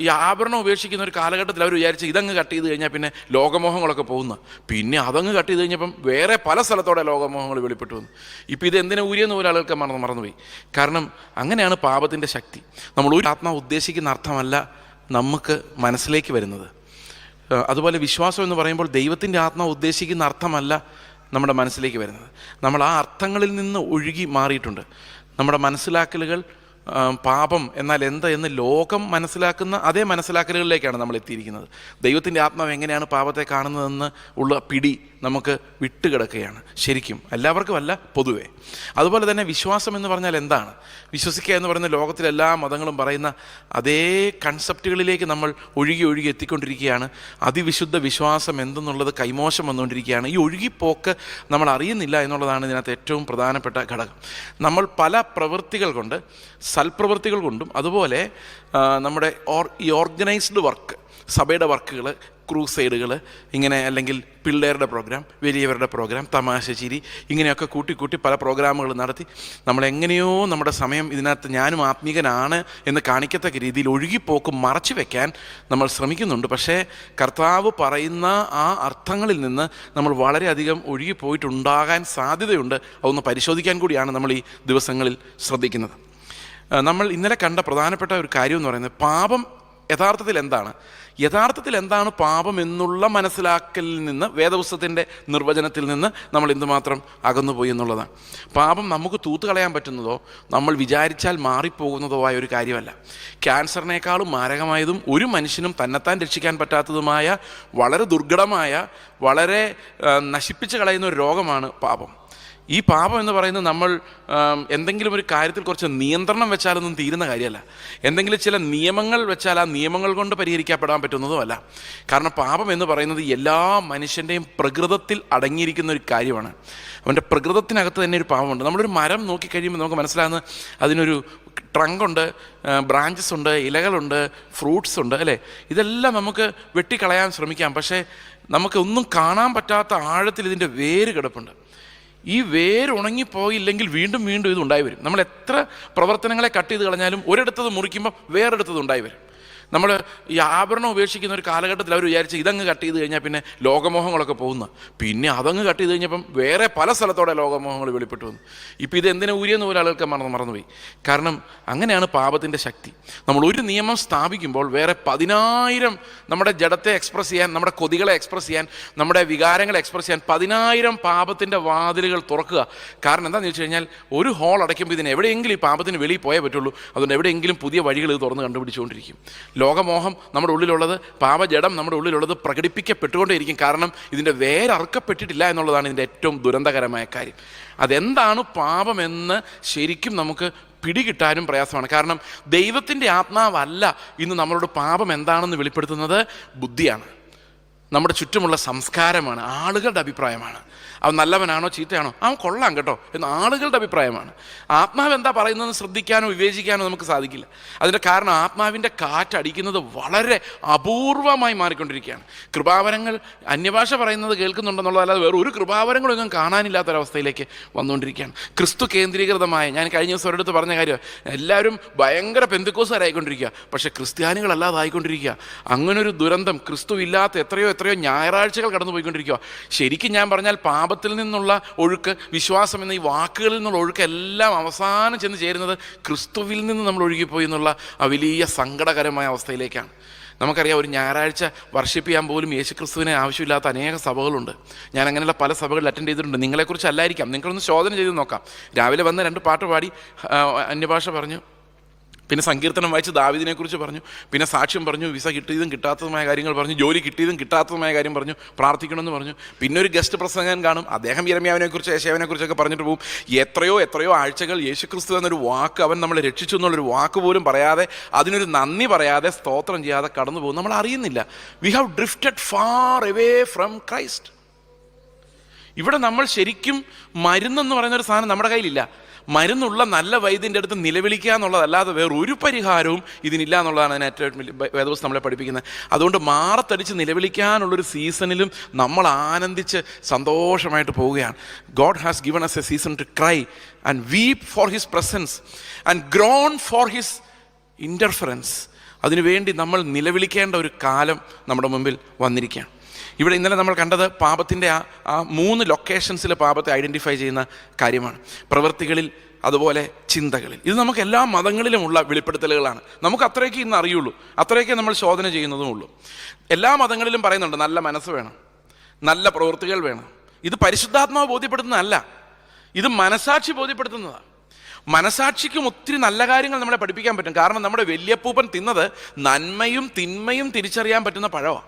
ഈ ആഭരണം ഉപേക്ഷിക്കുന്ന ഒരു കാലഘട്ടത്തിൽ അവർ വിചാരിച്ച് ഇതങ്ങ് കട്ട് ചെയ്ത് കഴിഞ്ഞാൽ പിന്നെ ലോകമോഹങ്ങളൊക്കെ പോകുന്നു. പിന്നെ അതങ്ങ് കട്ട് ചെയ്ത് കഴിഞ്ഞപ്പം വേറെ പല സ്ഥലത്തോടെ ലോകമോഹങ്ങൾ വെളിപ്പെട്ടു വന്നു. ഇപ്പോൾ ഇത് എന്തിനാ ഊരിയെന്ന് പോലും ആളുകൾക്ക് മറന്നുപോയി. കാരണം അങ്ങനെയാണ് പാപത്തിൻ്റെ ശക്തി. നമ്മൾ ഒരു ആത്മാവ് ഉദ്ദേശിക്കുന്ന അർത്ഥമല്ല നമുക്ക് മനസ്സിലേക്ക് വരുന്നത്. അതുപോലെ വിശ്വാസം എന്ന് പറയുമ്പോൾ ദൈവത്തിൻ്റെ ആത്മാവ് ഉദ്ദേശിക്കുന്ന അർത്ഥമല്ല നമ്മുടെ മനസ്സിലേക്ക് വരുന്നത്. നമ്മൾ ആ അർത്ഥങ്ങളിൽ നിന്ന് ഒഴുകി മാറിയിട്ടുണ്ട്. നമ്മുടെ മനസ്സിലാക്കലുകൾ പാപം എന്നാൽ എന്താ എന്ന് ലോകം മനസ്സിലാക്കുന്ന അതേ മനസ്സിലാക്കലുകളിലേക്കാണ് നമ്മൾ എത്തിയിരിക്കുന്നത്. ദൈവത്തിൻ്റെ ആത്മാവ് എങ്ങനെയാണ് പാപത്തെ കാണുന്നതെന്ന് ഉള്ള പിടി നമുക്ക് വിട്ടുകിടക്കുകയാണ്. ശരിക്കും എല്ലാവർക്കും അല്ല, പൊതുവേ. അതുപോലെ തന്നെ വിശ്വാസം എന്ന് പറഞ്ഞാൽ എന്താണ്? വിശ്വസിക്കുക എന്ന് പറയുന്ന ലോകത്തിലെല്ലാ മതങ്ങളും പറയുന്ന അതേ കൺസെപ്റ്റുകളിലേക്ക് നമ്മൾ ഒഴുകി എത്തിക്കൊണ്ടിരിക്കുകയാണ്. അതിവിശുദ്ധ വിശ്വാസം എന്തെന്നുള്ളത് കൈമോശം വന്നുകൊണ്ടിരിക്കുകയാണ്. ഈ ഒഴുകിപ്പോക്ക് നമ്മൾ അറിയുന്നില്ല എന്നുള്ളതാണ് ഇതിനകത്ത് ഏറ്റവും പ്രധാനപ്പെട്ട ഘടകം. നമ്മൾ പല പ്രവൃത്തികൾ കൊണ്ട്, സൽപ്രവൃത്തികൾ കൊണ്ടും, അതുപോലെ നമ്മുടെ ഈ ഓർഗനൈസ്ഡ് വർക്ക്, സഭയുടെ വർക്കുകൾ, ക്രൂസൈഡുകൾ, ഇങ്ങനെ അല്ലെങ്കിൽ പിള്ളേരുടെ പ്രോഗ്രാം, വലിയവരുടെ പ്രോഗ്രാം, തമാശ ചിരി, ഇങ്ങനെയൊക്കെ കൂട്ടി പല പ്രോഗ്രാമുകൾ നടത്തി നമ്മളെങ്ങനെയോ നമ്മുടെ സമയം ഇതിനകത്ത് ഞാനും ആത്മീകനാണ് എന്ന് കാണിക്കത്തക്ക രീതിയിൽ ഒഴുകിപ്പോക്ക് മറച്ചു വെക്കാൻ നമ്മൾ ശ്രമിക്കുന്നുണ്ട്. പക്ഷേ കർത്താവ് പറയുന്ന ആ അർത്ഥങ്ങളിൽ നിന്ന് നമ്മൾ വളരെയധികം ഒഴുകിപ്പോയിട്ടുണ്ടാകാൻ സാധ്യതയുണ്ട്. അതൊന്ന് പരിശോധിക്കാൻ കൂടിയാണ് നമ്മൾ ഈ ദിവസങ്ങളിൽ ശ്രദ്ധിക്കുന്നത്. നമ്മൾ ഇന്നലെ കണ്ട പ്രധാനപ്പെട്ട ഒരു കാര്യം എന്ന് പറയുന്നത് പാപം യഥാർത്ഥത്തിൽ എന്താണ് പാപം എന്നുള്ള മനസ്സിലാക്കലിൽ നിന്ന്, വേദപുസ്തകത്തിൻ്റെ നിർവചനത്തിൽ നിന്ന് നമ്മൾ എന്തുമാത്രം അകന്നുപോയി എന്നുള്ളതാണ്. പാപം നമുക്ക് തൂത്തുകളയാൻ പറ്റുന്നതോ നമ്മൾ വിചാരിച്ചാൽ മാറിപ്പോകുന്നതോ ആയ ഒരു കാര്യമല്ല. ക്യാൻസറിനേക്കാളും മാരകമായതും ഒരു മനുഷ്യനും തന്നെത്താൻ രക്ഷിക്കാൻ പറ്റാത്തതുമായ വളരെ ദുർഘടമായ, വളരെ നശിപ്പിച്ച് കളയുന്ന ഒരു രോഗമാണ് പാപം. ഈ പാപം എന്ന് പറയുന്നത് നമ്മൾ എന്തെങ്കിലും ഒരു കാര്യത്തിൽ കുറച്ച് നിയന്ത്രണം വെച്ചാലൊന്നും തീരുന്ന കാര്യമല്ല. എന്തെങ്കിലും ചില നിയമങ്ങൾ വെച്ചാൽ ആ നിയമങ്ങൾ കൊണ്ട് പരിഹരിക്കപ്പെടാൻ പറ്റുന്നതുമല്ല. കാരണം പാപം എന്ന് പറയുന്നത് എല്ലാ മനുഷ്യൻ്റെയും പ്രകൃതത്തിൽ അടങ്ങിയിരിക്കുന്ന ഒരു കാര്യമാണ്. അവൻ്റെ പ്രകൃതത്തിനകത്ത് തന്നെ ഒരു പാപമുണ്ട്. നമ്മളൊരു മരം നോക്കിക്കഴിയുമ്പോൾ നമുക്ക് മനസ്സിലാകുന്നത് അതിനൊരു ട്രങ്കുണ്ട്, ബ്രാഞ്ചസ് ഉണ്ട്, ഇലകളുണ്ട്, ഫ്രൂട്ട്സ് ഉണ്ട്, അല്ലേ? ഇതെല്ലാം നമുക്ക് വെട്ടിക്കളയാൻ ശ്രമിക്കാം. പക്ഷേ നമുക്കൊന്നും കാണാൻ പറ്റാത്ത ആഴത്തിൽ ഇതിൻ്റെ വേര് കിടപ്പുണ്ട്. ഈ വേര് ഉണങ്ങിപ്പോയില്ലെങ്കിൽ വീണ്ടും ഇത് ഉണ്ടായി വരും. നമ്മൾ എത്ര പ്രവർത്തനങ്ങളെ കട്ട് ചെയ്ത് കളഞ്ഞാലും ഒരിടത്തത് മുറിക്കുമ്പോൾ വേറെടുത്തത് ഉണ്ടായി വരും. നമ്മൾ ഈ ആഭരണം ഉപേക്ഷിക്കുന്ന ഒരു കാലഘട്ടത്തിൽ അവർ വിചാരിച്ച് ഇതങ്ങ് കട്ട് ചെയ്ത് കഴിഞ്ഞാൽ പിന്നെ ലോകമോഹങ്ങളൊക്കെ പോകുന്നു. പിന്നെ അതങ്ങ് കട്ട് ചെയ്ത് കഴിഞ്ഞപ്പം വേറെ പല സ്ഥലത്തോടെ ലോകമോഹങ്ങൾ വെളിപ്പെട്ടു വന്നു. ഇപ്പോൾ ഇത് എന്തിനാ ഊരിയെന്ന് പോലും ആളുകൾക്ക് മറന്നുപോയി. കാരണം അങ്ങനെയാണ് പാപത്തിൻ്റെ ശക്തി. നമ്മൾ ഒരു നിയമം സ്ഥാപിക്കുമ്പോൾ വേറെ 10,000 നമ്മുടെ ജഡത്തെ എക്സ്പ്രസ് ചെയ്യാൻ, നമ്മുടെ കൊതികളെ എക്സ്പ്രസ് ചെയ്യാൻ, നമ്മുടെ വികാരങ്ങളെ എക്സ്പ്രസ് ചെയ്യാൻ 10,000 പാപത്തിൻ്റെ വാതിലുകൾ തുറക്കുക. കാരണം എന്താണെന്ന് വെച്ച് കഴിഞ്ഞാൽ ഒരു ഹോൾ അടയ്ക്കുമ്പോൾ ഇതിന് എവിടെയെങ്കിലും ഈ പാപത്തിന് വെളിയിൽ പോയേ പറ്റുള്ളൂ. അതുകൊണ്ട് എവിടെയെങ്കിലും പുതിയ വഴികൾ ഇത് തുറന്ന് കണ്ടുപിടിച്ചുകൊണ്ടിരിക്കും. ലോകമോഹം നമ്മുടെ ഉള്ളിലുള്ളത്, പാപജഡം നമ്മുടെ ഉള്ളിലുള്ളത് പ്രകടിപ്പിക്കപ്പെട്ടുകൊണ്ടേയിരിക്കും. കാരണം ഇതിൻ്റെ വേരറുക്കപ്പെട്ടിട്ടില്ല എന്നുള്ളതാണ് ഇതിൻ്റെ ഏറ്റവും ദുരന്തകരമായ കാര്യം. അതെന്താണ് പാപമെന്ന് ശരിക്കും നമുക്ക് പിടികിട്ടാനും പ്രയാസമാണ്. കാരണം ദൈവത്തിൻ്റെ ആത്മാവല്ല ഇന്ന് നമ്മളോട് പാപം എന്താണെന്ന് വെളിപ്പെടുത്തുന്നത്. ബുദ്ധിയാണ്, നമ്മുടെ ചുറ്റുമുള്ള സംസ്കാരമാണ്, ആളുകളുടെ അഭിപ്രായമാണ്. അവൻ നല്ലവനാണോ ചീത്തയാണോ, അവൻ കൊള്ളാം കേട്ടോ എന്ന് ആളുകളുടെ അഭിപ്രായമാണ്. ആത്മാവ് എന്താ പറയുന്നതെന്ന് ശ്രദ്ധിക്കാനോ വിവേചിക്കാനോ നമുക്ക് സാധിക്കില്ല. അതിൻ്റെ കാരണം ആത്മാവിൻ്റെ കാറ്റടിക്കുന്നത് വളരെ അപൂർവമായി മാറിക്കൊണ്ടിരിക്കുകയാണ്. കൃപാവരങ്ങൾ അന്യഭാഷ പറയുന്നത് കേൾക്കുന്നുണ്ടെന്നുള്ളതല്ലാതെ വേറെ ഒരു കൃപാവരങ്ങളൊന്നും കാണാനില്ലാത്തൊരവസ്ഥയിലേക്ക് വന്നുകൊണ്ടിരിക്കുകയാണ്. ക്രിസ്തു കേന്ദ്രീകൃതമായ, ഞാൻ കഴിഞ്ഞ ദിവസം ഒരിടത്ത് പറഞ്ഞ കാര്യം, എല്ലാവരും ഭയങ്കര പെന്തക്കോസുകാരായിക്കൊണ്ടിരിക്കുക, പക്ഷേ ക്രിസ്ത്യാനികളല്ലാതായിക്കൊണ്ടിരിക്കുക. അങ്ങനൊരു ദുരന്തം, ക്രിസ്തു ഇല്ലാത്ത എത്രയോ ഞായറാഴ്ചകൾ കടന്നു പോയിക്കൊണ്ടിരിക്കുക. ശരിക്കും ഞാൻ പറഞ്ഞാൽ പാപത്തിൽ നിന്നുള്ള ഒഴുക്ക്, വിശ്വാസം എന്ന ഈ വാക്കുകളിൽ നിന്നുള്ള ഒഴുക്ക് എല്ലാം അവസാനം ചെന്ന് ചേരുന്നത് ക്രിസ്തുവിൽ നിന്ന് നമ്മൾ ഒഴുകിപ്പോയി എന്നുള്ള ആ വലിയ സങ്കടകരമായ അവസ്ഥയിലേക്കാണ്. നമുക്കറിയാം, ഒരു ഞായറാഴ്ച വർഷിപ്പ് ചെയ്യാൻ പോലും യേശുക്രിസ്തുവിനെ ആവശ്യമില്ലാത്ത അനേക സഭകളുണ്ട്. ഞാൻ അങ്ങനെയുള്ള പല സഭകളിൽ അറ്റൻഡ് ചെയ്തിട്ടുണ്ട്. നിങ്ങളെക്കുറിച്ച് അല്ലായിരിക്കാം, നിങ്ങളൊന്ന് ശോധന ചെയ്ത് നോക്കാം. രാവിലെ വന്ന് 2 പാട്ട് പാടി, അന്യഭാഷ പറഞ്ഞു, പിന്നെ സങ്കീർത്തനം വായിച്ച് ദാവീദിനെക്കുറിച്ച് പറഞ്ഞു, പിന്നെ സാക്ഷ്യം പറഞ്ഞു, വിസ കിട്ടിയതും കിട്ടാത്തതുമായ കാര്യങ്ങൾ പറഞ്ഞു, ജോലി കിട്ടിയതും കിട്ടാത്തതുമായ കാര്യം പറഞ്ഞു, പ്രാർത്ഥിക്കണമെന്ന് പറഞ്ഞു. പിന്നെ ഒരു ഗസ്റ്റ് പ്രസംഗൻ കാണും, അദ്ദേഹം യിരെമ്യാവിനെക്കുറിച്ച് യേശയ്യാവിനെക്കുറിച്ചൊക്കെ പറഞ്ഞിട്ട് പോകും. എത്രയോ ആഴ്ചകൾ യേശുക്രിസ്തു എന്നൊരു വാക്ക്, അവൻ നമ്മളെ രക്ഷിച്ചു എന്നുള്ളൊരു വാക്ക് പോലും പറയാതെ, അതിനൊരു നന്ദി പറയാതെ, സ്തോത്രം ചെയ്യാതെ കടന്നു പോകും. നമ്മൾ അറിയുന്നില്ല. V have drifted far away from Christ. ഇവിടെ നമ്മൾ ശരിക്കും മരുന്നെന്ന് പറയുന്നൊരു സാധനം നമ്മുടെ കയ്യിലില്ല. മരുന്നുള്ള നല്ല വൈദ്യൻ്റെ അടുത്ത് നിലവിളിക്കുക എന്നുള്ളതല്ലാതെ വേറൊരു പരിഹാരവും ഇതിനില്ല എന്നുള്ളതാണ് അതിന് ഏറ്റവും വലിയ വേദപുസ്തകം നമ്മളെ പഠിപ്പിക്കുന്നത്. അതുകൊണ്ട് മാറത്തടിച്ച് നിലവിളിക്കാനുള്ളൊരു സീസണിലും നമ്മൾ ആനന്ദിച്ച് സന്തോഷമായിട്ട് പോവുകയാണ്. God has given us a season to cry and weep for his presence and groan for his interference. അതിനുവേണ്ടി നമ്മൾ നിലവിളിക്കേണ്ട ഒരു കാലം നമ്മുടെ മുമ്പിൽ വന്നിരിക്കുകയാണ്. ഇവിടെ ഇന്നലെ നമ്മൾ കണ്ടത് പാപത്തിൻ്റെ ആ 3 ലൊക്കേഷൻസിൽ പാപത്തെ ഐഡൻറ്റിഫൈ ചെയ്യുന്ന കാര്യമാണ്. പ്രവൃത്തികളിൽ, അതുപോലെ ചിന്തകളിൽ. ഇത് നമുക്ക് എല്ലാ മതങ്ങളിലുമുള്ള വെളിപ്പെടുത്തലുകളാണ്. നമുക്ക് അത്രയൊക്കെ ഇന്ന് അറിയുള്ളൂ, അത്രയൊക്കെ നമ്മൾ ശോധന ചെയ്യുന്നതുമുള്ളൂ. എല്ലാ മതങ്ങളിലും പറയുന്നുണ്ട് നല്ല മനസ്സ് വേണം, നല്ല പ്രവൃത്തികൾ വേണം. ഇത് പരിശുദ്ധാത്മാവ് ബോധ്യപ്പെടുത്തുന്നതല്ല, ഇത് മനസാക്ഷി ബോധ്യപ്പെടുത്തുന്നതാണ്. മനസാക്ഷിക്കും ഒത്തിരി നല്ല കാര്യങ്ങൾ നമ്മളെ പഠിപ്പിക്കാൻ പറ്റും. കാരണം നമ്മുടെ വല്യപ്പൂപ്പൻ തിന്നത് നന്മയും തിന്മയും തിരിച്ചറിയാൻ പറ്റുന്ന പഴമാണ്.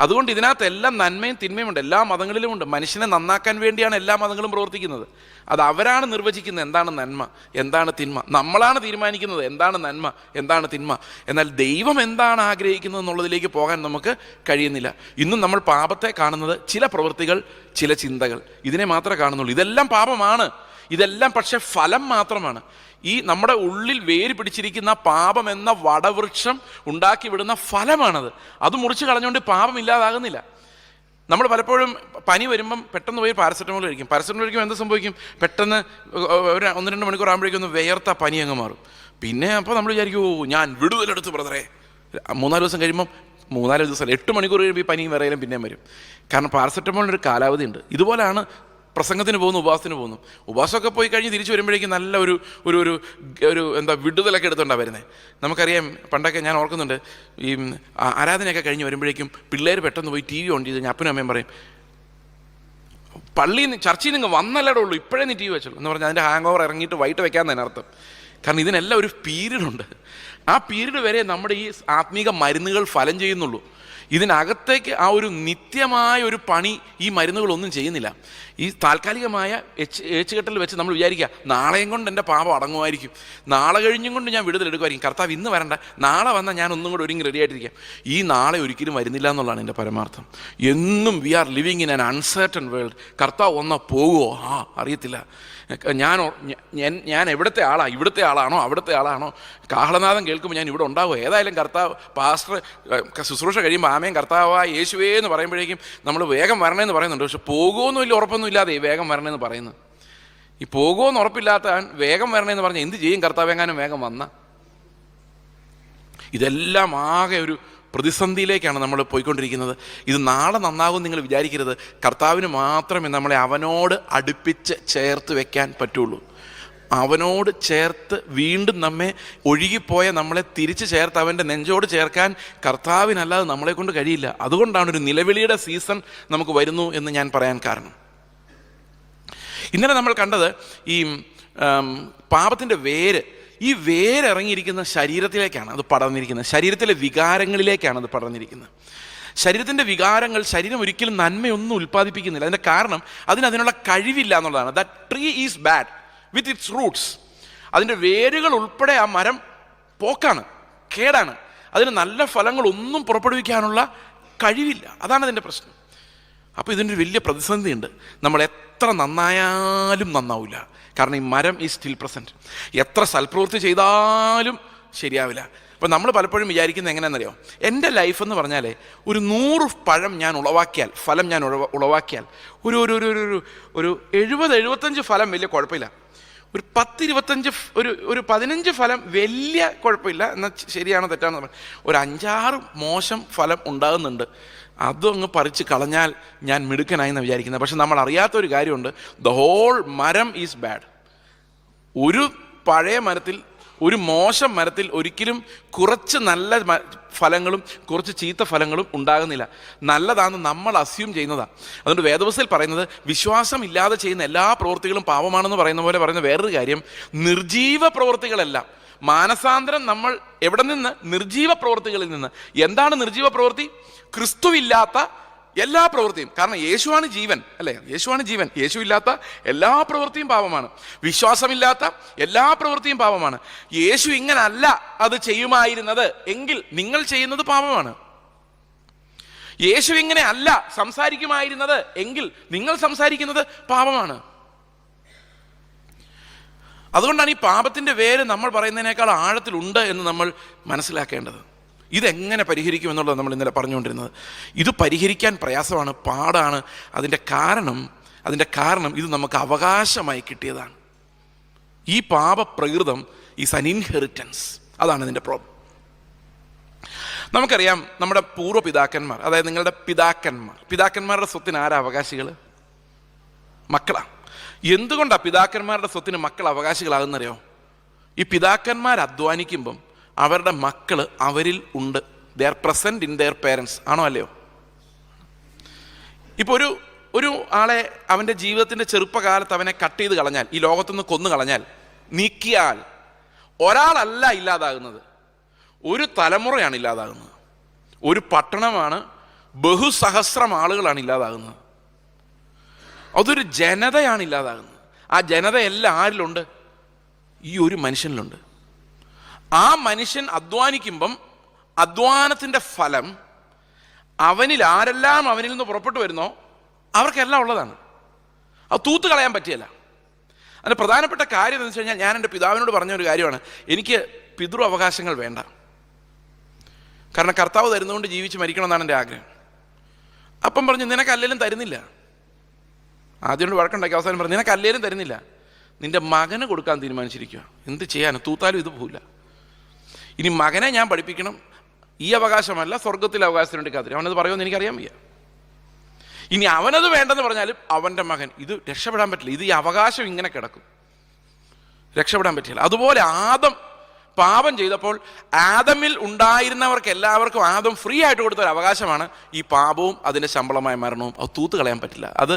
അതുകൊണ്ട് ഇതിനകത്തെല്ലാം നന്മയും തിന്മയും ഉണ്ട്, എല്ലാ മതങ്ങളിലും ഉണ്ട്. മനുഷ്യനെ നന്നാക്കാൻ വേണ്ടിയാണ് എല്ലാ മതങ്ങളും പ്രവർത്തിക്കുന്നത്. അത് അവരാണ് നിർവചിക്കുന്നത് എന്താണ് നന്മ, എന്താണ് തിന്മ. നമ്മളാണ് തീരുമാനിക്കുന്നത് എന്താണ് നന്മ, എന്താണ് തിന്മ. എന്നാൽ ദൈവം എന്താണ് ആഗ്രഹിക്കുന്നത് എന്നുള്ളതിലേക്ക് പോകാൻ നമുക്ക് കഴിയുന്നില്ല. ഇന്നും നമ്മൾ പാപത്തെ കാണുന്നത് ചില പ്രവൃത്തികൾ, ചില ചിന്തകൾ, ഇതിനെ മാത്രമേ കാണുന്നുള്ളൂ. ഇതെല്ലാം പാപമാണ്, ഇതെല്ലാം പക്ഷെ ഫലം മാത്രമാണ്. ഈ നമ്മുടെ ഉള്ളിൽ വേര് പിടിച്ചിരിക്കുന്ന പാപം എന്ന വടവൃക്ഷം ഉണ്ടാക്കി വിടുന്ന ഫലമാണത്. അത് മുറിച്ച് കളഞ്ഞുകൊണ്ട് പാപം ഇല്ലാതാകുന്നില്ല. നമ്മൾ പലപ്പോഴും പനി വരുമ്പം പെട്ടെന്ന് പോയി പാരസെറ്റമോൾ കഴിക്കും. പാരസെറ്റമോൾ കഴിക്കുമ്പോൾ എന്ത് സംഭവിക്കും? പെട്ടെന്ന് ഒരു 1-2 മണിക്കൂർ ആകുമ്പോഴേക്കും ഒന്ന് വേർത്ത പനി അങ്ങ് മാറും. പിന്നെ അപ്പോൾ നമ്മൾ വിചാരിക്കും, ഞാൻ വിടുതലെടുത്ത് ബ്രദറെ. 3-4 ദിവസം കഴിയുമ്പം 3-4 ദിവസം 8 മണിക്കൂർ കഴിയുമ്പോൾ ഈ പനിയും വിറയലും പിന്നെയും വരും. കാരണം പാരസെറ്റമോളിനൊരു കാലാവധി ഉണ്ട്. ഇതുപോലെയാണ് പ്രസംഗത്തിന് പോകുന്നു, ഉപവാസത്തിന് പോകുന്നു. ഉപവാസമൊക്കെ പോയി കഴിഞ്ഞ് തിരിച്ചു വരുമ്പോഴേക്കും നല്ല ഒരു ഒരു ഒരു എന്താ വിടുതലൊക്കെ എടുത്തുകൊണ്ടാണ് വരുന്നത്. നമുക്കറിയാം, പണ്ടൊക്കെ ഞാൻ ഓർക്കുന്നുണ്ട്, ഈ ആരാധനയൊക്കെ കഴിഞ്ഞ് വരുമ്പോഴേക്കും പിള്ളേർ പെട്ടെന്ന് പോയി TV ഓൺ ചെയ്ത് കഴിഞ്ഞാൽ അപ്പനും അമ്മയും പറയും, പള്ളിയിൽ നിന്ന് ചർച്ചയിൽ നിങ്ങൾ വന്നല്ലേ ഉള്ളൂ, ഇപ്പോഴേ നീ TV വെച്ചുള്ളൂ എന്ന് പറഞ്ഞാൽ അതിൻ്റെ ഹാങ് ഓവർ ഇറങ്ങിയിട്ട് വൈകിട്ട് വെക്കാൻ തന്നെ അർത്ഥം. കാരണം ഇതിനെല്ലാം ഒരു പീരീഡുണ്ട്. ആ പീരീഡ് വരെ നമ്മുടെ ഈ ആത്മീക മരുന്നുകൾ ഫലം ചെയ്യുന്നുള്ളൂ. ഇതിനകത്തേക്ക് ആ ഒരു നിത്യമായ ഒരു പണി ഈ മരുന്നുകളൊന്നും ചെയ്യുന്നില്ല. ഈ താൽക്കാലികമായ ഏച്ചുകെട്ടൽ വെച്ച് നമ്മൾ വിചാരിക്കുക, നാളെയും കൊണ്ട് എൻ്റെ പാപം അടങ്ങുമായിരിക്കും, നാളെ കഴിഞ്ഞും കൊണ്ട് ഞാൻ വിടുതലെടുക്കുമായിരിക്കും, കർത്താവ് ഇന്ന് വരണ്ട, നാളെ വന്നാൽ ഞാൻ ഒന്നും കൂടെ ഒരുങ്ങി റെഡി ആയിട്ടിരിക്കാം. ഈ നാളെ ഒരിക്കലും വരുന്നില്ല എന്നുള്ളതാണ് എൻ്റെ പരമാർത്ഥം. എന്നും we are living in an uncertain world. കർത്താവ് ഒന്നാ പോകുമോ? അറിയത്തില്ല. ഞാൻ എവിടുത്തെ ആളാണ്? ഇവിടുത്തെ ആളാണോ അവിടുത്തെ ആളാണോ? കാഹളനാദം കേൾക്കുമ്പോൾ ഞാൻ ഇവിടെ ഉണ്ടാവുമോ? ഏതായാലും കർത്താവ് പാസ്റ്റർ ശുശ്രൂഷ കഴിയുമ്പോൾ ആമേൻ കർത്താവാ യേശുവേ എന്ന് പറയുമ്പോഴേക്കും നമ്മൾ വേഗം വരണമെന്ന് പറയുന്നുണ്ട്. പക്ഷെ പോകുമെന്നും ഇല്ല, ഉറപ്പൊന്നും ഇല്ലാതെ വേഗം വരണമെന്ന് പറയുന്നത്. ഈ പോകുമെന്ന് ഉറപ്പില്ലാത്ത വേഗം വരണമെന്ന് പറഞ്ഞാൽ എന്ത് ചെയ്യും? കർത്താവ് എങ്ങാനും വേഗം വന്ന. ഇതെല്ലാം ആകെ ഒരു പ്രതിസന്ധിയിലേക്കാണ് നമ്മൾ പോയിക്കൊണ്ടിരിക്കുന്നത്. ഇത് നാളെ നന്നാകും നിങ്ങൾ വിചാരിക്കരുത്. കർത്താവിന് മാത്രമേ നമ്മളെ അവനോട് അടുപ്പിച്ച് ചേർത്ത് വെക്കാൻ പറ്റുള്ളൂ. അവനോട് ചേർത്ത് വീണ്ടും നമ്മെ ഒഴുകിപ്പോയ നമ്മളെ തിരിച്ച് ചേർത്ത് അവൻ്റെ നെഞ്ചോട് ചേർക്കാൻ കർത്താവിനല്ലാതെ നമ്മളെ കൊണ്ട് കഴിയില്ല. അതുകൊണ്ടാണ് ഒരു നിലവിളിയുടെ സീസൺ നമുക്ക് വരുന്നു എന്ന് ഞാൻ പറയാൻ കാരണം. ഇന്നലെ നമ്മൾ കണ്ടത് ഈ പാപത്തിൻ്റെ വേര്, ഈ വേരിറങ്ങിയിരിക്കുന്ന ശരീരത്തിലേക്കാണ് അത് പടർന്നിരിക്കുന്നത്. ശരീരത്തിലെ വികാരങ്ങളിലേക്കാണ് അത് പടർന്നിരിക്കുന്നത്. ശരീരത്തിൻ്റെ വികാരങ്ങൾ, ശരീരം ഒരിക്കലും നന്മയൊന്നും ഉൽപ്പാദിപ്പിക്കുന്നില്ല. അതിൻ്റെ കാരണം അതിനുള്ള കഴിവില്ല എന്നുള്ളതാണ്. That tree is bad with its Roots. അതിൻ്റെ വേരുകൾ ഉൾപ്പെടെ ആ മരം പോക്കാണ്, കേടാണ്. അതിന് നല്ല ഫലങ്ങളൊന്നും പുറപ്പെടുവിക്കാനുള്ള കഴിവില്ല. അതാണ് അതിൻ്റെ പ്രശ്നം. അപ്പോൾ ഇതിൻ്റെ വലിയ പ്രതിസന്ധിയുണ്ട്. നമ്മൾ എത്ര നന്നായാലും നന്നാവില്ല. കാരണം ഈ മരം ഈ സ്റ്റിൽ പ്രസൻറ്റ്. എത്ര സൽപ്രവൃത്തി ചെയ്താലും ശരിയാവില്ല. അപ്പോൾ നമ്മൾ പലപ്പോഴും വിചാരിക്കുന്നത് എങ്ങനെയാണെന്നറിയോ? എൻ്റെ ലൈഫ് എന്ന് പറഞ്ഞാൽ ഒരു 100 പഴം ഞാൻ ഉളവാക്കിയാൽ, ഫലം ഞാൻ ഉളവാക്കിയാൽ ഒരു ഒരു ഒരു ഒരു 70-75 ഫലം വലിയ കുഴപ്പമില്ല. ഒരു 10-25 ഒരു 15 ഫലം വലിയ കുഴപ്പമില്ല. എന്നാൽ ശരിയാണോ തെറ്റാണെന്ന് പറഞ്ഞാൽ ഒരു 5-6 മോശം ഫലം ഉണ്ടാകുന്നുണ്ട്. അതങ്ങ് പറിച്ച് കളഞ്ഞാൽ ഞാൻ മിടുക്കനായി എന്ന് വിചാരിക്കുന്നത്. പക്ഷെ നമ്മൾ അറിയാത്തൊരു കാര്യമുണ്ട്. ദ ഹോൾ മരം ഈസ് ബാഡ്. ഒരു പഴയ മരത്തിൽ, ഒരു മോശം മരത്തിൽ ഒരിക്കലും കുറച്ച് നല്ല ഫലങ്ങളും കുറച്ച് ചീത്ത ഫലങ്ങളും ഉണ്ടാകുന്നില്ല. നല്ലതാണെന്ന് നമ്മൾ അസ്യൂം ചെയ്യുന്നതാണ്. അതുകൊണ്ട് വേദപുസ്തകത്തിൽ പറയുന്നത് വിശ്വാസം ഇല്ലാതെ ചെയ്യുന്ന എല്ലാ പ്രവൃത്തികളും പാപമാണെന്ന് പറയുന്ന പോലെ പറയുന്ന വേറൊരു കാര്യം, നിർജീവ പ്രവൃത്തികളെല്ലാം മാനസാന്തരം നമ്മൾ എവിടെ നിന്ന്? നിർജീവ പ്രവൃത്തികളിൽ നിന്ന്. എന്താണ് നിർജീവ പ്രവൃത്തി? ക്രിസ്തുവില്ലാത്ത എല്ലാ പ്രവൃത്തിയും. കാരണം യേശുവാണ് ജീവൻ, അല്ലേ? യേശുവാണ് ജീവൻ. യേശു ഇല്ലാത്ത എല്ലാ പ്രവൃത്തിയും പാപമാണ്. വിശ്വാസമില്ലാത്ത എല്ലാ പ്രവൃത്തിയും പാപമാണ്. യേശു ഇങ്ങനല്ല അത് ചെയ്യുമായിരുന്നത് എങ്കിൽ നിങ്ങൾ ചെയ്യുന്നത് പാപമാണ്. യേശു ഇങ്ങനെ അല്ല സംസാരിക്കുമായിരുന്നത് എങ്കിൽ നിങ്ങൾ സംസാരിക്കുന്നത് പാപമാണ്. അതുകൊണ്ടാണ് ഈ പാപത്തിൻ്റെ വേര് നമ്മൾ പറയുന്നതിനേക്കാൾ ആഴത്തിലുണ്ട് എന്ന് നമ്മൾ മനസ്സിലാക്കേണ്ടത്. ഇതെങ്ങനെ പരിഹരിക്കും എന്നുള്ളത് നമ്മൾ ഇന്നലെ പറഞ്ഞുകൊണ്ടിരുന്നത്. ഇത് പരിഹരിക്കാൻ പ്രയാസമാണ്, പാടാണ്. അതിൻ്റെ കാരണം ഇത് നമുക്ക് അവകാശമായി കിട്ടിയതാണ്. ഈ പാപപ്രകൃതം ഈസ് അൻ ഇൻഹെറിറ്റൻസ്. അതാണ് ഇതിൻ്റെ പ്രോബ്ലം. നമുക്കറിയാം നമ്മുടെ പൂർവ്വ പിതാക്കന്മാർ, അതായത് നിങ്ങളുടെ പിതാക്കന്മാരുടെ സ്വത്തിന് ആരാ അവകാശികൾ? മക്കളാണ്. എന്തുകൊണ്ടാണ് പിതാക്കന്മാരുടെ സ്വത്തിന് മക്കൾ അവകാശികളാകുന്നറിയോ? ഈ പിതാക്കന്മാർ അധ്വാനിക്കുമ്പം അവരുടെ മക്കൾ അവരിൽ ഉണ്ട്. They are present in there parents. ആണോ അല്ലയോ? ഇപ്പോൾ ഒരു ആളെ അവൻ്റെ ജീവിതത്തിൻ്റെ ചെറുപ്പകാലത്ത് അവനെ കട്ട് ചെയ്ത് കളഞ്ഞാൽ, ഈ ലോകത്തുനിന്ന് കൊന്നു കളഞ്ഞാൽ, നീക്കിയാൽ ഒരാളല്ല ഇല്ലാതാകുന്നത്, ഒരു തലമുറയാണ് ഇല്ലാതാകുന്നത്. ഒരു പട്ടണമാണ്, ബഹുസഹസ്രം ആളുകളാണ് ഇല്ലാതാകുന്നത്. അതൊരു ജനതയാണ് ഇല്ലാതാകുന്നത്. ആ ജനത എല്ലാം ആരിലുണ്ട്? ഈ ഒരു മനുഷ്യനിലുണ്ട്. ആ മനുഷ്യൻ അധ്വാനിക്കുമ്പം അധ്വാനത്തിൻ്റെ ഫലം അവനിൽ ആരെല്ലാം അവനിൽ നിന്ന് പുറപ്പെട്ടു വരുന്നോ അവർക്കെല്ലാം ഉള്ളതാണ്. അത് തൂത്ത് കളയാൻ പറ്റിയല്ല. അതിൻ്റെ പ്രധാനപ്പെട്ട കാര്യം എന്ന് വെച്ച് കഴിഞ്ഞാൽ, ഞാൻ എൻ്റെ പിതാവിനോട് പറഞ്ഞ ഒരു കാര്യമാണ്, എനിക്ക് പിതൃ അവകാശങ്ങൾ വേണ്ട. കാരണം കർത്താവ് തരുന്നതുകൊണ്ട് ജീവിച്ച് മരിക്കണം എന്നാണ് എൻ്റെ ആഗ്രഹം. അപ്പം പറഞ്ഞു, നിനക്ക് അല്ലേലും തരുന്നില്ല. ആദ്യം വഴക്കുണ്ടാക്കി അവസാനം പറഞ്ഞു, നിനക്ക് അല്ലേലും തരുന്നില്ല, നിന്റെ മകന് കൊടുക്കാൻ തീരുമാനിച്ചിരിക്കുക. എന്ത് ചെയ്യാൻ? തൂത്താലും ഇത് പോകില്ല. ഇനി മകനെ ഞാൻ പഠിപ്പിക്കണം, ഈ അവകാശമല്ല സ്വർഗത്തിലെ അവകാശത്തിന് വേണ്ടി കാത്തിരി. അവനത് പറയുമെന്ന് എനിക്കറിയാൻ വയ്യ. ഇനി അവനത് വേണ്ടെന്ന് പറഞ്ഞാലും അവൻ്റെ മകൻ, ഇത് രക്ഷപ്പെടാൻ പറ്റില്ല. ഇത് ഈ അവകാശം ഇങ്ങനെ കിടക്കും, രക്ഷപ്പെടാൻ പറ്റില്ല. അതുപോലെ ആദം പാപം ചെയ്തപ്പോൾ ആദമിൽ ഉണ്ടായിരുന്നവർക്ക് എല്ലാവർക്കും ആദം ഫ്രീ ആയിട്ട് കൊടുത്തൊരു അവകാശമാണ് ഈ പാപവും അതിൻ്റെ ശമ്പളമായ മരണവും. അത് തൂത്ത് കളയാൻ പറ്റില്ല. അത്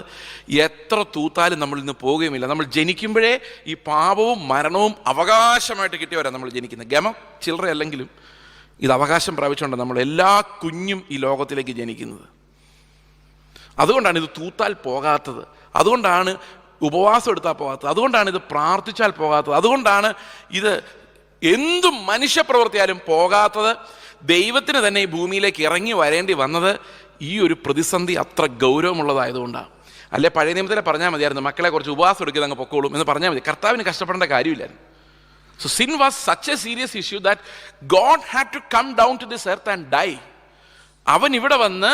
എത്ര തൂത്താലും നമ്മളിൽ നിന്ന് പോവുകയുമില്ല. നമ്മൾ ജനിക്കുമ്പോഴേ ഈ പാപവും മരണവും അവകാശമായിട്ട് കിട്ടിയവരാണ് നമ്മൾ ജനിക്കുന്നത്. ഗമ ചില്ലറയല്ലെങ്കിലും ഇത് അവകാശം പ്രാപിച്ചുകൊണ്ട് നമ്മൾ എല്ലാ കുഞ്ഞും ഈ ലോകത്തിലേക്ക് ജനിക്കുന്നത്. അതുകൊണ്ടാണ് ഇത് തൂത്താൽ പോകാത്തത്, അതുകൊണ്ടാണ് ഉപവാസം എടുത്താൽ പോകാത്തത്, അതുകൊണ്ടാണ് ഇത് പ്രാർത്ഥിച്ചാൽ പോകാത്തത്, അതുകൊണ്ടാണ് ഇത് എന്തും മനുഷ്യപ്രവൃത്തിയാലും പോകാത്തത്. ദൈവത്തിന് തന്നെ ഈ ഭൂമിയിലേക്ക് ഇറങ്ങി വരേണ്ടി വന്നത് ഈ ഒരു പ്രതിസന്ധി അത്ര ഗൗരവമുള്ളതായതുകൊണ്ടാണ്. അല്ലെ പഴയ നിയമത്തിലെ പറഞ്ഞാൽ മതിയായിരുന്നു, മക്കളെ കുറച്ച് ഉപവാസം എടുക്കുന്നത് അങ്ങ് പൊക്കോളും എന്ന് പറഞ്ഞാൽ മതി. കർത്താവിന് കഷ്ടപ്പെടേണ്ട കാര്യമില്ലായിരുന്നു. So sin was such a serious issue that God had to come down to this earth and die. അവൻ ഇവിടെ വന്ന്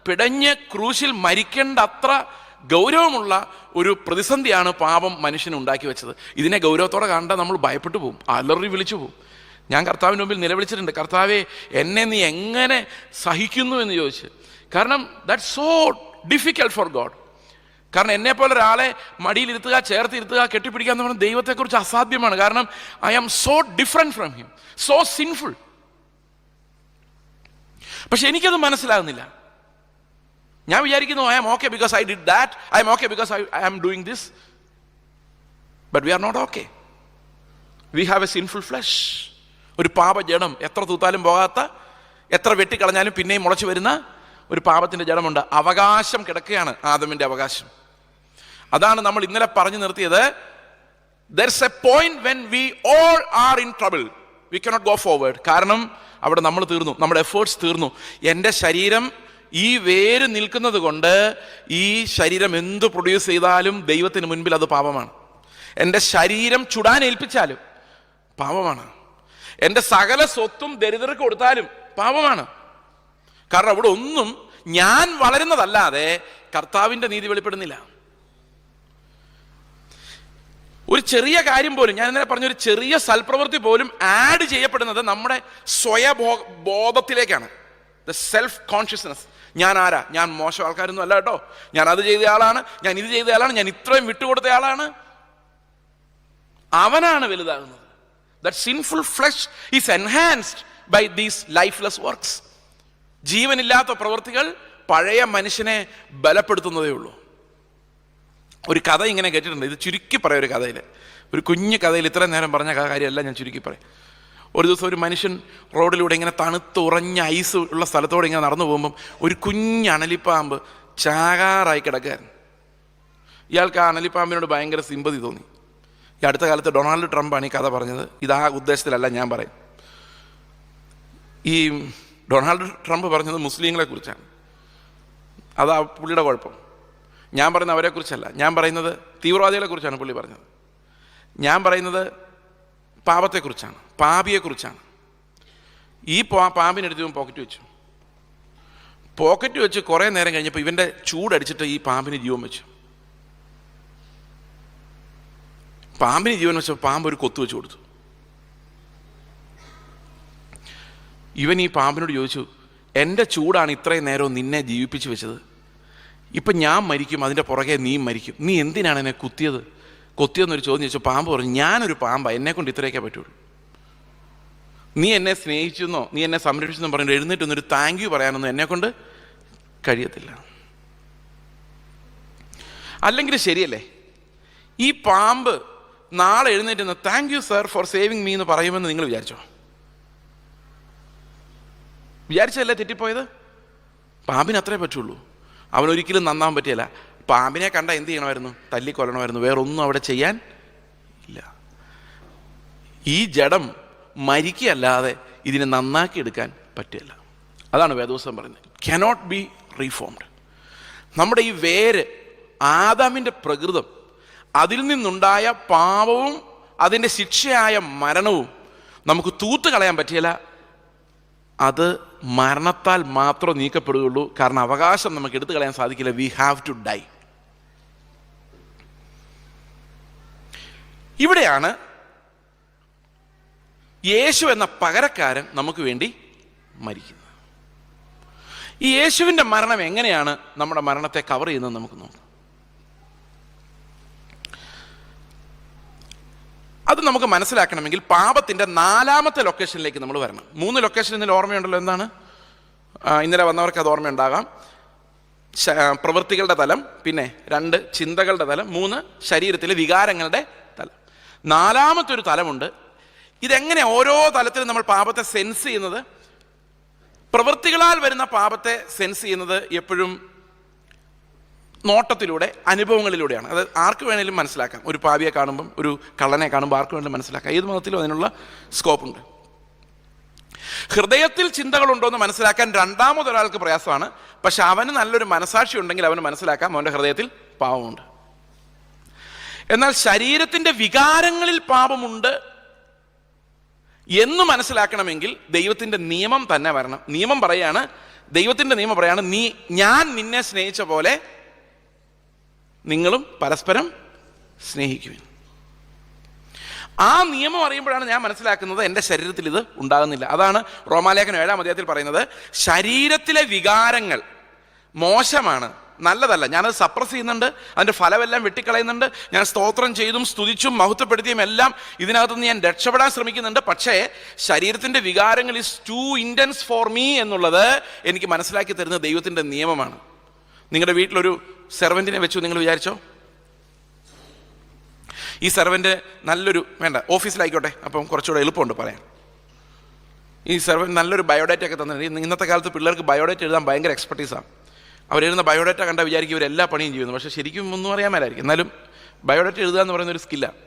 പിടഞ്ഞ് ക്രൂശിൽ മരിക്കേണ്ട അത്ര ഗൗരവമുള്ള ഒരു പ്രതിസന്ധിയാണ് പാപം മനുഷ്യന് ഉണ്ടാക്കി വെച്ചത്. ഇതിനെ ഗൗരവത്തോടെ കണ്ടാൽ നമ്മൾ ഭയപ്പെട്ടു പോകും, അലറി വിളിച്ചു പോകും. ഞാൻ കർത്താവിന് മുമ്പിൽ നിലവിളിച്ചിട്ടുണ്ട്, കർത്താവെ എന്നെ നീ എങ്ങനെ സഹിക്കുന്നു എന്ന് ചോദിച്ച്. കാരണം that's so difficult for God. കാരണം എന്നെപ്പോലെ ഒരാളെ മടിയിലിരുത്തുക, ചേർത്തിരുത്തുക, കെട്ടിപ്പിടിക്കുക എന്ന് പറഞ്ഞാൽ ദൈവത്തെക്കുറിച്ച് അസാധ്യമാണ്. കാരണം I am so different from him, so sinful. പക്ഷെ എനിക്കത് മനസ്സിലാകുന്നില്ല. ഞാൻ വിചാരിക്കുന്നു I am okay because I did that, I am okay because I am doing this. But we are not okay. We have a sinful flesh. ഒരു പാപജഡം, എത്ര തൂത്താലും പോകാത്ത, എത്ര വെട്ടിക്കളഞ്ഞാലും പിന്നെയും മുളച്ചു വരുന്ന ഒരു പാപത്തിൻ്റെ ജഡമുണ്ട്. അവകാശം കിടക്കുകയാണ്, ആദമിൻ്റെ അവകാശം. അതാണ് നമ്മൾ ഇന്നലെ പറഞ്ഞു നിർത്തിയത്. There's a point when we all are in trouble. We cannot go forward. കാരണം അവിടെ നമ്മൾ തീർന്നു, നമ്മുടെ എഫേർട്സ് തീർന്നു. എൻ്റെ ശരീരം ഈ വേര് നിൽക്കുന്നത് കൊണ്ട് ഈ ശരീരം എന്ത് പ്രൊഡ്യൂസ് ചെയ്താലും ദൈവത്തിന് മുൻപിൽ അത് പാപമാണ്. എൻ്റെ ശരീരം ചുടാൻ ഏൽപ്പിച്ചാലും പാപമാണ്. എൻ്റെ സകല സ്വത്തും ദരിദ്രർക്ക് കൊടുത്താലും പാപമാണ്. കാരണം അവിടെ ഒന്നും ഞാൻ വളരുന്നതല്ലാതെ കർത്താവിൻ്റെ നീതി വെളിപ്പെടുന്നില്ല. ഒരു ചെറിയ കാര്യം പോലും, ഞാൻ ഇന്നലെ പറഞ്ഞൊരു ചെറിയ സൽപ്രവൃത്തി പോലും ആഡ് ചെയ്യപ്പെടുന്നത് നമ്മുടെ സ്വയബോധത്തിലേക്കാണ്. The self consciousness. ഞാൻ ആരാ? ഞാൻ മോശം ആൾക്കാരൊന്നും അല്ല കേട്ടോ, ഞാൻ അത് ചെയ്ത ആളാണ്, ഞാൻ ഇത് ചെയ്ത ആളാണ്, ഞാൻ ഇത്രയും വിട്ടുകൊടുത്ത ആളാണ്. അവനാണ് വലുതാകുന്നത്. That sinful flesh is enhanced by these lifeless works. ജീവനില്ലാത്ത പ്രവൃത്തികൾ പഴയ മനുഷ്യനെ ബലപ്പെടുത്തുന്നതേ ഉള്ളൂ. ഒരു കഥ ഇങ്ങനെ കേട്ടിട്ടുണ്ട്, ഇത് ചുരുക്കി പറയാം. ഒരു കഥയിൽ, ഒരു കുഞ്ഞു കഥയിൽ, ഇത്രയും നേരം പറഞ്ഞ കാര്യമല്ല, ഞാൻ ചുരുക്കി പറയാം. ഒരു ദിവസം ഒരു മനുഷ്യൻ റോഡിലൂടെ ഇങ്ങനെ തണുത്തുറഞ്ഞ ഐസ് ഉള്ള സ്ഥലത്തോടെ ഇങ്ങനെ നടന്നു പോകുമ്പം ഒരു കുഞ്ഞ് അണലിപ്പാമ്പ് ചാകാറായി കിടക്കുകയായിരുന്നു. ഇയാൾക്ക് ആ അണലിപ്പാമ്പിനോട് ഭയങ്കര സിമ്പതി തോന്നി. ഈ അടുത്ത കാലത്ത് ഡൊണാൾഡ് ട്രംപാണ് ഈ കഥ പറഞ്ഞത്. ഇതാ ഉദ്ദേശത്തിലല്ല ഞാൻ പറയും. ഈ ഡൊണാൾഡ് ട്രംപ് പറഞ്ഞത് മുസ്ലിങ്ങളെ കുറിച്ചാണ്. അതാ പുള്ളിയുടെ കുഴപ്പം. ഞാൻ പറയുന്നത് അവരെക്കുറിച്ചല്ല, ഞാൻ പറയുന്നത് തീവ്രവാദികളെ കുറിച്ചാണ് പുള്ളി പറഞ്ഞത്. ഞാൻ പറയുന്നത് പാപത്തെക്കുറിച്ചാണ്, പാപിയെക്കുറിച്ചാണ്. ഈ പാമ്പിനെടുത്ത് ഇവൻ പോക്കറ്റ് വെച്ച് കുറേ നേരം കഴിഞ്ഞപ്പോൾ ഇവൻ്റെ ചൂടടിച്ചിട്ട് ഈ പാമ്പിന് ജീവൻ വെച്ചു. പാമ്പിന് ജീവൻ വെച്ചപ്പോൾ പാമ്പ് ഒരു കൊത്തു വെച്ച് കൊടുത്തു. ഇവൻ ഈ പാമ്പിനോട് ചോദിച്ചു, എൻ്റെ ചൂടാണ് ഇത്രയും നേരവും നിന്നെ ജീവിപ്പിച്ച് വെച്ചത്, ഇപ്പം ഞാൻ മരിക്കും, അതിൻ്റെ പുറകെ നീ മരിക്കും, നീ എന്തിനാണ് എന്നെ കൊത്തിയെന്നൊരു ചോദ്യം ചോദിച്ചു. പാമ്പ് പറഞ്ഞു, ഞാനൊരു പാമ്പാണ്, എന്നെക്കൊണ്ട് ഇത്രയൊക്കെ പറ്റുള്ളൂ. നീ എന്നെ സ്നേഹിച്ചെന്നോ നീ എന്നെ സംരക്ഷിച്ചെന്നോ പറഞ്ഞിട്ട് എഴുന്നേറ്റൊന്നൊരു താങ്ക് യു പറയാനൊന്നും എന്നെക്കൊണ്ട് കഴിയത്തില്ല. അല്ലെങ്കിൽ ശരിയല്ലേ, ഈ പാമ്പ് നാളെ എഴുന്നേറ്റ് thank you sir four saving me എന്ന് പറയുമെന്ന് നിങ്ങൾ വിചാരിച്ചോ? വിചാരിച്ചല്ലേ തെറ്റിപ്പോയത്? പാമ്പിന് അത്രേ പറ്റുള്ളൂ. അവനൊരിക്കലും നന്നാൻ പറ്റിയല്ല. പാമ്പിനെ കണ്ട എന്ത് ചെയ്യണമായിരുന്നു? തല്ലിക്കൊല്ലണമായിരുന്നു. വേറൊന്നും അവിടെ ചെയ്യാൻ ഇല്ല. ഈ ജഡം മരിക്കല്ലാതെ ഇതിനെ നന്നാക്കി എടുക്കാൻ പറ്റില്ല. അതാണ് വേദപുസ്തകം പറയുന്നത്, കനോട്ട് ബി റീഫോംഡ്. നമ്മുടെ ഈ വേര്, ആദാമിൻ്റെ പ്രകൃതം, അതിൽ നിന്നുണ്ടായ പാപവും അതിൻ്റെ ശിക്ഷയായ മരണവും നമുക്ക് തൂത്ത് കളയാൻ പറ്റില്ല. അത് മരണത്താൽ മാത്രം നീക്കപ്പെടുകയുള്ളൂ. കാരണം അവകാശം നമുക്ക് എടുത്തു കളയാൻ സാധിക്കില്ല. We have to die. ഇവിടെയാണ് യേശു എന്ന പകരക്കാരൻ നമുക്ക് വേണ്ടി മരിക്കുന്നത്. ഈ യേശുവിൻ്റെ മരണം എങ്ങനെയാണ് നമ്മുടെ മരണത്തെ കവർ ചെയ്യുന്നത് നമുക്ക് നോക്കാം. അത് നമുക്ക് മനസ്സിലാക്കണമെങ്കിൽ പാപത്തിൻ്റെ 4ാമത്തെ ലൊക്കേഷനിലേക്ക് നമ്മൾ വരണം. 3 ലൊക്കേഷൻ ഇന്നലെ ഓർമ്മയുണ്ടല്ലോ. എന്താണ്? ഇന്നലെ വന്നവർക്ക് അത് ഓർമ്മയുണ്ടാകാം. പ്രവൃത്തികളുടെ തലം, പിന്നെ 2 ചിന്തകളുടെ തലം, 3 ശരീരത്തിലെ വികാരങ്ങളുടെ തലം. 4ാമത്തെ ഒരു തലമുണ്ട്. ഇതെങ്ങനെ ഓരോ തലത്തിലും നമ്മൾ പാപത്തെ സെൻസ് ചെയ്യുന്നത്? പ്രവൃത്തികളാൽ വരുന്ന പാപത്തെ സെൻസ് ചെയ്യുന്നത് എപ്പോഴും നോട്ടത്തിലൂടെ, അനുഭവങ്ങളിലൂടെയാണ്. അത് ആർക്ക് വേണേലും മനസ്സിലാക്കാം. ഒരു പാപിയെ കാണുമ്പം, ഒരു കള്ളനെ കാണുമ്പോൾ ആർക്ക് വേണമെങ്കിലും മനസ്സിലാക്കാം. ഏത് മതത്തിലും അതിനുള്ള സ്കോപ്പുണ്ട്. ഹൃദയത്തിൽ ചിന്തകളുണ്ടോയെന്ന് മനസ്സിലാക്കാൻ 2ാമതൊരാൾക്ക് പ്രയാസമാണ്. പക്ഷെ അവന് നല്ലൊരു മനസാക്ഷി ഉണ്ടെങ്കിൽ അവന് മനസ്സിലാക്കാം അവൻ്റെ ഹൃദയത്തിൽ പാപമുണ്ട്. എന്നാൽ ശരീരത്തിൻ്റെ വികാരങ്ങളിൽ പാപമുണ്ട് എന്ന് മനസ്സിലാക്കണമെങ്കിൽ ദൈവത്തിൻ്റെ നിയമം തന്നെ വരണം. നിയമം പറയാണ്, ദൈവത്തിൻ്റെ നിയമം പറയാണ്, ഞാൻ നിന്നെ സ്നേഹിച്ച പോലെ നിങ്ങളും പരസ്പരം സ്നേഹിക്കുവിൻ. ആ നിയമം അറിയുമ്പോഴാണ് ഞാൻ മനസ്സിലാക്കുന്നത് എൻ്റെ ശരീരത്തിൽ ഇത് ഉണ്ടാകുന്നില്ല. അതാണ് റോമാലേഖനം 7-ാം അധ്യായത്തിൽ പറയുന്നത്, ശരീരത്തിലെ വികാരങ്ങൾ മോശമാണ്, നല്ലതല്ല. ഞാനത് സപ്രസ് ചെയ്യുന്നുണ്ട്, അതിൻ്റെ ഫലമെല്ലാം വെട്ടിക്കളയുന്നുണ്ട്. ഞാൻ സ്തോത്രം ചെയ്തും സ്തുതിച്ചും മഹത്വപ്പെടുത്തിയും എല്ലാം ഇതിനകത്തുനിന്ന് ഞാൻ രക്ഷപ്പെടാൻ ശ്രമിക്കുന്നുണ്ട്. പക്ഷേ ശരീരത്തിൻ്റെ വികാരങ്ങൾ is too intense for me എന്നുള്ളത് എനിക്ക് മനസ്സിലാക്കി തരുന്ന ദൈവത്തിൻ്റെ നിയമമാണ്. നിങ്ങളുടെ വീട്ടിലൊരു സെർവൻറ്റിനെ വെച്ചു നിങ്ങൾ വിചാരിച്ചോ? ഈ സെർവൻറ്റ് നല്ലൊരു, വേണ്ട ഓഫീസിലായിക്കോട്ടെ, അപ്പം കുറച്ചുകൂടെ എളുപ്പമുണ്ട് പറയാൻ. ഈ സെർവൻറ്റ് നല്ലൊരു ബയോഡേറ്റ ഒക്കെ തന്നിട്ടുണ്ട്. ഇന്നത്തെ കാലത്ത് പിള്ളേർക്ക് ബയോഡേറ്റ എഴുതാൻ ഭയങ്കര എക്സ്പെർട്ടീസാണ്. അവരെഴുതുന്ന ബയോഡേറ്റ കണ്ടാൽ വിചാരിക്കും ഇവരെല്ലാ പണിയും ചെയ്യുന്നു. പക്ഷേ ശരിക്കും ഒന്നും അറിയാൻ മേലായിരിക്കും. എന്നാലും ബയോഡേറ്റ എഴുതുക എന്ന് പറയുന്നൊരു സ്കില്ലാണ്.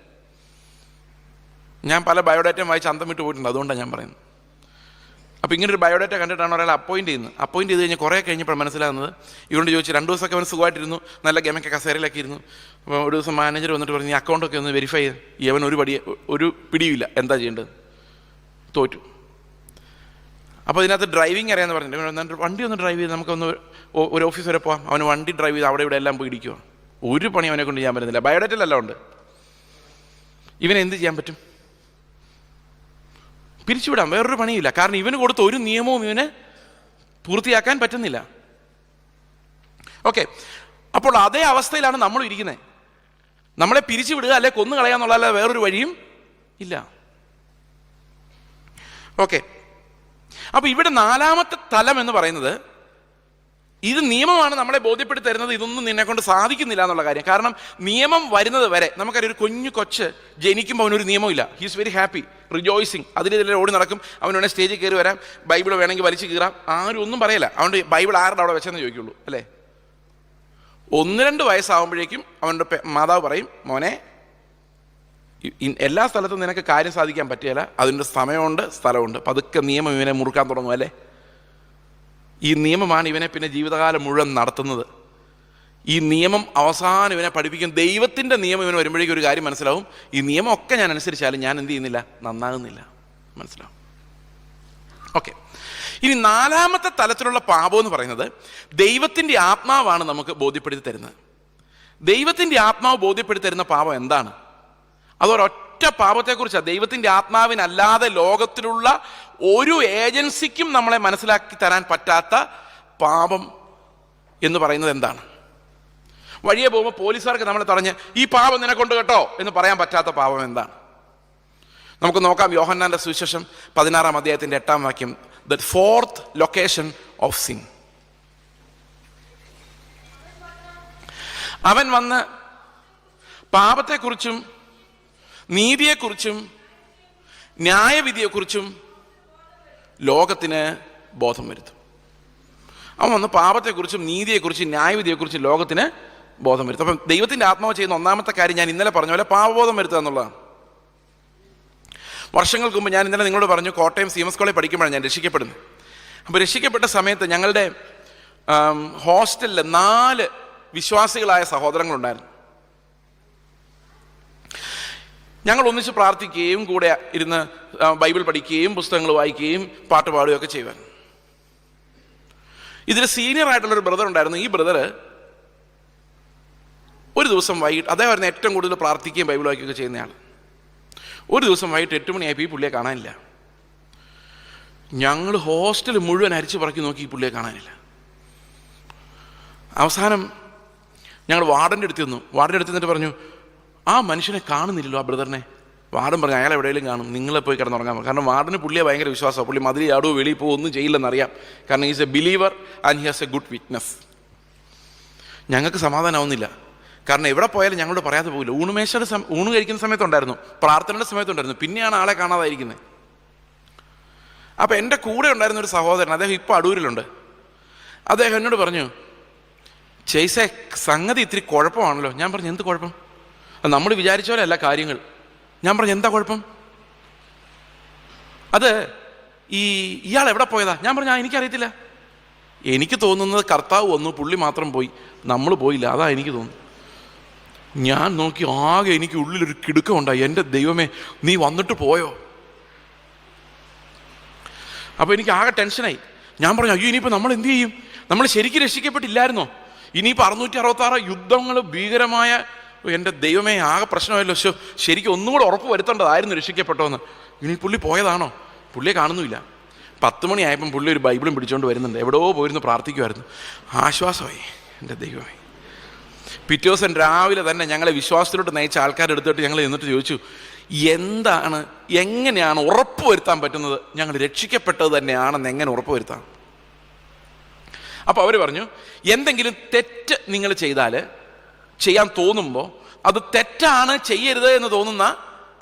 ഞാൻ പല ബയോഡേറ്റയും വായിച്ച് അന്തം വിട്ട് പോയിട്ടുണ്ട്. അതുകൊണ്ടാണ് ഞാൻ പറയുന്നത്. അപ്പോൾ ഇങ്ങനൊരു ബയോഡേറ്റ കണ്ടിട്ടാണ് ഒരാൾ അപ്പോയിൻറ്റ് ചെയ്ത് കഴിഞ്ഞ് കുറേ കഴിഞ്ഞപ്പോൾ മനസ്സിലാകുന്നത്, ഇവരോട് ചോദിച്ചു 2 ദിവസമൊക്കെ അവൻ സുഖമായിട്ടിരുന്നു, നല്ല ഗെയിമൊക്കെ കസേരയിലൊക്കെ ഇരുന്നു. അപ്പോൾ ഒരു ദിവസം മാനേജർ വന്നിട്ട് പറഞ്ഞു, ഈ അക്കൗണ്ടൊക്കെ ഒന്ന് വെരിഫൈ ചെയ്ത്. ഇവൻ ഒരു പിടിയുമില്ല, എന്താ ചെയ്യേണ്ടത്, തോറ്റു. അപ്പോൾ ഇതിനകത്ത് ഡ്രൈവിംഗ് അറിയാമെന്ന് പറഞ്ഞിട്ട് വണ്ടി ഒന്ന് ഡ്രൈവ് ചെയ്ത് നമുക്കൊന്ന് ഒരു ഓഫീസ് വരെ പോകാം. അവന് വണ്ടി ഡ്രൈവ് ചെയ്ത് അവിടെ ഇവിടെ എല്ലാം പോയി ഇടിക്കുക. ഒരു പണി അവനെ കൊണ്ട് ചെയ്യാൻ പറ്റുന്നില്ല. ബയോഡേറ്റയിലെല്ലാം ഉണ്ട്. ഇവനെ എന്ത് ചെയ്യാൻ പറ്റും? പിരിച്ചുവിടാം, വേറൊരു പണിയില്ല. കാരണം ഇവന് കൊടുത്ത ഒരു നിയമവും ഇവന് പൂർത്തിയാക്കാൻ പറ്റുന്നില്ല. ഓക്കെ, അപ്പോൾ അതേ അവസ്ഥയിലാണ് നമ്മൾ ഇരിക്കുന്നത്. നമ്മളെ പിരിച്ചു വിടുക അല്ലെ കൊന്നു കളയാന്നുള്ളതല്ല വേറൊരു വഴിയും ഇല്ല. ഓക്കെ, അപ്പോൾ ഇവിടെ 4ാമത്തെ തലം എന്ന് പറയുന്നത്, ഇത് നിയമമാണ് നമ്മളെ ബോധ്യപ്പെടുത്തി തരുന്നത് ഇതൊന്നും നിന്നെ കൊണ്ട് സാധിക്കുന്നില്ല എന്നുള്ള കാര്യം. കാരണം നിയമം വരുന്നത് വരെ നമുക്കറിയാം, ഒരു കുഞ്ഞു കൊച്ച് ജനിക്കുമ്പോൾ അവനൊരു നിയമമില്ല. ഹീസ് വെരി ഹാപ്പി, റിജോയ്സിങ്, അതിനെതിരെ ഓടി നടക്കും. അവന് വേണേൽ സ്റ്റേജിൽ കയറി വരാം, ബൈബിൾ വേണമെങ്കിൽ വലിച്ചു കീറാം, ആരും ഒന്നും പറയില്ല. അവൻ്റെ ബൈബിൾ ആരുടെ അവിടെ വെച്ചെന്ന് ചോദിക്കുള്ളൂ, അല്ലേ? 1-2 വയസ്സാകുമ്പോഴേക്കും അവൻ്റെ മാതാവ് പറയും, മോനെ എല്ലാ സ്ഥലത്തും നിനക്ക് കാര്യം സാധിക്കാൻ പറ്റിയല്ല, അതിൻ്റെ സമയമുണ്ട്, സ്ഥലമുണ്ട്. പതുക്കെ നിയമം ഇവനെ മുറുക്കാൻ തുടങ്ങും, അല്ലേ? ഈ നിയമമാണ് ഇവനെ പിന്നെ ജീവിതകാലം മുഴുവൻ നടത്തുന്നത്. ഈ നിയമം അവസാനം ഇവനെ പഠിപ്പിക്കും. ദൈവത്തിൻ്റെ നിയമം ഇവന് വരുമ്പോഴേക്കും ഒരു കാര്യം മനസ്സിലാവും, ഈ നിയമമൊക്കെ ഞാൻ അനുസരിച്ചാലും ഞാൻ എന്ത് ചെയ്യുന്നില്ല, നന്നാകുന്നില്ല, മനസ്സിലാവും. ഓക്കെ, ഇനി 4ാമത്തെ തലത്തിലുള്ള പാപം എന്ന് പറയുന്നത് ദൈവത്തിൻ്റെ ആത്മാവാണ് നമുക്ക് ബോധ്യപ്പെടുത്തി തരുന്നത്. ദൈവത്തിൻ്റെ ആത്മാവ് ബോധ്യപ്പെടുത്തി തരുന്ന പാപം എന്താണ്? അതൊരൊറ്റ ഒറ്റ പാപത്തെക്കുറിച്ചാണ്. ദൈവത്തിൻ്റെ ആത്മാവിനല്ലാതെ ലോകത്തിലുള്ള ഒരു ഏജൻസിക്കും നമ്മളെ മനസ്സിലാക്കി തരാൻ പറ്റാത്ത പാപം എന്ന് പറയുന്നത് എന്താണ്? വഴിയെ പോകുമ്പോൾ പോലീസുകാർക്ക് നമ്മളെ തടഞ്ഞ് ഈ പാപം നിനക്കൊണ്ട് കേട്ടോ എന്ന് പറയാൻ പറ്റാത്ത പാപം എന്താണ്? നമുക്ക് നോക്കാം യോഹന്നാന്റെ സുവിശേഷം 16-ാം അധ്യായത്തിൻ്റെ 8-ാം വാക്യം. The fourth location of sin. അവൻ വന്ന് പാപത്തെക്കുറിച്ചും നീതിയെക്കുറിച്ചും ന്യായവിധിയെക്കുറിച്ചും ലോകത്തിന് ബോധം വരുത്തും. അവൻ വന്ന് പാപത്തെക്കുറിച്ചും നീതിയെക്കുറിച്ചും ന്യായവിധിയെക്കുറിച്ചും ലോകത്തിന് ബോധം വരുത്തും. അപ്പം ദൈവത്തിൻ്റെ ആത്മാവ് ചെയ്യുന്ന ഒന്നാമത്തെ കാര്യം ഞാൻ ഇന്നലെ പറഞ്ഞ പോലെ പാപബോധം വരുത്തുക എന്നുള്ളതാണ്. വർഷങ്ങൾക്ക് മുമ്പ് ഞാൻ ഇന്നലെ നിങ്ങളോട് പറഞ്ഞു, കോട്ടയം CMS കോളേജിൽ പഠിക്കുമ്പോഴാണ് ഞാൻ രക്ഷിക്കപ്പെടുന്നത്. അപ്പോൾ രക്ഷിക്കപ്പെട്ട സമയത്ത് ഞങ്ങളുടെ ഹോസ്റ്റലിൽ 4 വിശ്വാസികളായ സഹോദരങ്ങളുണ്ടായിരുന്നു. ഞങ്ങൾ ഒന്നിച്ച് പ്രാർത്ഥിക്കുകയും കൂടെ ഇരുന്ന് ബൈബിൾ പഠിക്കുകയും പുസ്തകങ്ങൾ വായിക്കുകയും പാട്ട് പാടുകയൊക്കെ ചെയ്യുവാൻ. ഇതിൽ സീനിയർ ആയിട്ടുള്ളൊരു ബ്രദർ ഉണ്ടായിരുന്നു. ഈ ബ്രദർ ഒരു ദിവസം വൈകിട്ട്, അദ്ദേഹമായിരുന്നു ഏറ്റവും കൂടുതൽ പ്രാർത്ഥിക്കുകയും ബൈബിൾ വായിക്കുകയൊക്കെ ചെയ്യുന്നയാൾ. ഒരു ദിവസം വൈകിട്ട് 8 മണിയായപ്പോൾ ഈ പുള്ളിയെ കാണാനില്ല. ഞങ്ങൾ ഹോസ്റ്റൽ മുഴുവൻ അരിച്ചു പറക്കി നോക്കി, ഈ പുള്ളിയെ കാണാനില്ല. അവസാനം ഞങ്ങൾ വാർഡൻ്റെ അടുത്ത് ചെന്നു. വാർഡൻ്റെ അടുത്ത് നിന്നിട്ട് പറഞ്ഞു, ആ മനുഷ്യനെ കാണുന്നില്ലല്ലോ, ആ ബ്രദറിനെ. വാർഡൻ പറഞ്ഞു, അയാൾ എവിടെയെങ്കിലും കാണും, നിങ്ങളെ പോയി കിടന്നുറങ്ങാൻ. കാരണം വാർഡന് പുള്ളിയെ ഭയങ്കര വിശ്വാസമാണ്. പുള്ളി മതിൽ ചാടുവോ വെളിയിൽ പോകുമോ ഒന്നും ചെയ്യില്ലെന്നറിയാം. കാരണം is A believer and he has A good witness. ഞങ്ങൾക്ക് സമാധാനമാവുന്നില്ല. കാരണം എവിടെ പോയാലും ഞങ്ങളോട് പറയാതെ പോകില്ല. ഊണ് കഴിക്കുന്ന സമയത്തുണ്ടായിരുന്നു, പ്രാർത്ഥനയുടെ സമയത്തുണ്ടായിരുന്നു, പിന്നെയാണ് ആളെ കാണാതായിരിക്കുന്നത്. അപ്പം എൻ്റെ കൂടെ ഉണ്ടായിരുന്ന ഒരു സഹോദരൻ, അദ്ദേഹം ഇപ്പോൾ അടൂരിലുണ്ട്. അദ്ദേഹം എന്നോട് പറഞ്ഞു, ചേച്ചേ സംഗതി ഇത്തിരി കുഴപ്പമാണല്ലോ. ഞാൻ പറഞ്ഞു, എന്ത് കുഴപ്പം? നമ്മൾ വിചാരിച്ച പോലെ അല്ല കാര്യങ്ങൾ. ഞാൻ പറഞ്ഞു, എന്താ കുഴപ്പം? അത് ഇയാൾ എവിടെ പോയതാ? ഞാൻ പറഞ്ഞു, എനിക്കറിയത്തില്ല. എനിക്ക് തോന്നുന്നത് കർത്താവ് വന്നു, പുള്ളി മാത്രം പോയി, നമ്മൾ പോയില്ല, അതാ എനിക്ക് തോന്നുന്നു. ഞാൻ നോക്കി, ആകെ എനിക്ക് ഉള്ളിലൊരു കിടുക്കമുണ്ടായി. എൻ്റെ ദൈവമേ, നീ വന്നിട്ട് പോയോ? അപ്പോൾ എനിക്ക് ആകെ ടെൻഷനായി. ഞാൻ പറഞ്ഞു, അയ്യോ ഇനിയിപ്പോൾ നമ്മൾ എന്ത് ചെയ്യും? നമ്മൾ ശരിക്കും രക്ഷിക്കപ്പെട്ടില്ലായിരുന്നോ? ഇനിയിപ്പോൾ 666 യുദ്ധങ്ങൾ, ഭീകരമായ, എൻ്റെ ദൈവമേ ആകെ പ്രശ്നമല്ലോ. ശരിക്കും ഒന്നും കൂടെ ഉറപ്പ് വരുത്തേണ്ടതായിരുന്നു രക്ഷിക്കപ്പെട്ടോന്ന്. ഇനി പുള്ളി പോയതാണോ? പുള്ളിയെ കാണുന്നുമില്ല. 10 മണിയായപ്പം പുള്ളി ഒരു ബൈബിളും പിടിച്ചുകൊണ്ട് വരുന്നുണ്ട്. എവിടെയോ പോയിരുന്നു പ്രാർത്ഥിക്കുമായിരുന്നു. ആശ്വാസമായി, എൻ്റെ ദൈവമേ. പിറ്റേ ദിവസം രാവിലെ തന്നെ ഞങ്ങളെ വിശ്വാസത്തിലോട്ട് നയിച്ച ആൾക്കാരെടുത്തിട്ട് ഞങ്ങൾ എന്നിട്ട് ചോദിച്ചു, എങ്ങനെയാണ് ഉറപ്പ് വരുത്താൻ പറ്റുന്നത് ഞങ്ങൾ രക്ഷിക്കപ്പെട്ടത് തന്നെയാണെന്ന് എങ്ങനെ ഉറപ്പ് വരുത്താം? അപ്പോൾ അവർ പറഞ്ഞു, എന്തെങ്കിലും തെറ്റ് നിങ്ങൾ ചെയ്യാൻ തോന്നുമ്പോൾ അത് തെറ്റാണ്, ചെയ്യരുത് എന്ന് തോന്നുന്ന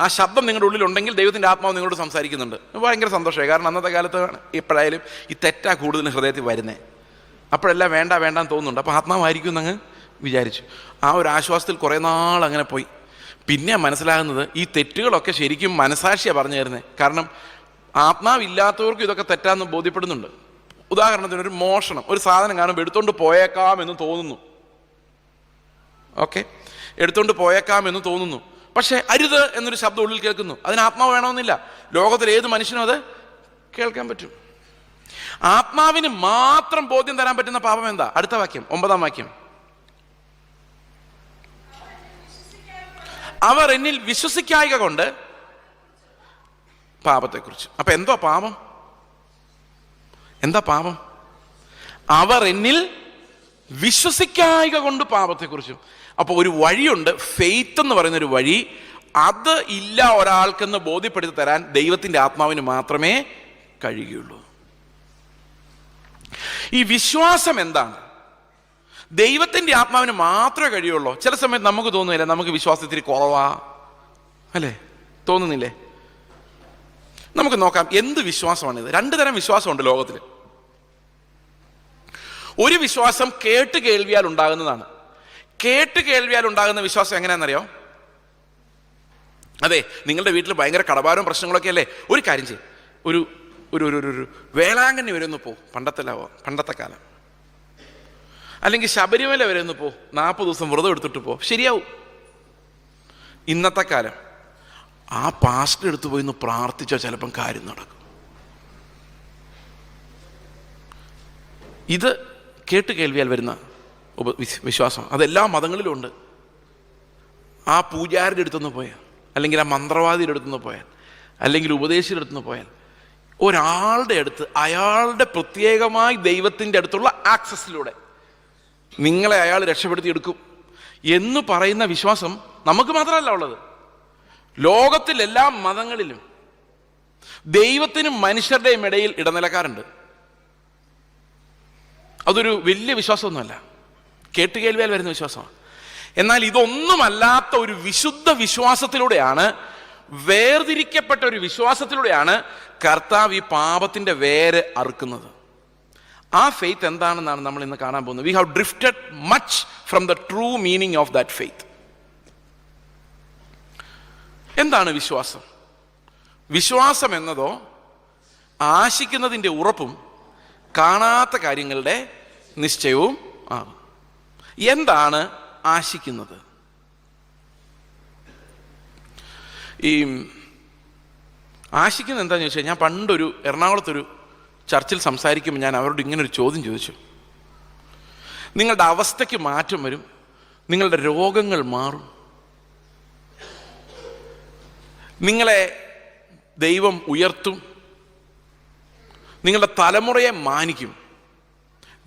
ആ ശബ്ദം നിങ്ങളുടെ ഉള്ളിലുണ്ടെങ്കിൽ ദൈവത്തിൻ്റെ ആത്മാവ് നിങ്ങളോട് സംസാരിക്കുന്നുണ്ട്. ഭയങ്കര സന്തോഷമായി. കാരണം അന്നത്തെ കാലത്ത് എപ്പോഴായാലും ഈ തെറ്റാ കൂടുതൽ ഹൃദയത്തിൽ വരുന്നത്. അപ്പോഴെല്ലാം വേണ്ടാന്ന് തോന്നുന്നുണ്ട്. അപ്പോൾ ആത്മാവായിരിക്കും എന്നങ്ങ് വിചാരിച്ചു. ആ ഒരു ആശ്വാസത്തിൽ കുറേ നാൾ അങ്ങനെ പോയി. പിന്നെ മനസ്സിലാകുന്നത് ഈ തെറ്റുകളൊക്കെ ശരിക്കും മനസാക്ഷിയാണ് പറഞ്ഞു തരുന്നത്. കാരണം ആത്മാവില്ലാത്തവർക്കും ഇതൊക്കെ തെറ്റാന്ന് ബോധ്യപ്പെടുന്നുണ്ട്. ഉദാഹരണത്തിന് ഒരു മോഷണം, ഒരു സാധനം കാണുമ്പോൾ എടുത്തോണ്ട് പോയേക്കാം എന്ന് തോന്നുന്നു. ഓക്കെ, എടുത്തോണ്ട് പോയേക്കാം എന്ന് തോന്നുന്നു. പക്ഷേ അരുത് എന്നൊരു ശബ്ദം ഉള്ളിൽ കേൾക്കുന്നു. അതിന് ആത്മാവ് വേണമെന്നില്ല. ലോകത്തിൽ ഏത് മനുഷ്യനും അത് കേൾക്കാൻ പറ്റും. ആത്മാവിന് മാത്രം ബോധ്യം തരാൻ പറ്റുന്ന പാപം എന്താ? അടുത്ത വാക്യം, 9-ാം വാക്യം. അവർ എന്നിൽ വിശ്വസിക്കായ്ക കൊണ്ട് പാപത്തെക്കുറിച്ച്. അപ്പൊ എന്താ പാപം? അവർ എന്നിൽ വിശ്വസിക്കായ്ക കൊണ്ട് പാപത്തെക്കുറിച്ചും. അപ്പോൾ ഒരു വഴിയുണ്ട്, ഫെയ്ത്ത് എന്ന് പറയുന്നൊരു വഴി. അത് ഇല്ല ഒരാൾക്കെന്ന് ബോധ്യപ്പെടുത്തി തരാൻ ദൈവത്തിൻ്റെ ആത്മാവിന് മാത്രമേ കഴിയുകയുള്ളൂ. ഈ വിശ്വാസം എന്താണ്? ദൈവത്തിൻ്റെ ആത്മാവിന് മാത്രമേ കഴിയുള്ളൂ. ചില സമയത്ത് നമുക്ക് തോന്നുന്നില്ല, നമുക്ക് വിശ്വാസത്തിരി കുറവാ അല്ലേ? തോന്നുന്നില്ലേ? നമുക്ക് നോക്കാം എന്ത് വിശ്വാസമാണിത്. 2 തരം വിശ്വാസമുണ്ട് ലോകത്തിൽ. ഒരു വിശ്വാസം കേട്ട് കേൾവിയാൽ ഉണ്ടാകുന്നതാണ്. കേട്ട് കേൾവിയാൽ ഉണ്ടാകുന്ന വിശ്വാസം എങ്ങനെയാണെന്നറിയോ? അതെ, നിങ്ങളുടെ വീട്ടിൽ ഭയങ്കര കടഭാരവും പ്രശ്നങ്ങളൊക്കെ അല്ലേ? ഒരു കാര്യം ചെയ്യും, ഒരു വേളാങ്കണ്ണി വരെ ഒന്ന് പോ, പണ്ടത്തെ കാലം. അല്ലെങ്കിൽ ശബരിമല വരെ ഒന്ന് പോ, 40 ദിവസം വ്രതം എടുത്തിട്ട് പോ, ശരിയാവും. ഇന്നത്തെ കാലം ആ പാസ്റ്റർ എടുത്തു പോയി ഒന്ന് പ്രാർത്ഥിച്ചാൽ ചിലപ്പം കാര്യം നടക്കും. ഇത് കേട്ട് കേൾവിയാൽ വരുന്ന വിശ്വാസം. അതെല്ലാ മതങ്ങളിലും ഉണ്ട്. ആ പൂജാരിയുടെ അടുത്തൊന്ന് പോയാൽ അല്ലെങ്കിൽ ആ മന്ത്രവാദിയുടെ അടുത്തുനിന്ന് പോയാൽ, അല്ലെങ്കിൽ ഉപദേശിയുടെ അടുത്തുനിന്ന് പോയാൽ, ഒരാളുടെ അടുത്ത് അയാളുടെ പ്രത്യേകമായി ദൈവത്തിൻ്റെ അടുത്തുള്ള ആക്സസിലൂടെ നിങ്ങളെ അയാൾ രക്ഷപ്പെടുത്തിയെടുക്കും എന്ന് പറയുന്ന വിശ്വാസം നമുക്ക് മാത്രമല്ല ഉള്ളത്. ലോകത്തിലെല്ലാ മതങ്ങളിലും ദൈവത്തിനും മനുഷ്യരുടെയും ഇടയിൽ ഇടനിലക്കാരുണ്ട്. അതൊരു വലിയ വിശ്വാസമൊന്നുമല്ല, കേട്ടുകേൾവിയാൽ വരുന്ന വിശ്വാസമാണ്. എന്നാൽ ഇതൊന്നുമല്ലാത്ത ഒരു വിശുദ്ധ വിശ്വാസത്തിലൂടെയാണ്, വേർതിരിക്കപ്പെട്ട ഒരു വിശ്വാസത്തിലൂടെയാണ് കർത്താവ് ഈ പാപത്തിന്റെ വേര് അറുക്കുന്നത്. ആ ഫെയ്ത്ത് എന്താണെന്നാണ് നമ്മൾ ഇന്ന് കാണാൻ പോകുന്നത്. V have drifted much from the true meaning of that faith. എന്താണ് വിശ്വാസം? വിശ്വാസം എന്നതോ ആശിക്കുന്നതിൻ്റെ ഉറപ്പും കാണാത്ത കാര്യങ്ങളുടെ നിശ്ചയവും ആണ്. എന്താണ് ആശിക്കുന്നത്? ഈ ആശിക്കുന്നത് എന്താണെന്ന് ചോദിച്ചാൽ, ഞാൻ പണ്ടൊരു എറണാകുളത്തൊരു ചർച്ചിൽ സംസാരിക്കുമ്പോൾ ഞാൻ അവരോട് ഇങ്ങനൊരു ചോദ്യം ചോദിച്ചു. നിങ്ങളുടെ അവസ്ഥയ്ക്ക് മാറ്റം വരും, നിങ്ങളുടെ രോഗങ്ങൾ മാറും, നിങ്ങളെ ദൈവം ഉയർത്തും, നിങ്ങളുടെ തലമുറയെ മാനിക്കും,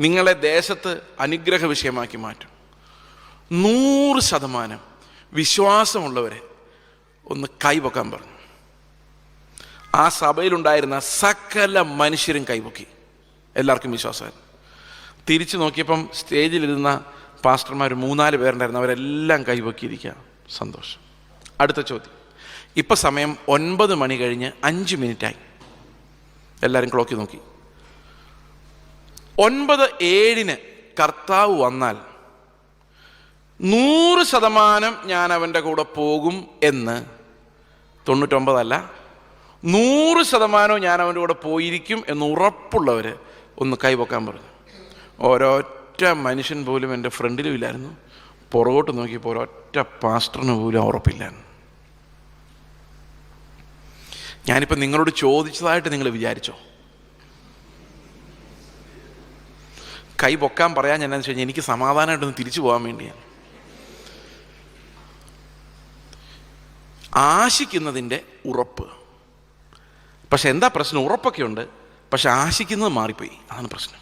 നിങ്ങളെ ദേശത്ത് അനുഗ്രഹ വിഷയമാക്കി മാറ്റും. 100% വിശ്വാസമുള്ളവരെ ഒന്ന് കൈപൊക്കാൻ പറഞ്ഞു. ആ സഭയിലുണ്ടായിരുന്ന സകല മനുഷ്യരും കൈപൊക്കി. എല്ലാവർക്കും വിശ്വാസമായിരുന്നു. തിരിച്ചു നോക്കിയപ്പം സ്റ്റേജിലിരുന്ന പാസ്റ്റർമാർ 3-4 പേരുണ്ടായിരുന്നു. അവരെല്ലാം കൈപൊക്കിയിരിക്കുക. സന്തോഷം. അടുത്ത ചോദ്യം. ഇപ്പം സമയം 9 മണി കഴിഞ്ഞ് 5 മിനിറ്റായി. എല്ലാവരും ക്ലോക്കിൽ നോക്കി. 9:07 കർത്താവ് വന്നാൽ 100% ഞാൻ അവൻ്റെ കൂടെ പോകും എന്ന്, 99 അല്ല, 100% ഞാൻ അവൻ്റെ കൂടെ പോയിരിക്കും എന്ന് ഉറപ്പുള്ളവർ ഒന്ന് കൈപൊക്കാൻ പറഞ്ഞു. ഒരൊറ്റ മനുഷ്യൻ പോലും എൻ്റെ ഫ്രണ്ടിലും ഇല്ലായിരുന്നു. പുറകോട്ട് നോക്കിയപ്പോൾ ഒരൊറ്റ പാസ്റ്ററിന് പോലും ഉറപ്പില്ലായിരുന്നു. ഞാനിപ്പോൾ നിങ്ങളോട് ചോദിച്ചതായിട്ട് നിങ്ങൾ വിചാരിച്ചോ? കൈ പൊക്കാൻ പറയാൻ ഞാൻ എന്താണെന്ന് വെച്ച് കഴിഞ്ഞാൽ എനിക്ക് സമാധാനമായിട്ടൊന്ന് തിരിച്ചു പോകാൻ വേണ്ടിയാണ്. ആശിക്കുന്നതിൻ്റെ ഉറപ്പ്. പക്ഷെ എന്താ പ്രശ്നം? ഉറപ്പൊക്കെ ഉണ്ട്, പക്ഷെ ആശിക്കുന്നത് മാറിപ്പോയി. അതാണ് പ്രശ്നം.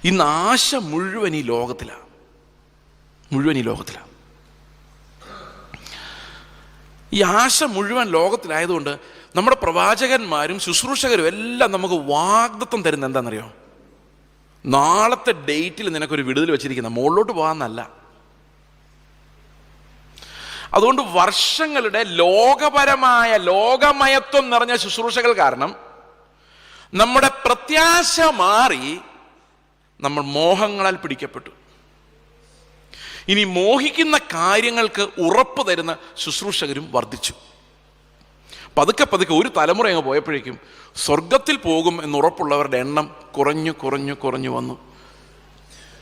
ഇന്ന് ആശ മുഴുവൻ ഈ ലോകത്തിലാണ്. ഈ ആശ മുഴുവൻ ലോകത്തിലായതുകൊണ്ട് നമ്മുടെ പ്രവാചകന്മാരും ശുശ്രൂഷകരും എല്ലാം നമുക്ക് വാഗ്ദത്തം തരുന്ന എന്താണെന്നറിയോ? നാളത്തെ ഡേറ്റിൽ നിനക്കൊരു വിടുതൽ വെച്ചിരിക്കുന്ന, മുകളിലോട്ട് പോകാമെന്നല്ല. അതുകൊണ്ട് വർഷങ്ങളുടെ ലോകപരമായ ലോകമയത്വം നിറഞ്ഞ ശുശ്രൂഷകൾ കാരണം നമ്മുടെ പ്രത്യാശ മാറി നമ്മൾ മോഹങ്ങളാൽ പിടിക്കപ്പെട്ടു. ഇനി മോഹിക്കുന്ന കാര്യങ്ങൾക്ക് ഉറപ്പ് തരുന്ന ശുശ്രൂഷകരും വർദ്ധിച്ചു. പതുക്കെ ഒരു തലമുറ അങ്ങ് പോയപ്പോഴേക്കും സ്വർഗത്തിൽ പോകും എന്നുറപ്പുള്ളവരുടെ എണ്ണം കുറഞ്ഞു വന്നു.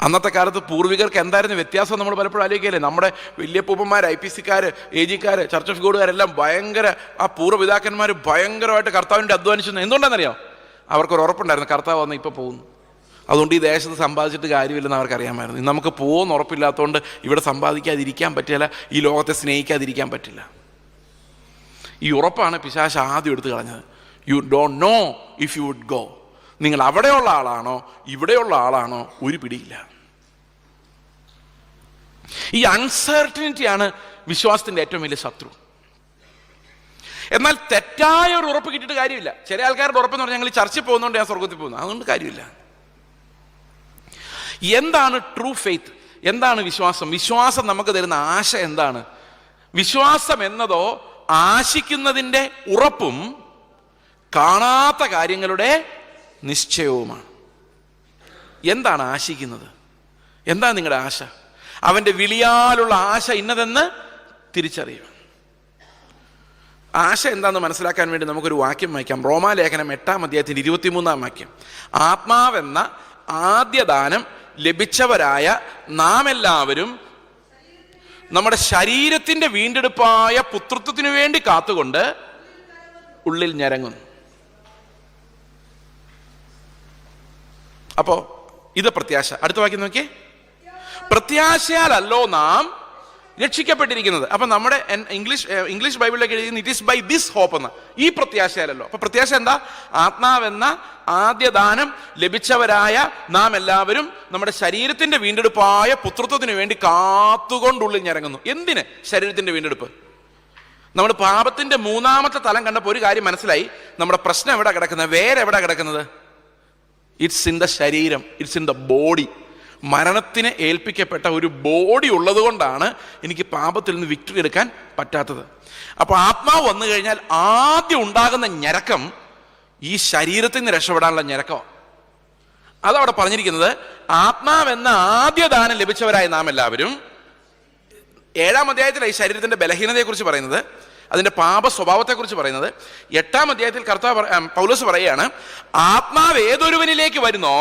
അന്നത്തെ കാലത്ത് പൂർവികർക്ക് എന്തായിരുന്നു വ്യത്യാസം നമ്മൾ പലപ്പോഴും ആലോചിക്കുകയല്ലേ? നമ്മുടെ വലിയപ്പൂപ്പന്മാർ, IPC-ക്കാർ, AG-ക്കാർ, ചർച്ച് ഓഫ് ഗോഡുകാരെല്ലാം ഭയങ്കര, ആ പൂർവ്വപിതാക്കന്മാർ ഭയങ്കരമായിട്ട് കർത്താവിൻ്റെ അധ്വാനിച്ചു. എന്തുകൊണ്ടാണെന്നറിയോ? അവർക്കൊരു ഉറപ്പുണ്ടായിരുന്നു, കർത്താവ് വന്ന് ഇപ്പോൾ പോകുന്നു. അതുകൊണ്ട് ഈ ദേശത്ത് സമ്പാദിച്ചിട്ട് കാര്യമില്ലെന്ന് അവർക്കറിയാമായിരുന്നു. നമുക്ക് പോകുമെന്ന് ഉറപ്പില്ലാത്തതുകൊണ്ട് ഇവിടെ സമ്പാദിക്കാതിരിക്കാൻ പറ്റില്ല, ഈ ലോകത്തെ സ്നേഹിക്കാതിരിക്കാൻ പറ്റില്ല. ഈ ഉറപ്പാണ് പിശാച് ആദ്യം എടുത്തു കളഞ്ഞത്. You don't know if you would go. നിങ്ങൾ അവിടെയുള്ള ആളാണോ ഇവിടെയുള്ള ആളാണോ ഒരു പിടിയില്ല. ഈ അൺസർട്ടനിറ്റിയാണ് വിശ്വാസത്തിൻ്റെ ഏറ്റവും വലിയ ശത്രു. എന്നാൽ തെറ്റായ ഒരു ഉറപ്പ് കിട്ടിയിട്ട് കാര്യമില്ല. ചില ആൾക്കാരുടെ ഉറപ്പെന്ന് പറഞ്ഞാൽ ഞങ്ങൾ ചർച്ചയിൽ പോകുന്നതുകൊണ്ട് ഞാൻ സ്വർഗത്തിൽ പോകുന്നു, അതുകൊണ്ട് കാര്യമില്ല. എന്താണ് ട്രൂ ഫെയ്ത്ത്? എന്താണ് വിശ്വാസം? വിശ്വാസം നമുക്ക് തരുന്ന ആശ എന്താണ്? വിശ്വാസം എന്നതോ ആശിക്കുന്നതിൻ്റെ ഉറപ്പും കാണാത്ത കാര്യങ്ങളുടെ നിശ്ചയവുമാണ്. എന്താണ് ആശിക്കുന്നത്? എന്താണ് നിങ്ങളുടെ ആശ? അവൻ്റെ വിളിയാലുള്ള ആശ ഇന്നതെന്ന് തിരിച്ചറിയുക. ആശ എന്താണെന്ന് മനസ്സിലാക്കാൻ വേണ്ടി നമുക്കൊരു വാക്യം വായിക്കാം. റോമാലേഖനം 8-ാം അധ്യായത്തിൻ്റെ 23-ാം വാക്യം. ആത്മാവെന്ന ആദ്യ ദാനം ലഭിച്ചവരായ നാം എല്ലാവരും നമ്മുടെ ശരീരത്തിൻ്റെ വീണ്ടെടുപ്പായ പുത്രത്വത്തിനു വേണ്ടി കാത്തുകൊണ്ട് ഉള്ളിൽ ഞരങ്ങുന്നു. അപ്പോ ഇത് പ്രത്യാശ. അടുത്ത വാക്യം നോക്കിയേ. പ്രത്യാശയാലല്ലോ നാം രക്ഷിക്കപ്പെട്ടിരിക്കുന്നത്. അപ്പം നമ്മുടെ ഇംഗ്ലീഷ് ബൈബിളിലേക്ക് എഴുതിയത് it is by this hope എന്ന്, ഈ പ്രത്യാശയല്ലോ. അപ്പൊ പ്രത്യാശ എന്താ? ആത്മാവെന്ന ആദ്യ ദാനം ലഭിച്ചവരായ നാം എല്ലാവരും നമ്മുടെ ശരീരത്തിന്റെ വീണ്ടെടുപ്പായ പുത്രത്വത്തിന് വേണ്ടി കാത്തുകൊണ്ടുള്ളിൽ ഞരങ്ങുന്നു. എന്തിന് ശരീരത്തിന്റെ വീണ്ടെടുപ്പ്? നമ്മൾ പാപത്തിന്റെ മൂന്നാമത്തെ തലം കണ്ടപ്പോൾ ഒരു കാര്യം മനസ്സിലായി. നമ്മുടെ പ്രശ്നം എവിടെ കിടക്കുന്നത്? വേരെവിടെ കിടക്കുന്നത്? ഇറ്റ്സ് ഇൻ ദ ശരീരം, ഇറ്റ്സ് ഇൻ ദ ബോഡി. മരണത്തിന് ഏൽപ്പിക്കപ്പെട്ട ഒരു ബോഡി ഉള്ളത് കൊണ്ടാണ് എനിക്ക് പാപത്തിൽ നിന്ന് വിക്ടറി എടുക്കാൻ പറ്റാത്തത്. അപ്പൊ ആത്മാവ് വന്നു കഴിഞ്ഞാൽ ആദ്യം ഉണ്ടാകുന്ന ഞരക്കം ഈ ശരീരത്തിൽ നിന്ന് രക്ഷപ്പെടാനുള്ള ഞരക്കം. അതവിടെ പറഞ്ഞിരിക്കുന്നത്. ആത്മാവെന്ന ആദ്യ ദാനം ലഭിച്ചവരായ നാം എല്ലാവരും, 7-ാം അധ്യായത്തിലാണ് ഈ ശരീരത്തിന്റെ ബലഹീനതയെക്കുറിച്ച് പറയുന്നത്, അതിന്റെ പാപ സ്വഭാവത്തെക്കുറിച്ച് പറയുന്നത്. 8-ാം അധ്യായത്തിൽ പൗലോസ് പറയുകയാണ്, ആത്മാവ് ഏതൊരുവനിലേക്ക് വരുന്നോ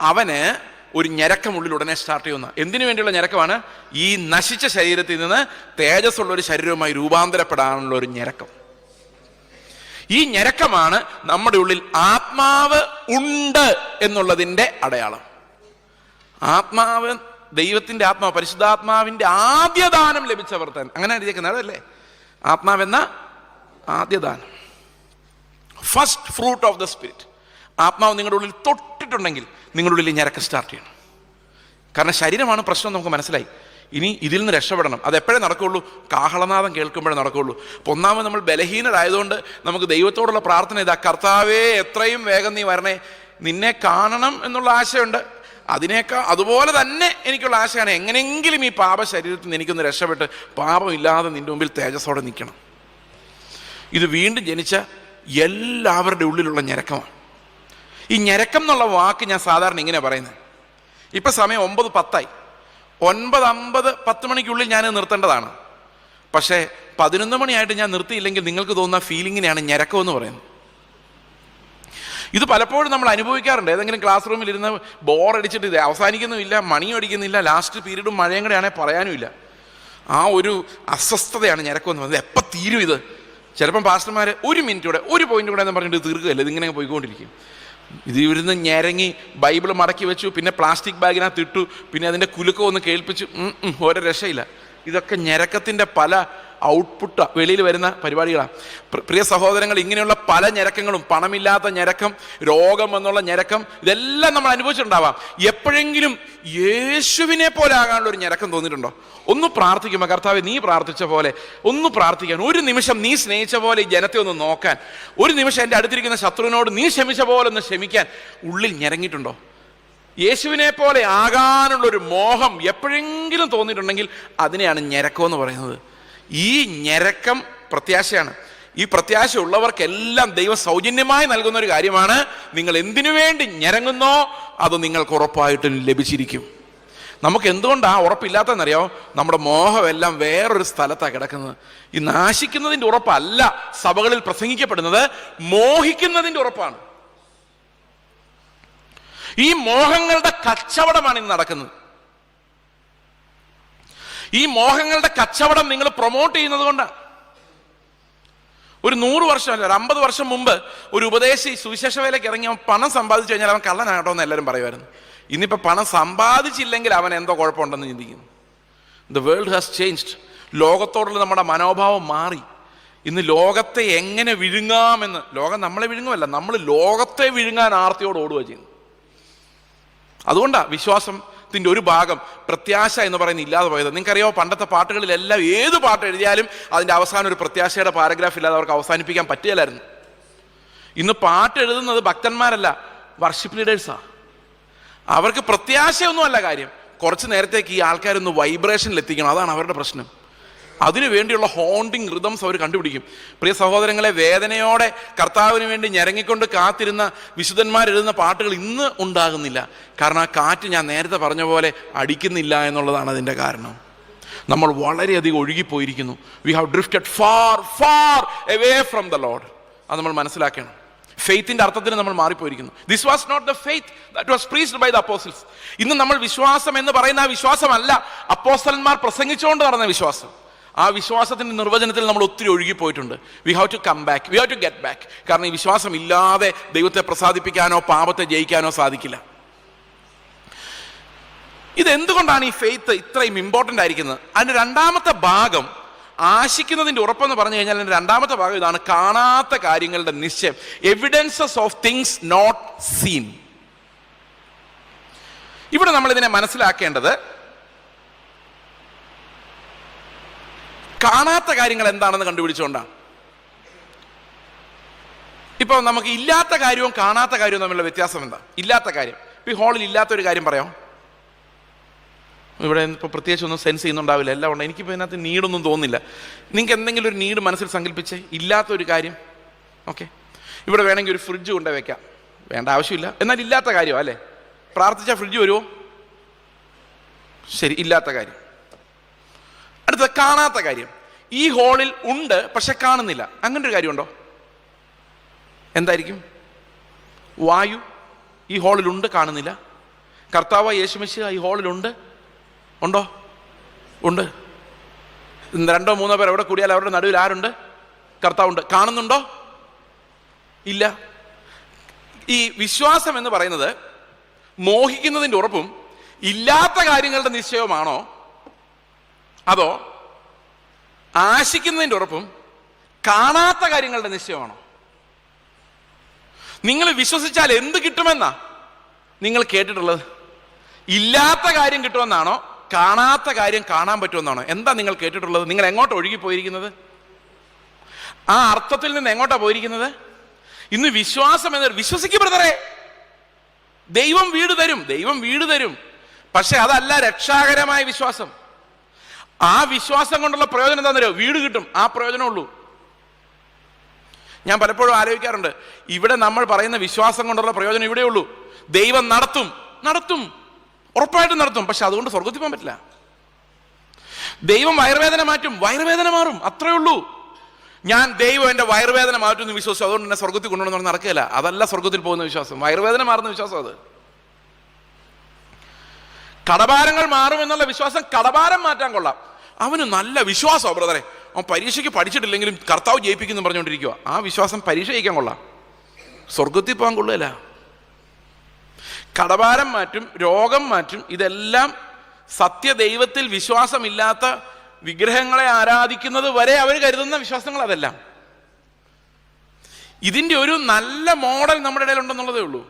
അവന് ഒരു ഞരക്കമുള്ളിൽ ഉടനെ സ്റ്റാർട്ട് ചെയ്യുന്ന. എന്തിനു വേണ്ടിയുള്ള ഞരക്കമാണ്? ഈ നശിച്ച ശരീരത്തിൽ നിന്ന് തേജസ്സുള്ള ഒരു ശരീരവുമായി രൂപാന്തരപ്പെടാനുള്ള ഒരു ഞരക്കം. ഈ ഞരക്കമാണ് നമ്മുടെ ഉള്ളിൽ ആത്മാവ് ഉണ്ട് എന്നുള്ളതിന്റെ അടയാളം. ആത്മാവ്, ദൈവത്തിന്റെ ആത്മാവ്, പരിശുദ്ധാത്മാവിന്റെ ആദ്യദാനം ലഭിച്ചവർ തന്നെ, അങ്ങനെ എഴുതിയേക്കുന്നത് അതല്ലേ? ആത്മാവെന്ന ആദ്യദാനം, first fruit of the spirit. ആത്മാവ് നിങ്ങളുടെ ഉള്ളിൽ തൊട്ടിട്ടുണ്ടെങ്കിൽ നിങ്ങളുടെ ഉള്ളിൽ ഞരക്കം സ്റ്റാർട്ട് ചെയ്യണം. കാരണം ശരീരമാണ് പ്രശ്നം, നമുക്ക് മനസ്സിലായി. ഇനി ഇതിൽ നിന്ന് രക്ഷപ്പെടണം. അത് എപ്പോഴേ നടക്കുകയുള്ളൂ? കാഹളനാദം കേൾക്കുമ്പോഴേ നടക്കുകയുള്ളൂ. അപ്പോൾ ഒന്നാമത് നമ്മൾ ബലഹീനരായതുകൊണ്ട് നമുക്ക് ദൈവത്തോടുള്ള പ്രാർത്ഥന ഇതാ, കർത്താവേ എത്രയും വേഗം നീ വരണേ, നിന്നെ കാണണം എന്നുള്ള ആശയുണ്ട്. അതുപോലെ തന്നെ എനിക്കുള്ള ആശയാണ്, എങ്ങനെയെങ്കിലും ഈ പാപ ശരീരത്തിൽ നിന്ന് എനിക്കൊന്ന് രക്ഷപ്പെട്ട് പാപമില്ലാതെ നിന്റെ മുമ്പിൽ തേജസ്സോടെ നിൽക്കണം. ഇത് വീണ്ടും ജനിച്ച എല്ലാവരുടെ ഉള്ളിലുള്ള ഞരക്കമാണ്. ഈ ഞരക്കം എന്നുള്ള വാക്ക് ഞാൻ സാധാരണ ഇങ്ങനെ പറയുന്നത്. ഇപ്പം സമയം 9:10 9:50 10 മണിക്കുള്ളിൽ ഞാൻ നിർത്തേണ്ടതാണ്. പക്ഷേ 11 മണിയായിട്ട് ഞാൻ നിർത്തിയില്ലെങ്കിൽ നിങ്ങൾക്ക് തോന്നുന്ന ഫീലിങ്ങിനെയാണ് ഞരക്കം എന്ന് പറയുന്നത്. ഇത് പലപ്പോഴും നമ്മൾ അനുഭവിക്കാറുണ്ട്. ഏതെങ്കിലും ക്ലാസ് റൂമിൽ ഇരുന്ന് ബോറടിച്ചിട്ട് ഇത് അവസാനിക്കുന്നുമില്ല, മണിയും അടിക്കുന്നില്ല, ലാസ്റ്റ് പീരീഡും മഴയും കൂടെ ആണെങ്കിൽ പറയാനുമില്ല. ആ ഒരു അസ്വസ്ഥതയാണ് ഞരക്കം എന്ന് പറയുന്നത്. എപ്പോൾ തീരും ഇത്? ചിലപ്പം പാസ്റ്റർമാർ 1 മിനിറ്റ് കൂടെ, 1 പോയിന്റ് കൂടെ എന്ന് പറഞ്ഞിട്ട് തീർക്കുകയല്ല, ഇതിങ്ങനെ പോയിക്കൊണ്ടിരിക്കും. ഇത് ഇവിടുന്ന് ഞരങ്ങി ബൈബിൾ മടക്കി വെച്ചു, പിന്നെ പ്ലാസ്റ്റിക് ബാഗിനകത്ത് ഇട്ടു, പിന്നെ അതിൻ്റെ കുലുക്കം ഒന്ന് കേൾപ്പിച്ചു, ഒരു രക്ഷയില്ല. ഇതൊക്കെ ഞരക്കത്തിൻ്റെ പല ഔട്ട്പുട്ട് വെളിയിൽ വരുന്ന പരിപാടികളാണ്. പ്രിയ സഹോദരങ്ങൾ, ഇങ്ങനെയുള്ള പല ഞരക്കങ്ങളും, പണമില്ലാത്ത ഞരക്കം, രോഗം എന്നുള്ള ഞരക്കം, ഇതെല്ലാം നമ്മൾ അനുഭവിച്ചിട്ടുണ്ടാവാം. എപ്പോഴെങ്കിലും യേശുവിനെ പോലെ ആകാനുള്ള ഒരു ഞരക്കം തോന്നിയിട്ടുണ്ടോ? ഒന്ന് പ്രാർത്ഥിക്കുമ്പോൾ, കർത്താവേ നീ പ്രാർത്ഥിച്ച പോലെ ഒന്ന് പ്രാർത്ഥിക്കാൻ, ഒരു നിമിഷം നീ സ്നേഹിച്ച പോലെ ഈ ജനത്തെ ഒന്ന് നോക്കാൻ, ഒരു നിമിഷം എൻ്റെ അടുത്തിരിക്കുന്ന ശത്രുവിനോട് നീ ക്ഷമിച്ച പോലെ ഒന്ന് ക്ഷമിക്കാൻ ഉള്ളിൽ ഞരങ്ങിയിട്ടുണ്ടോ? യേശുവിനെ പോലെ ആകാനുള്ളൊരു മോഹം എപ്പോഴെങ്കിലും തോന്നിയിട്ടുണ്ടെങ്കിൽ അതിനെയാണ് ഞരക്കം എന്ന് പറയുന്നത്. ഈ ഞരക്കം പ്രത്യാശയാണ്. ഈ പ്രത്യാശ ഉള്ളവർക്കെല്ലാം ദൈവം സൗജന്യമായി നൽകുന്ന ഒരു കാര്യമാണ്. നിങ്ങൾ എന്തിനു വേണ്ടി ഞരങ്ങുന്നോ അത് നിങ്ങൾക്ക് ഉറപ്പായിട്ടും ലഭിച്ചിരിക്കും. നമുക്ക് എന്തുകൊണ്ടാണ് ഉറപ്പില്ലാത്തതെന്നറിയോ? നമ്മുടെ മോഹമെല്ലാം വേറൊരു സ്ഥലത്താണ് കിടക്കുന്നത്. ഈ നാശിക്കുന്നതിൻ്റെ ഉറപ്പല്ല സഭകളിൽ പ്രസംഗിക്കപ്പെടുന്നത്, മോഹിക്കുന്നതിൻ്റെ ഉറപ്പാണ്. ഈ മോഹങ്ങളുടെ കച്ചവടമാണ് ഇന്ന് നടക്കുന്നത്. ഈ മോഹങ്ങളുടെ കച്ചവടം നിങ്ങൾ പ്രൊമോട്ട് ചെയ്യുന്നത് കൊണ്ടാണ്. ഒരു 100 വർഷം അല്ല, 50 വർഷം മുമ്പ് ഒരു ഉപദേശി സുവിശേഷ വേലയ്ക്ക് ഇറങ്ങി അവൻ പണം സമ്പാദിച്ചു കഴിഞ്ഞാൽ അവൻ കള്ളനാകട്ടോ എന്ന് എല്ലാവരും പറയുമായിരുന്നു. ഇന്നിപ്പോൾ പണം സമ്പാദിച്ചില്ലെങ്കിൽ അവൻ എന്തോ കുഴപ്പമുണ്ടെന്ന് ചിന്തിക്കുന്നു. The world has changed. ലോകത്തോടുള്ള നമ്മുടെ മനോഭാവം മാറി. ഇന്ന് ലോകത്തെ എങ്ങനെ വിഴുങ്ങാമെന്ന്, ലോകം നമ്മളെ വിഴുങ്ങുമല്ല, നമ്മൾ ലോകത്തെ വിഴുങ്ങാൻ ആർത്തിയോട് ഓടുക ചെയ്യുന്നു. അതുകൊണ്ടാണ് വിശ്വാസത്തിൻ്റെ ഒരു ഭാഗം, പ്രത്യാശ എന്ന് പറയുന്നത് ഇല്ലാതെ പോയത്. നിങ്ങൾക്കറിയാമോ, പണ്ടത്തെ പാട്ടുകളിലെല്ലാം ഏത് പാട്ട് എഴുതിയാലും അതിൻ്റെ അവസാനം ഒരു പ്രത്യാശയുടെ പാരഗ്രാഫ് ഇല്ലാതെ അവർക്ക് അവസാനിപ്പിക്കാൻ പറ്റുകയില്ലായിരുന്നു. ഇന്ന് പാട്ട് എഴുതുന്നത് ഭക്തന്മാരല്ല, വർഷിപ്പ് ലീഡേഴ്സാണ്. അവർക്ക് പ്രത്യാശയൊന്നുമല്ല കാര്യം, കുറച്ച് നേരത്തേക്ക് ഈ ആൾക്കാരൊന്ന് വൈബ്രേഷനിൽ എത്തിക്കണം, അതാണ് അവരുടെ പ്രശ്നം. അതിനു വേണ്ടിയുള്ള ഹോണ്ടിങ് റിതംസ് അവർ കണ്ടുപിടിക്കും. പ്രിയ സഹോദരങ്ങളെ, വേദനയോടെ കർത്താവിന് വേണ്ടി ഞരങ്ങിക്കൊണ്ട് കാത്തിരുന്ന വിശുദ്ധന്മാരെഴുതുന്ന പാട്ടുകൾ ഇന്ന് ഉണ്ടാകുന്നില്ല. കാരണം ആ കാറ്റ് ഞാൻ നേരത്തെ പറഞ്ഞ പോലെ അടിക്കുന്നില്ല എന്നുള്ളതാണ് അതിൻ്റെ കാരണം. നമ്മൾ വളരെയധികം ഒഴുകിപ്പോയിരിക്കുന്നു. We have drifted far far away from the lord. അത് നമ്മൾ മനസ്സിലാക്കണം. ഫെയ്ത്തിന്റെ അർത്ഥത്തിന് നമ്മൾ മാറിപ്പോയിരിക്കുന്നു. This was not the faith that was preached by the apostles. ഇന്ന് നമ്മൾ വിശ്വാസം എന്ന് പറയുന്ന ആ വിശ്വാസമല്ല അപ്പോസ്തലന്മാർ പ്രസംഗിച്ചുകൊണ്ട് നടന്ന വിശ്വാസം. ആ വിശ്വാസത്തിന്റെ നിർവചനത്തിൽ നമ്മൾ ഒത്തിരി ഒഴുകിപ്പോയിട്ടുണ്ട്. We have to come back, we have to get back. കാരണം ഈ വിശ്വാസം ഇല്ലാതെ ദൈവത്തെ പ്രസാദിപ്പിക്കാനോ പാപത്തെ ജയിക്കാനോ സാധിക്കില്ല. ഇതെന്തുകൊണ്ടാണ് ഈ ഫെയ്ത്ത് ഇത്രയും ഇമ്പോർട്ടൻ്റ് ആയിരിക്കുന്നത്? അതിൻ്റെ രണ്ടാമത്തെ ഭാഗം, ആശിക്കുന്നതിൻ്റെ ഉറപ്പെന്ന് പറഞ്ഞു കഴിഞ്ഞാൽ അതിൻ്റെ രണ്ടാമത്തെ ഭാഗം ഇതാണ്: കാണാത്ത കാര്യങ്ങളുടെ നിശ്ചയം, evidences of things not seen. ഇവിടെ നമ്മൾ ഇതിനെ മനസ്സിലാക്കേണ്ടത്, കാണാത്ത കാര്യങ്ങൾ എന്താണെന്ന് കണ്ടുപിടിച്ചുകൊണ്ടാണ്. ഇപ്പോൾ നമുക്ക് ഇല്ലാത്ത കാര്യവും കാണാത്ത കാര്യവും തമ്മിലുള്ള വ്യത്യാസം എന്താ? ഇല്ലാത്ത കാര്യം, ഇപ്പോൾ ഈ ഹാളിൽ ഇല്ലാത്തൊരു കാര്യം പറയാം. ഇവിടെ ഇപ്പോൾ പ്രത്യേകിച്ച് ഒന്നും സെൻസ് ചെയ്യുന്നുണ്ടാവില്ല, എല്ലാം ഉണ്ട്. എനിക്കിപ്പോൾ ഇതിനകത്ത് നീഡൊന്നും തോന്നുന്നില്ല. നിങ്ങൾക്ക് എന്തെങ്കിലും ഒരു നീഡ് മനസ്സിൽ സങ്കല്പിച്ചേ, ഇല്ലാത്തൊരു കാര്യം. ഓക്കെ, ഇവിടെ വേണമെങ്കിൽ ഒരു ഫ്രിഡ്ജ് കൊണ്ടു വെക്കാം, വേണ്ട ആവശ്യമില്ല, എന്നാൽ ഇല്ലാത്ത കാര്യമാണ് അല്ലേ? പ്രാർത്ഥിച്ചാൽ ഫ്രിഡ്ജ് വരുമോ? ശരി, ഇല്ലാത്ത കാര്യം. അടുത്ത കാണാത്ത കാര്യം, ഈ ഹാളിൽ ഉണ്ട് പക്ഷെ കാണുന്നില്ല. അങ്ങനെ ഒരു കാര്യമുണ്ടോ? എന്തായിരിക്കും? വായു ഈ ഹാളിലുണ്ട്, കാണുന്നില്ല. കർത്താവ് യേശുമിശിഹാ ഈ ഹാളിലുണ്ട്, ഉണ്ടോ? ഉണ്ട്. 2-3 പേർ എവിടെ കൂടിയാൽ അവരുടെ നടുവിൽ ആരുണ്ട്? കർത്താവുണ്ട്. കാണുന്നുണ്ടോ? ഇല്ല. ഈ വിശ്വാസം എന്ന് പറയുന്നത് മോഹിക്കുന്നതിൻ്റെ ഉറപ്പും ഇല്ലാത്ത കാര്യങ്ങളുടെ നിശ്ചയവുമാണോ, അതോ ആശിക്കുന്നതിൻ്റെ ഉറപ്പും കാണാത്ത കാര്യങ്ങളുടെ നിശ്ചയമാണോ? നിങ്ങൾ വിശ്വസിച്ചാൽ എന്ത് കിട്ടുമെന്നാ നിങ്ങൾ കേട്ടിട്ടുള്ളത്? ഇല്ലാത്ത കാര്യം കിട്ടുമെന്നാണോ, കാണാത്ത കാര്യം കാണാൻ പറ്റുമെന്നാണോ? എന്താ നിങ്ങൾ കേട്ടിട്ടുള്ളത്? നിങ്ങൾ എങ്ങോട്ട് ഒഴുകിപ്പോയിരിക്കുന്നത്? ആ അർത്ഥത്തിൽ നിന്ന് എങ്ങോട്ടാ പോയിരിക്കുന്നത്? ഇന്ന് വിശ്വാസം എന്ന് വിശ്വസിക്കും ബ്രദറെ, ദൈവം വീട് തരും, ദൈവം വീട് തരും. പക്ഷെ അതല്ല രക്ഷാകരമായ വിശ്വാസം. ആ വിശ്വാസം കൊണ്ടുള്ള പ്രയോജനം എന്താണെന്നറിയോ? വീട് കിട്ടും, ആ പ്രയോജനമുള്ളൂ. ഞാൻ പലപ്പോഴും ആലോചിക്കാറുണ്ട്, ഇവിടെ നമ്മൾ പറയുന്ന വിശ്വാസം കൊണ്ടുള്ള പ്രയോജനം ഇവിടെയേ ഉള്ളൂ. ദൈവം നടത്തും, ഉറപ്പായിട്ടും നടത്തും. പക്ഷെ അതുകൊണ്ട് സ്വർഗത്തിൽ പോകാൻ പറ്റില്ല. ദൈവം വയറുവേദന മാറ്റും, വയറുവേദന മാറും, അത്രേ ഉള്ളൂ. ഞാൻ ദൈവം എൻ്റെ വയറുവേദന മാറ്റുമെന്ന് വിശ്വസിച്ചു, അതുകൊണ്ട് എന്നെ സ്വർഗത്തിൽ കൊണ്ടുവന്ന് നടക്കുകയില്ല. അതല്ല സ്വർഗത്തിൽ പോകുന്ന വിശ്വാസം, വയറുവേദന മാറുന്ന വിശ്വാസം. അത് കടഭാരങ്ങൾ മാറും എന്നുള്ള വിശ്വാസം, കടഭാരം മാറ്റാൻ കൊള്ളാം. അവന് നല്ല വിശ്വാസമാണ് ബ്രദറെ, അവൻ പരീക്ഷയ്ക്ക് പഠിച്ചിട്ടില്ലെങ്കിലും കർത്താവ് ജയിപ്പിക്കുന്നു പറഞ്ഞുകൊണ്ടിരിക്കുക. ആ വിശ്വാസം പരീക്ഷ ജയിക്കാൻ കൊള്ളാം, സ്വർഗത്തിൽ പോകാൻ കൊള്ളുകയില്ല. കടഭാരം മാറ്റും, രോഗം മാറ്റും. ഇതെല്ലാം സത്യദൈവത്തിൽ വിശ്വാസമില്ലാത്ത വിഗ്രഹങ്ങളെ ആരാധിക്കുന്നത് വരെ അവർ കരുതുന്ന വിശ്വാസങ്ങൾ. അതെല്ലാം ഇതിൻ്റെ ഒരു നല്ല മോഡൽ നമ്മുടെ ഇടയിലുണ്ടെന്നുള്ളതേ ഉള്ളൂ.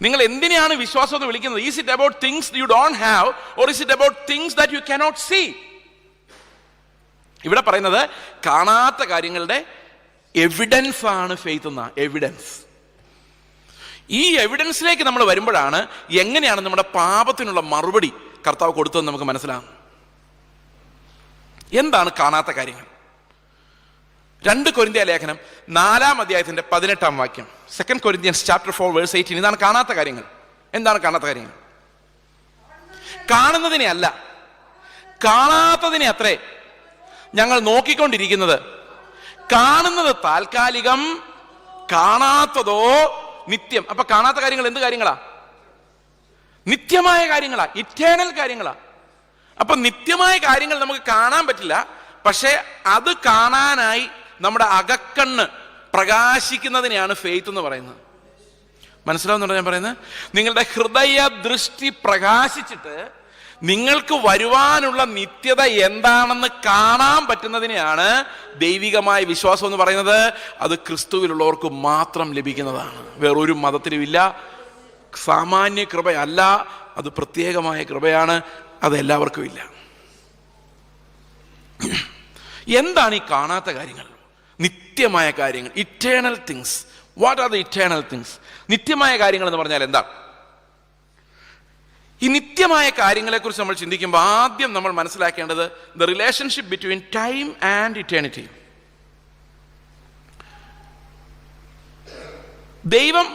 നിങ്ങൾ എന്തിനെയാണ് വിശ്വാസം എന്ന് വിളിക്കുന്നത്? Is it about things you don't have, or is it about things that you cannot see? ഇവിടെ പറയുന്നത് കാണാത്ത കാര്യങ്ങളുടെ എവിഡൻസ് ആണ് ഫെയ്ത്ത് എന്ന എവിഡൻസ്. ഈ എവിഡൻസിലേക്ക് നമ്മൾ വരുമ്പോഴാണ് എങ്ങനെയാണ് നമ്മുടെ പാപത്തിനുള്ള മറുപടി കർത്താവ് കൊടുത്തതെന്ന് നമുക്ക് മനസ്സിലാകും. എന്താണ് കാണാത്ത കാര്യങ്ങൾ? 2 കൊരിന്ത്യ ലേഖനം 4-ാം അധ്യായത്തിന്റെ 18-ാം വാക്യം, 2 Corinthians chapter 4 verse 18. ഇതാണ് കാണാത്ത കാര്യങ്ങൾ. എന്താണ് കാണാത്ത കാര്യങ്ങൾ? കാണുന്നതിനെ അല്ല, കാണാത്തതിനെ അത്രേ ഞങ്ങൾ നോക്കിക്കൊണ്ടിരിക്കുന്നത്. കാണുന്നത് താൽക്കാലികം, കാണാത്തതോ നിത്യം. അപ്പൊ കാണാത്ത കാര്യങ്ങൾ എന്ത് കാര്യങ്ങളാ? നിത്യമായ കാര്യങ്ങളാ, ഇറ്റേണൽ കാര്യങ്ങളാ. അപ്പൊ നിത്യമായ കാര്യങ്ങൾ നമുക്ക് കാണാൻ പറ്റില്ല, പക്ഷെ അത് കാണാനായി നമ്മുടെ അകക്കണ്ണ് പ്രകാശിക്കുന്നതിനെയാണ് ഫെയ്ത്ത് എന്ന് പറയുന്നത്. മനസ്സിലാവുന്നുണ്ടോ ഞാൻ പറയുന്നത്? നിങ്ങളുടെ ഹൃദയ ദൃഷ്ടി പ്രകാശിച്ചിട്ട് നിങ്ങൾക്ക് വരുവാനുള്ള നിത്യത എന്താണെന്ന് കാണാൻ പറ്റുന്നതിനെയാണ് ദൈവികമായ വിശ്വാസം എന്ന് പറയുന്നത്. അത് ക്രിസ്തുവിലുള്ളവർക്ക് മാത്രം ലഭിക്കുന്നതാണ്, വേറൊരു മതത്തിലും ഇല്ല. സാമാന്യ കൃപയല്ല, അത് പ്രത്യേകമായ കൃപയാണ്, അത് എല്ലാവർക്കും ഇല്ല. എന്താണ് ഈ കാണാത്ത കാര്യങ്ങൾ? നിത്യമായ കാര്യങ്ങൾ, eternal things. What are the eternal things? നിത്യമായ കാര്യങ്ങൾ എന്ന് പറഞ്ഞാൽ എന്താ? ഈ നിത്യമായ കാര്യങ്ങളെക്കുറിച്ച് നമ്മൾ ചിന്തിക്കുമ്പോൾ ആദ്യം നമ്മൾ മനസ്സിലാക്കേണ്ടത് the relationship between time and eternity. ദൈവം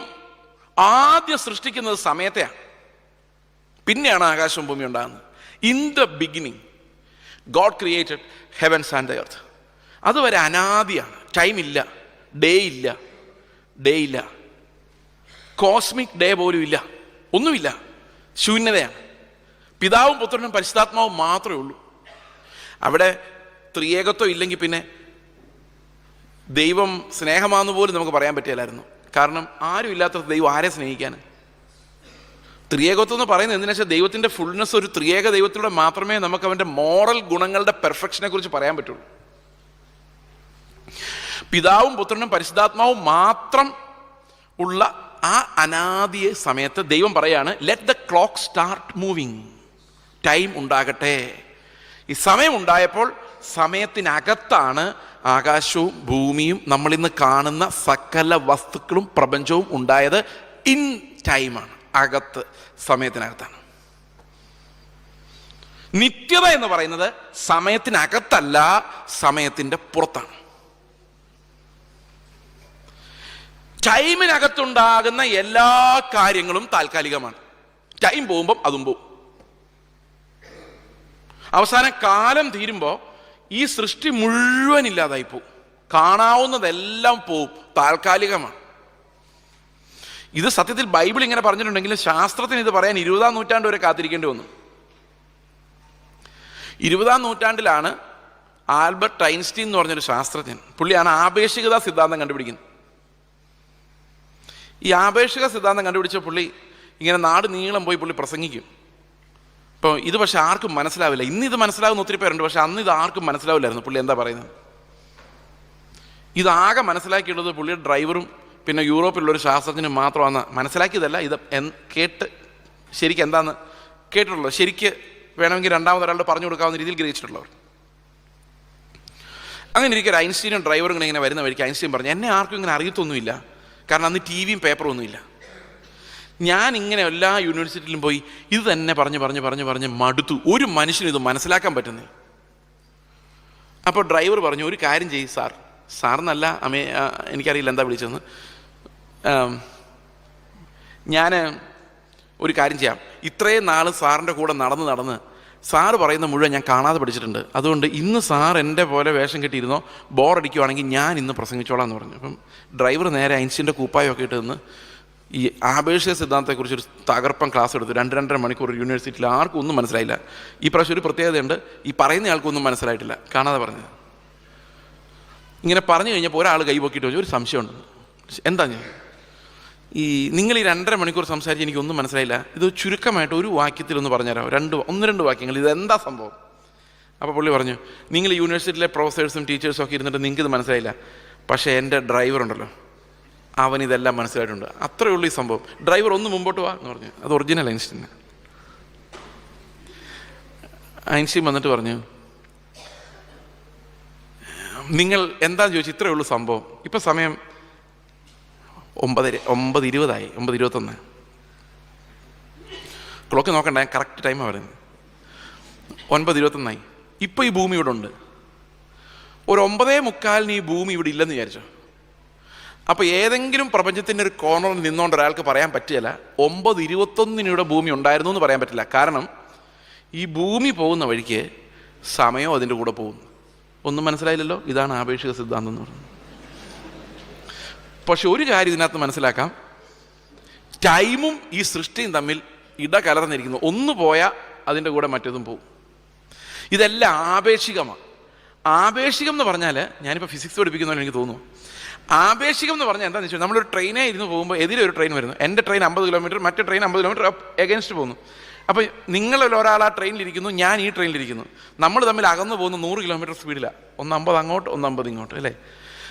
ആദ്യം സൃഷ്ടിക്കുന്നത് സമയത്തെയാണ്, പിന്നെയാണ് ആകാശവും ഭൂമി ഉണ്ടാകുന്നത്. In the beginning God created heavens and the earth. അതുവരെ അനാദിയാണ്, ടൈം ഇല്ല, ഡേ ഇല്ല, കോസ്മിക് ഡേ പോലും ഇല്ല, ഒന്നുമില്ല, ശൂന്യതയാണ്. പിതാവും പുത്രനും പരിശുദ്ധാത്മാവും മാത്രമേ ഉള്ളൂ. അവിടെ ത്രിയേകത്വം ഇല്ലെങ്കിൽ പിന്നെ ദൈവം സ്നേഹമാണെന്ന് പോലും നമുക്ക് പറയാൻ പറ്റില്ലായിരുന്നു. കാരണം ആരും ഇല്ലാത്ത ദൈവം ആരെ സ്നേഹിക്കാൻ? ത്രിയേകത്വം എന്ന് പറയുന്നത് എന്തിനാ വെച്ചാൽ ദൈവത്തിൻ്റെ ഫുൾനെസ് ഒരു ത്രിയേക ദൈവത്തിലൂടെ മാത്രമേ നമുക്ക് അവൻ്റെ മോറൽ ഗുണങ്ങളുടെ പെർഫെക്ഷനെ കുറിച്ച് പറയാൻ പറ്റുള്ളൂ. പിതാവും പുത്രനും പരിശുദ്ധാത്മാവും മാത്രം ഉള്ള ആ അനാദി സമയത്ത് ദൈവം പറയാണ്, let the clock start moving, time ഉണ്ടാകട്ടെ. ഈ സമയം ഉണ്ടായപ്പോൾ സമയത്തിനകത്താണ് ആകാശവും ഭൂമിയും നമ്മളിന്ന് കാണുന്ന സകല വസ്തുക്കളും പ്രപഞ്ചവും ഉണ്ടായത്. ഇൻ ടൈമാണ്, അകത്ത്, സമയത്തിനകത്താണ്. നിത്യത എന്ന് പറയുന്നത് സമയത്തിനകത്തല്ല, സമയത്തിൻ്റെ പുറത്താണ്. ടൈമിനകത്തുണ്ടാകുന്ന എല്ലാ കാര്യങ്ങളും താൽക്കാലികമാണ്. ടൈം പോകുമ്പം അതും പോവും. അവസാനം കാലം തീരുമ്പോൾ ഈ സൃഷ്ടി മുഴുവൻ ഇല്ലാതായി പോവും. കാണാവുന്നതെല്ലാം പോവും, താൽക്കാലികമാണ്. ഇത് സത്യത്തിൽ ബൈബിൾ ഇങ്ങനെ പറഞ്ഞിട്ടുണ്ടെങ്കിലും ശാസ്ത്രത്തിന് ഇത് പറയാൻ 20-ാം നൂറ്റാണ്ട് വരെ കാത്തിരിക്കേണ്ടി വന്നു. 20-ാം നൂറ്റാണ്ടിലാണ് ആൽബർട്ട് ഐൻസ്റ്റീൻ എന്ന് പറഞ്ഞൊരു ശാസ്ത്രജ്ഞൻ, പുള്ളിയാണ് ആപേക്ഷികതാ സിദ്ധാന്തം കണ്ടുപിടിക്കുന്നത്. ഈ ആപേക്ഷിക സിദ്ധാന്തം കണ്ടുപിടിച്ച പുള്ളി ഇങ്ങനെ നാട് നീളം പോയി പുള്ളി പ്രസംഗിക്കും. ഇപ്പോൾ ഇത് പക്ഷെ ആർക്കും മനസ്സിലാവില്ല. ഇന്ന് ഇത് മനസ്സിലാവുന്ന ഒത്തിരി പേരുണ്ട്, പക്ഷെ അന്ന് ഇത് ആർക്കും മനസ്സിലാവില്ലായിരുന്നു പുള്ളി എന്താ പറയുന്നത്. ഇതാകെ മനസ്സിലാക്കിയുള്ളത് പുള്ളിയുടെ ഡ്രൈവറും പിന്നെ യൂറോപ്പിലുള്ളൊരു ശാസ്ത്രജ്ഞനും മാത്രമാണ് മനസ്സിലാക്കിയതല്ല. ഇത് കേട്ട് ശരിക്കും എന്താണെന്ന് കേട്ടിട്ടുള്ളത്, ശരിക്ക് വേണമെങ്കിൽ രണ്ടാമതൊരാളുടെ പറഞ്ഞു കൊടുക്കാവുന്ന രീതിയിൽ ഗ്രഹിച്ചിട്ടുള്ളവർ. അങ്ങനെ ഇരിക്കും ഐൻസ്റ്റീനും ഡ്രൈവറും ഇങ്ങനെ വരുന്ന വഴിക്ക് ഐൻസ്റ്റീൻ പറഞ്ഞു, എന്നെ ആർക്കും ഇങ്ങനെ അറിയത്തൊന്നുമില്ല, കാരണം അന്ന് ടി വിയും പേപ്പറും ഒന്നുമില്ല. ഞാൻ ഇങ്ങനെ എല്ലാ യൂണിവേഴ്സിറ്റിയിലും പോയി ഇത് തന്നെ പറഞ്ഞ് മടുത്തു. ഒരു മനുഷ്യനും ഇത് മനസ്സിലാക്കാൻ പറ്റുന്നില്ല. അപ്പോൾ ഡ്രൈവർ പറഞ്ഞു, ഒരു കാര്യം ചെയ്യും സാറെന്നല്ല എനിക്കറിയില്ല എന്താ വിളിച്ചതെന്ന്, ഞാൻ ഒരു കാര്യം ചെയ്യാം, ഇത്രയും നാൾ സാറിൻ്റെ കൂടെ നടന്ന് സാറ് പറയുന്ന മുഴുവൻ ഞാൻ കാണാതെ പഠിച്ചിട്ടുണ്ട്. അതുകൊണ്ട് ഇന്ന് സാർ എൻ്റെ പോലെ വേഷം കെട്ടിയിരുന്നോ, ബോറടിക്കുവാണെങ്കിൽ ഞാൻ ഇന്ന് പ്രസംഗിച്ചോളാം എന്ന് പറഞ്ഞു. അപ്പം ഡ്രൈവർ നേരെ ഐൻസ്റ്റീൻ്റെ കൂപ്പായൊക്കെ ഇട്ട് നിന്ന് ഈ ആപേക്ഷിക സിദ്ധാന്തത്തെക്കുറിച്ചൊരു തകർപ്പൻ ക്ലാസ് എടുത്തു. 2-2.5 മണിക്കൂർ യൂണിവേഴ്സിറ്റിയിൽ. ആർക്കും ഒന്നും മനസ്സിലായില്ല. ഈ പ്രാവശ്യം ഒരു പ്രത്യേകതയുണ്ട്, ഈ പറയുന്ന ആൾക്കൊന്നും മനസ്സിലായിട്ടില്ല, കാണാതെ പറഞ്ഞത്. ഇങ്ങനെ പറഞ്ഞു കഴിഞ്ഞപ്പോൾ ഒരാൾ കൈ പൊക്കിയിട്ട് വെച്ചു, ഒരു സംശയമുണ്ട്. എന്താ ഞാൻ ഈ നിങ്ങൾ ഈ 2.5 മണിക്കൂർ സംസാരിച്ച് എനിക്കൊന്നും മനസ്സിലായില്ല, ഇത് ചുരുക്കമായിട്ട് ഒരു വാക്യത്തിലൊന്ന് പറഞ്ഞുതരാമോ, 1-2 വാക്യങ്ങൾ, ഇതെന്താ സംഭവം? അപ്പോൾ പുള്ളി പറഞ്ഞു, നിങ്ങൾ യൂണിവേഴ്സിറ്റിയിലെ പ്രൊഫസേഴ്സും ടീച്ചേഴ്സും ഒക്കെ ഇരുന്നിട്ട് നിങ്ങൾക്ക് ഇത് മനസ്സിലായില്ല, പക്ഷേ എൻ്റെ ഡ്രൈവർ ഉണ്ടല്ലോ അവനിതെല്ലാം മനസ്സിലായിട്ടുണ്ട്, അത്രയേ ഉള്ളൂ ഈ സംഭവം. ഡ്രൈവർ ഒന്ന് മുമ്പോട്ട് വാ എന്ന് പറഞ്ഞു. അത് ഒറിജിനൽ ഐൻസ്റ്റീൻ. ഐൻസ്റ്റീൻ വന്നിട്ട് പറഞ്ഞു, നിങ്ങൾ എന്താന്ന് ചോദിച്ചു, ഇത്രയേ ഉള്ളൂ സംഭവം. ഇപ്പം സമയം 9:20 9:21. ക്ലോക്ക് നോക്കണ്ട, ഞാൻ കറക്റ്റ് ടൈമാണ് പറയുന്നത്. 9:21 ഇപ്പോൾ ഈ ഭൂമി ഇവിടെ ഉണ്ട്. ഒരു 9:45 ഈ ഭൂമി ഇവിടെ ഇല്ലെന്ന് വിചാരിച്ചോ. അപ്പോൾ ഏതെങ്കിലും പ്രപഞ്ചത്തിൻ്റെ ഒരു കോർണറിൽ നിന്നുകൊണ്ട് ഒരാൾക്ക് പറയാൻ പറ്റില്ല 9:21 ഇവിടെ ഭൂമി ഉണ്ടായിരുന്നു എന്ന് പറയാൻ പറ്റില്ല. കാരണം ഈ ഭൂമി പോകുന്ന വഴിക്ക് സമയവും അതിൻ്റെ കൂടെ പോകുന്നു. ഒന്നും മനസ്സിലായില്ലല്ലോ. ഇതാണ് ആപേക്ഷിക സിദ്ധാന്തം എന്ന് പറയുന്നത്. പക്ഷെ ഒരു കാര്യം ഇതിനകത്ത് മനസ്സിലാക്കാം, ടൈമും ഈ സൃഷ്ടിയും തമ്മിൽ ഇടകലർന്നിരിക്കുന്നു. ഒന്ന് പോയാൽ അതിൻ്റെ കൂടെ മറ്റേതും പോകും. ഇതെല്ലാം ആപേക്ഷികമാണ്. ആപേക്ഷികം എന്ന് പറഞ്ഞാൽ, ഞാനിപ്പോൾ ഫിസിക്സ് പഠിപ്പിക്കുന്നതിന് എനിക്ക് തോന്നുന്നു, ആപേക്ഷികം എന്ന് പറഞ്ഞാൽ എന്താണെന്ന് വെച്ചാൽ, നമ്മളൊരു ട്രെയിനേ ഇരുന്ന് പോകുമ്പോൾ എതിരെ ഒരു ട്രെയിൻ വരുന്നു. എൻ്റെ ട്രെയിൻ 50 കിലോമീറ്റർ, മറ്റേ ട്രെയിൻ 50 കിലോമീറ്റർ എഗൻസ്റ്റ് പോകുന്നു. അപ്പോൾ നിങ്ങളിൽ ഒരാൾ ആ ട്രെയിനിലിരിക്കുന്നു, ഞാൻ ഈ ട്രെയിനിലിരിക്കുന്നു. നമ്മൾ തമ്മിൽ അകന്നു പോകുന്നു 100 കിലോമീറ്റർ സ്പീഡിലാണ്. 150 അങ്ങോട്ട്, 150 ഇങ്ങോട്ട്, അല്ലേ?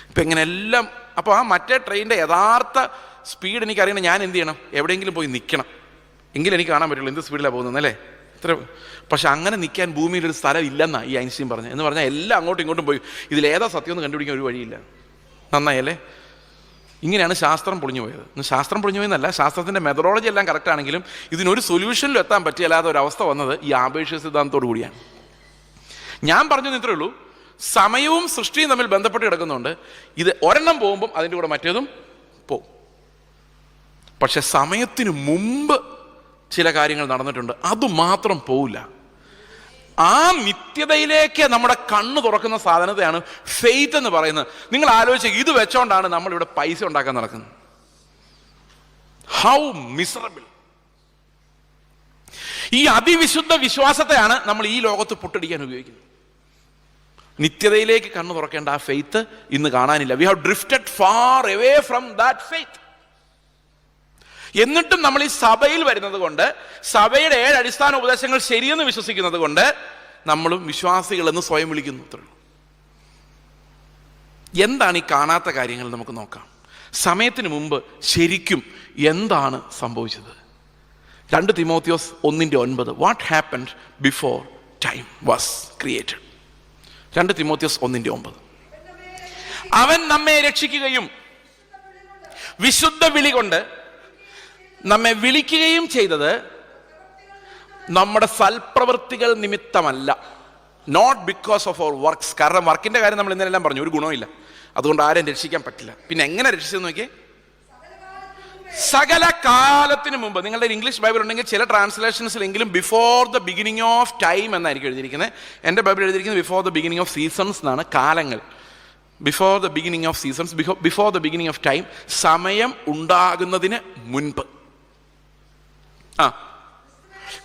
ഇപ്പം ഇങ്ങനെ എല്ലാം. അപ്പോൾ ആ മറ്റേ ട്രെയിനിൻ്റെ യഥാർത്ഥ സ്പീഡ് എനിക്കറിയണം. ഞാൻ എന്ത് ചെയ്യണം? എവിടെയെങ്കിലും പോയി നിൽക്കണം, എങ്കിലും എനിക്ക് കാണാൻ പറ്റുള്ളൂ എന്ത് സ്പീഡിലാണ് പോകുന്നത്, അല്ലേ? ഇത്ര. പക്ഷെ അങ്ങനെ നിൽക്കാൻ ഭൂമിയിലൊരു സ്ഥലം ഇല്ലെന്നാണ് ഈ ഐൻസ്റ്റീൻ പറഞ്ഞത്. എന്ന് പറഞ്ഞാൽ എല്ലാം അങ്ങോട്ടും ഇങ്ങോട്ടും പോയി ഇതിലേതാ സത്യം എന്ന് കണ്ടുപിടിക്കാൻ ഒരു വഴിയില്ല. നന്നായല്ലേ? ഇങ്ങനെയാണ് ശാസ്ത്രം പൊളിഞ്ഞു പോയത്. ശാസ്ത്രം പൊളിഞ്ഞു പോയെന്നല്ല, ശാസ്ത്രത്തിൻ്റെ മെത്തഡോളജി എല്ലാം കറക്റ്റ് ആണെങ്കിലും ഇതിനൊരു സൊല്യൂഷനിലും എത്താൻ പറ്റിയല്ലാത്ത ഒരവസ്ഥ വന്നത് ഈ ആപേക്ഷിക സിദ്ധാന്തത്തോടു കൂടിയാണ്. ഞാൻ പറഞ്ഞത് ഇത്രയേ ഉള്ളൂ, സമയവും സൃഷ്ടിയും തമ്മിൽ ബന്ധപ്പെട്ട് കിടക്കുന്നുണ്ട്. ഇത് ഒരെണ്ണം പോകുമ്പം അതിൻ്റെ കൂടെ മറ്റേതും പോകും. പക്ഷെ സമയത്തിന് മുമ്പ് ചില കാര്യങ്ങൾ നടന്നിട്ടുണ്ട്, അതുമാത്രം പോവില്ല. ആ നിത്യതയിലേക്ക് നമ്മുടെ കണ്ണ് തുറക്കുന്ന സാധനത്തെയാണ് ഫെയ്ത്ത് എന്ന് പറയുന്നത്. നിങ്ങൾ ആലോചിച്ച്, ഇത് വെച്ചോണ്ടാണ് നമ്മളിവിടെ പൈസ ഉണ്ടാക്കാൻ നടക്കുന്നത്. How miserable! ഈ അതിവിശുദ്ധ വിശ്വാസത്തെയാണ് നമ്മൾ ഈ ലോകത്ത് പൊട്ടടിക്കാൻ ഉപയോഗിക്കുന്നത്. നിത്യതയിലേക്ക് കണ്ണ് തുറക്കേണ്ട ആ ഫെയ്ത്ത് ഇന്ന് കാണാനില്ല. V have drifted far away from that faith. എന്നിട്ടും നമ്മൾ ഈ സഭയിൽ വരുന്നത് കൊണ്ട്, സഭയുടെ 7 അടിസ്ഥാന ഉപദേശങ്ങൾ ശരിയെന്ന് വിശ്വസിക്കുന്നത് കൊണ്ട് നമ്മളും വിശ്വാസികളെന്ന് സ്വയം വിളിക്കുന്നു. അത്രേ ഉള്ളൂ. എന്താണ് ഈ കാണാത്ത കാര്യങ്ങൾ? നമുക്ക് നോക്കാം. സമയത്തിന് മുമ്പ് ശരിക്കും എന്താണ് സംഭവിച്ചത്? 2 തിമോത്തിയോസ് 1:9. What happened before time was created. 2 തിമോത്തിയോസ് 1:9. അവൻ നമ്മെ രക്ഷിക്കുകയും വിശുദ്ധ വിളി കൊണ്ട് നമ്മെ വിളിക്കുകയും ചെയ്തത് നമ്മുടെ സൽപ്രവൃത്തികൾ നിമിത്തമല്ല, not because of our works. കാരണം വർക്കിന്റെ കാര്യം നമ്മൾ ഇന്നലെല്ലാം പറഞ്ഞു, ഒരു ഗുണമില്ല, അതുകൊണ്ട് ആരെയും രക്ഷിക്കാൻ പറ്റില്ല. പിന്നെ എങ്ങനെ രക്ഷിച്ചെന്ന് നോക്കിയേ? സകല കാലത്തിന് മുമ്പ്. നിങ്ങളുടെ ഇംഗ്ലീഷ് ബൈബിൾ ഉണ്ടെങ്കിൽ ചില ട്രാൻസ്ലേഷൻസിലെങ്കിലും before the beginning of time എന്നായിരിക്കും എഴുതിയിരിക്കുന്നത്. എൻ്റെ ബൈബിൾ എഴുതിയിരിക്കുന്നത് before the beginning of seasons എന്നാണ്. കാലങ്ങൾ. Before the beginning of seasons, before the beginning of time, സമയം ഉണ്ടാകുന്നതിന് മുൻപ്.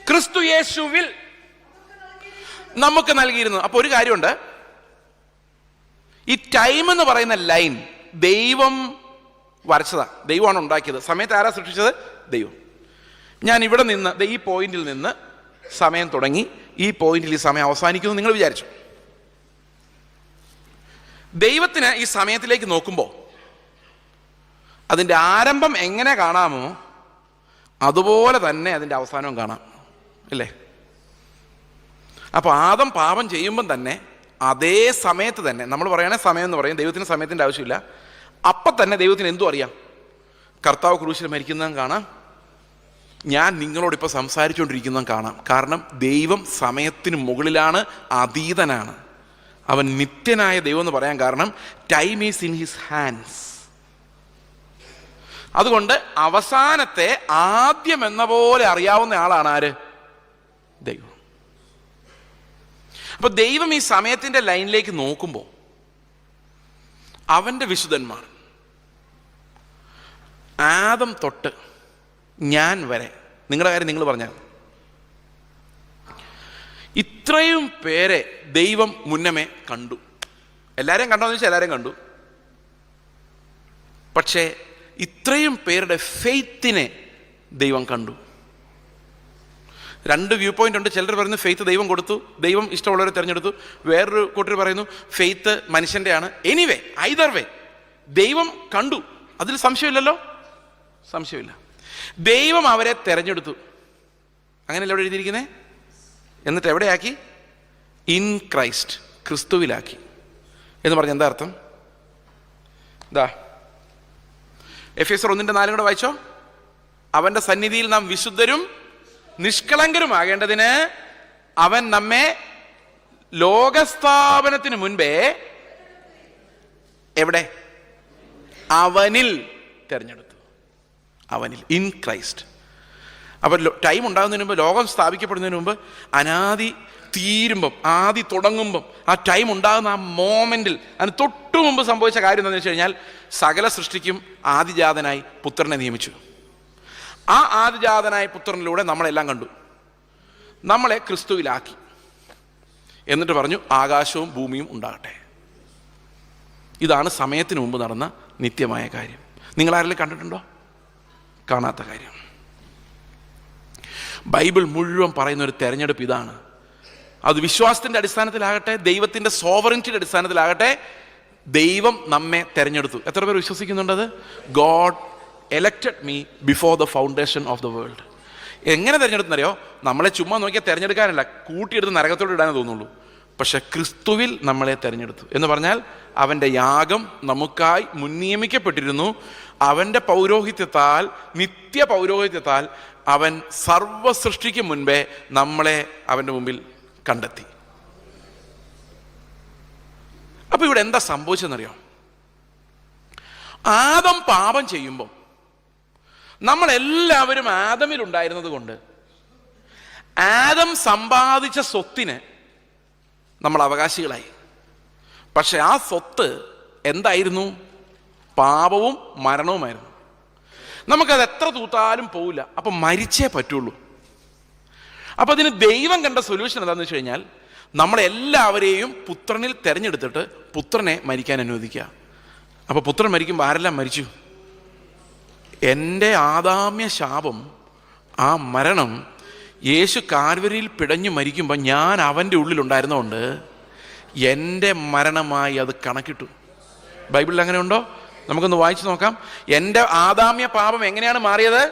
ക്രിസ്തു യേശുവിൽ നമുക്ക് നൽകിയിരുന്നു. അപ്പൊ ഒരു കാര്യമുണ്ട്, ഈ ടൈം എന്ന് പറയുന്ന ലൈൻ ദൈവം വരച്ചതാ, ദൈവമാണ് ഉണ്ടാക്കിയത്. സമയത്ത് ആരാ സൃഷ്ടിച്ചത്? ദൈവം. ഞാൻ ഇവിടെ നിന്ന്, ഈ പോയിന്റിൽ നിന്ന് സമയം തുടങ്ങി, ഈ പോയിന്റിൽ ഈ സമയം അവസാനിക്കുന്നു നിങ്ങൾ വിചാരിച്ചു. ദൈവത്തിന് ഈ സമയത്തിലേക്ക് നോക്കുമ്പോൾ അതിൻ്റെ ആരംഭം എങ്ങനെ കാണാമോ അതുപോലെ തന്നെ അതിൻ്റെ അവസാനവും കാണാം, അല്ലേ? അപ്പോൾ ആദം പാപം ചെയ്യുമ്പം തന്നെ അതേ സമയത്ത് തന്നെ, നമ്മൾ പറയുകയാണെങ്കിൽ സമയം എന്ന് പറയും, ദൈവത്തിന് സമയത്തിൻ്റെ ആവശ്യമില്ല. അപ്പം തന്നെ ദൈവത്തിന് എന്തും അറിയാം. കർത്താവ് ക്രൂശിൽ മരിക്കുന്നതും കാണാം, ഞാൻ നിങ്ങളോടിപ്പോൾ സംസാരിച്ചുകൊണ്ടിരിക്കുന്നതും കാണാം. കാരണം ദൈവം സമയത്തിന് മുകളിലാണ്, അതീതനാണ്. അവൻ നിത്യനായ ദൈവം എന്ന് പറയാൻ കാരണം time is in his hands. അതുകൊണ്ട് അവസാനത്തെ ആദ്യം എന്ന പോലെ അറിയാവുന്ന ആളാണ് ആര്? ദൈവം. അപ്പൊ ദൈവം ഈ സമയത്തിന്റെ ലൈനിലേക്ക് നോക്കുമ്പോൾ അവന്റെ വിശുദ്ധന്മാർ ആദം തൊട്ട് ഞാൻ വരെ, നിങ്ങളുടെ കാര്യം നിങ്ങൾ പറഞ്ഞാൽ, ഇത്രയും പേരെ ദൈവം മുന്നമേ കണ്ടു. എല്ലാവരെയും കണ്ടോന്ന് ചോദിച്ചാൽ എല്ലാവരെയും കണ്ടു. പക്ഷേ ഇത്രയും പേരുടെ ഫെയ്ത്തിനെ ദൈവം കണ്ടു. 2 വ്യൂ പോയിന്റ് ഉണ്ട്. ചിലർ പറയുന്നു ഫെയ്ത്ത് ദൈവം കൊടുത്തു, ദൈവം ഇഷ്ടമുള്ളവരെ തിരഞ്ഞെടുത്തു. വേറൊരു കൂട്ടർ പറയുന്നു ഫെയ്ത്ത് മനുഷ്യൻ്റെയാണ്. എനിവേ, ഐദർ വേ ദൈവം കണ്ടു, അതിൽ സംശയമില്ലല്ലോ, സംശയമില്ല. ദൈവം അവരെ തിരഞ്ഞെടുത്തു. അങ്ങനെയല്ല ഇവിടെ എഴുതിയിരിക്കുന്നേ. എന്നിട്ട് എവിടെയാക്കി? ഇൻ ക്രൈസ്റ്റ്, ക്രിസ്തുവിലാക്കി എന്ന് പറഞ്ഞ എന്താ അർത്ഥം? എഫേസ്യർ 1:4 കൂടെ വായിച്ചോ. അവന്റെ സന്നിധിയിൽ നാം വിശുദ്ധരും നിഷ്കളങ്കരുമാകേണ്ടതിന് അവൻ നമ്മെ ലോകസ്ഥാപനത്തിന് മുൻപേ എവിടെ? അവനിൽ തെരഞ്ഞെടുത്തു. അവനിൽ, ഇൻ ക്രൈസ്റ്റ്. അപ്പൊ ടൈം ഉണ്ടാകുന്നതിന് മുമ്പ്, ലോകം സ്ഥാപിക്കപ്പെടുന്നതിന് മുമ്പ്, അനാദി തീരുമ്പം, ആദി തുടങ്ങുമ്പം, ആ ടൈം ഉണ്ടാകുന്ന ആ മോമെന്റിൽ, അതിന് തൊട്ടു മുമ്പ് സംഭവിച്ച കാര്യം എന്താണെന്ന് വെച്ച് കഴിഞ്ഞാൽ, സകല സൃഷ്ടിക്കും ആദിജാതനായി പുത്രനെ നിയമിച്ചു. ആ ആദിജാതനായ പുത്രനിലൂടെ നമ്മളെല്ലാം കണ്ടു, നമ്മളെ ക്രിസ്തുവിലാക്കി. എന്നിട്ട് പറഞ്ഞു ആകാശവും ഭൂമിയും ഉണ്ടാകട്ടെ. ഇതാണ് സമയത്തിന് മുമ്പ് നടന്ന നിത്യമായ കാര്യം. നിങ്ങൾ ആരെങ്കിലും കണ്ടിട്ടുണ്ടോ? കാണാത്ത കാര്യം. ബൈബിൾ മുഴുവൻ പറയുന്ന ഒരു തെരഞ്ഞെടുപ്പ് ഇതാണ്. അത് വിശ്വാസത്തിന്റെ അടിസ്ഥാനത്തിലാകട്ടെ, ദൈവത്തിന്റെ സോവറിറ്റിയുടെ അടിസ്ഥാനത്തിലാകട്ടെ, ദൈവം നമ്മെ തെരഞ്ഞെടുത്തു. എത്ര പേർ വിശ്വസിക്കുന്നുണ്ടത്? God elected me before the foundation of the world. എങ്ങനെ തിരഞ്ഞെടുത്തെന്നറിയോ? നമ്മളെ ചുമ്മാ നോക്കിയാൽ തിരഞ്ഞെടുക്കാനല്ല, കൂട്ടിയെടുത്ത് നരകത്തോട് ഇടാനേ തോന്നുള്ളൂ. പക്ഷെ ക്രിസ്തുവിൽ നമ്മളെ തിരഞ്ഞെടുത്തു എന്ന് പറഞ്ഞാൽ അവൻ്റെ യാഗം നമുക്കായി മുൻനിയമിക്കപ്പെട്ടിരുന്നു. അവൻ്റെ പൗരോഹിത്യത്താൽ, നിത്യ പൗരോഹിത്യത്താൽ അവൻ സർവ സൃഷ്ടിക്ക് മുൻപേ നമ്മളെ അവൻ്റെ മുമ്പിൽ കണ്ടെത്തി. അപ്പൊ ഇവിടെ എന്താ സംഭവിച്ചെന്നറിയോ? ആദം പാപം ചെയ്യുമ്പോൾ നമ്മളെല്ലാവരും ആദമിൽ ഉണ്ടായിരുന്നത് കൊണ്ട് ആദം സമ്പാദിച്ച സ്വത്തിന് നമ്മൾ അവകാശികളായി. പക്ഷെ ആ സ്വത്ത് എന്തായിരുന്നു? പാപവും മരണവുമായിരുന്നു. നമുക്കത് എത്ര തൂത്താലും പോവില്ല. അപ്പം മരിച്ചേ പറ്റുള്ളൂ. അപ്പം അതിന് ദൈവം കണ്ട സൊല്യൂഷൻ എന്താണെന്ന് വെച്ച് കഴിഞ്ഞാൽ, നമ്മളെല്ലാവരെയും പുത്രനിൽ തിരഞ്ഞെടുത്തിട്ട് പുത്രനെ മരിക്കാൻ അനുവദിക്കുക. അപ്പോൾ പുത്രൻ മരിക്കുമ്പോൾ ആരെല്ലാം മരിച്ചു? എൻ്റെ ആദാമ്യ ശാപം, ആ മരണം യേശു കാൽവരിയിൽ പിടഞ്ഞു മരിക്കുമ്പോൾ ഞാൻ അവൻ്റെ ഉള്ളിലുണ്ടായിരുന്നതുകൊണ്ട് എൻ്റെ മരണമായി അത് കണക്കിട്ടു. ബൈബിളിൽ അങ്ങനെ ഉണ്ടോ? നമുക്കൊന്ന് വായിച്ചു നോക്കാം. എൻ്റെ ആദാമ്യ പാപം എങ്ങനെയാണ് മാറിയത്?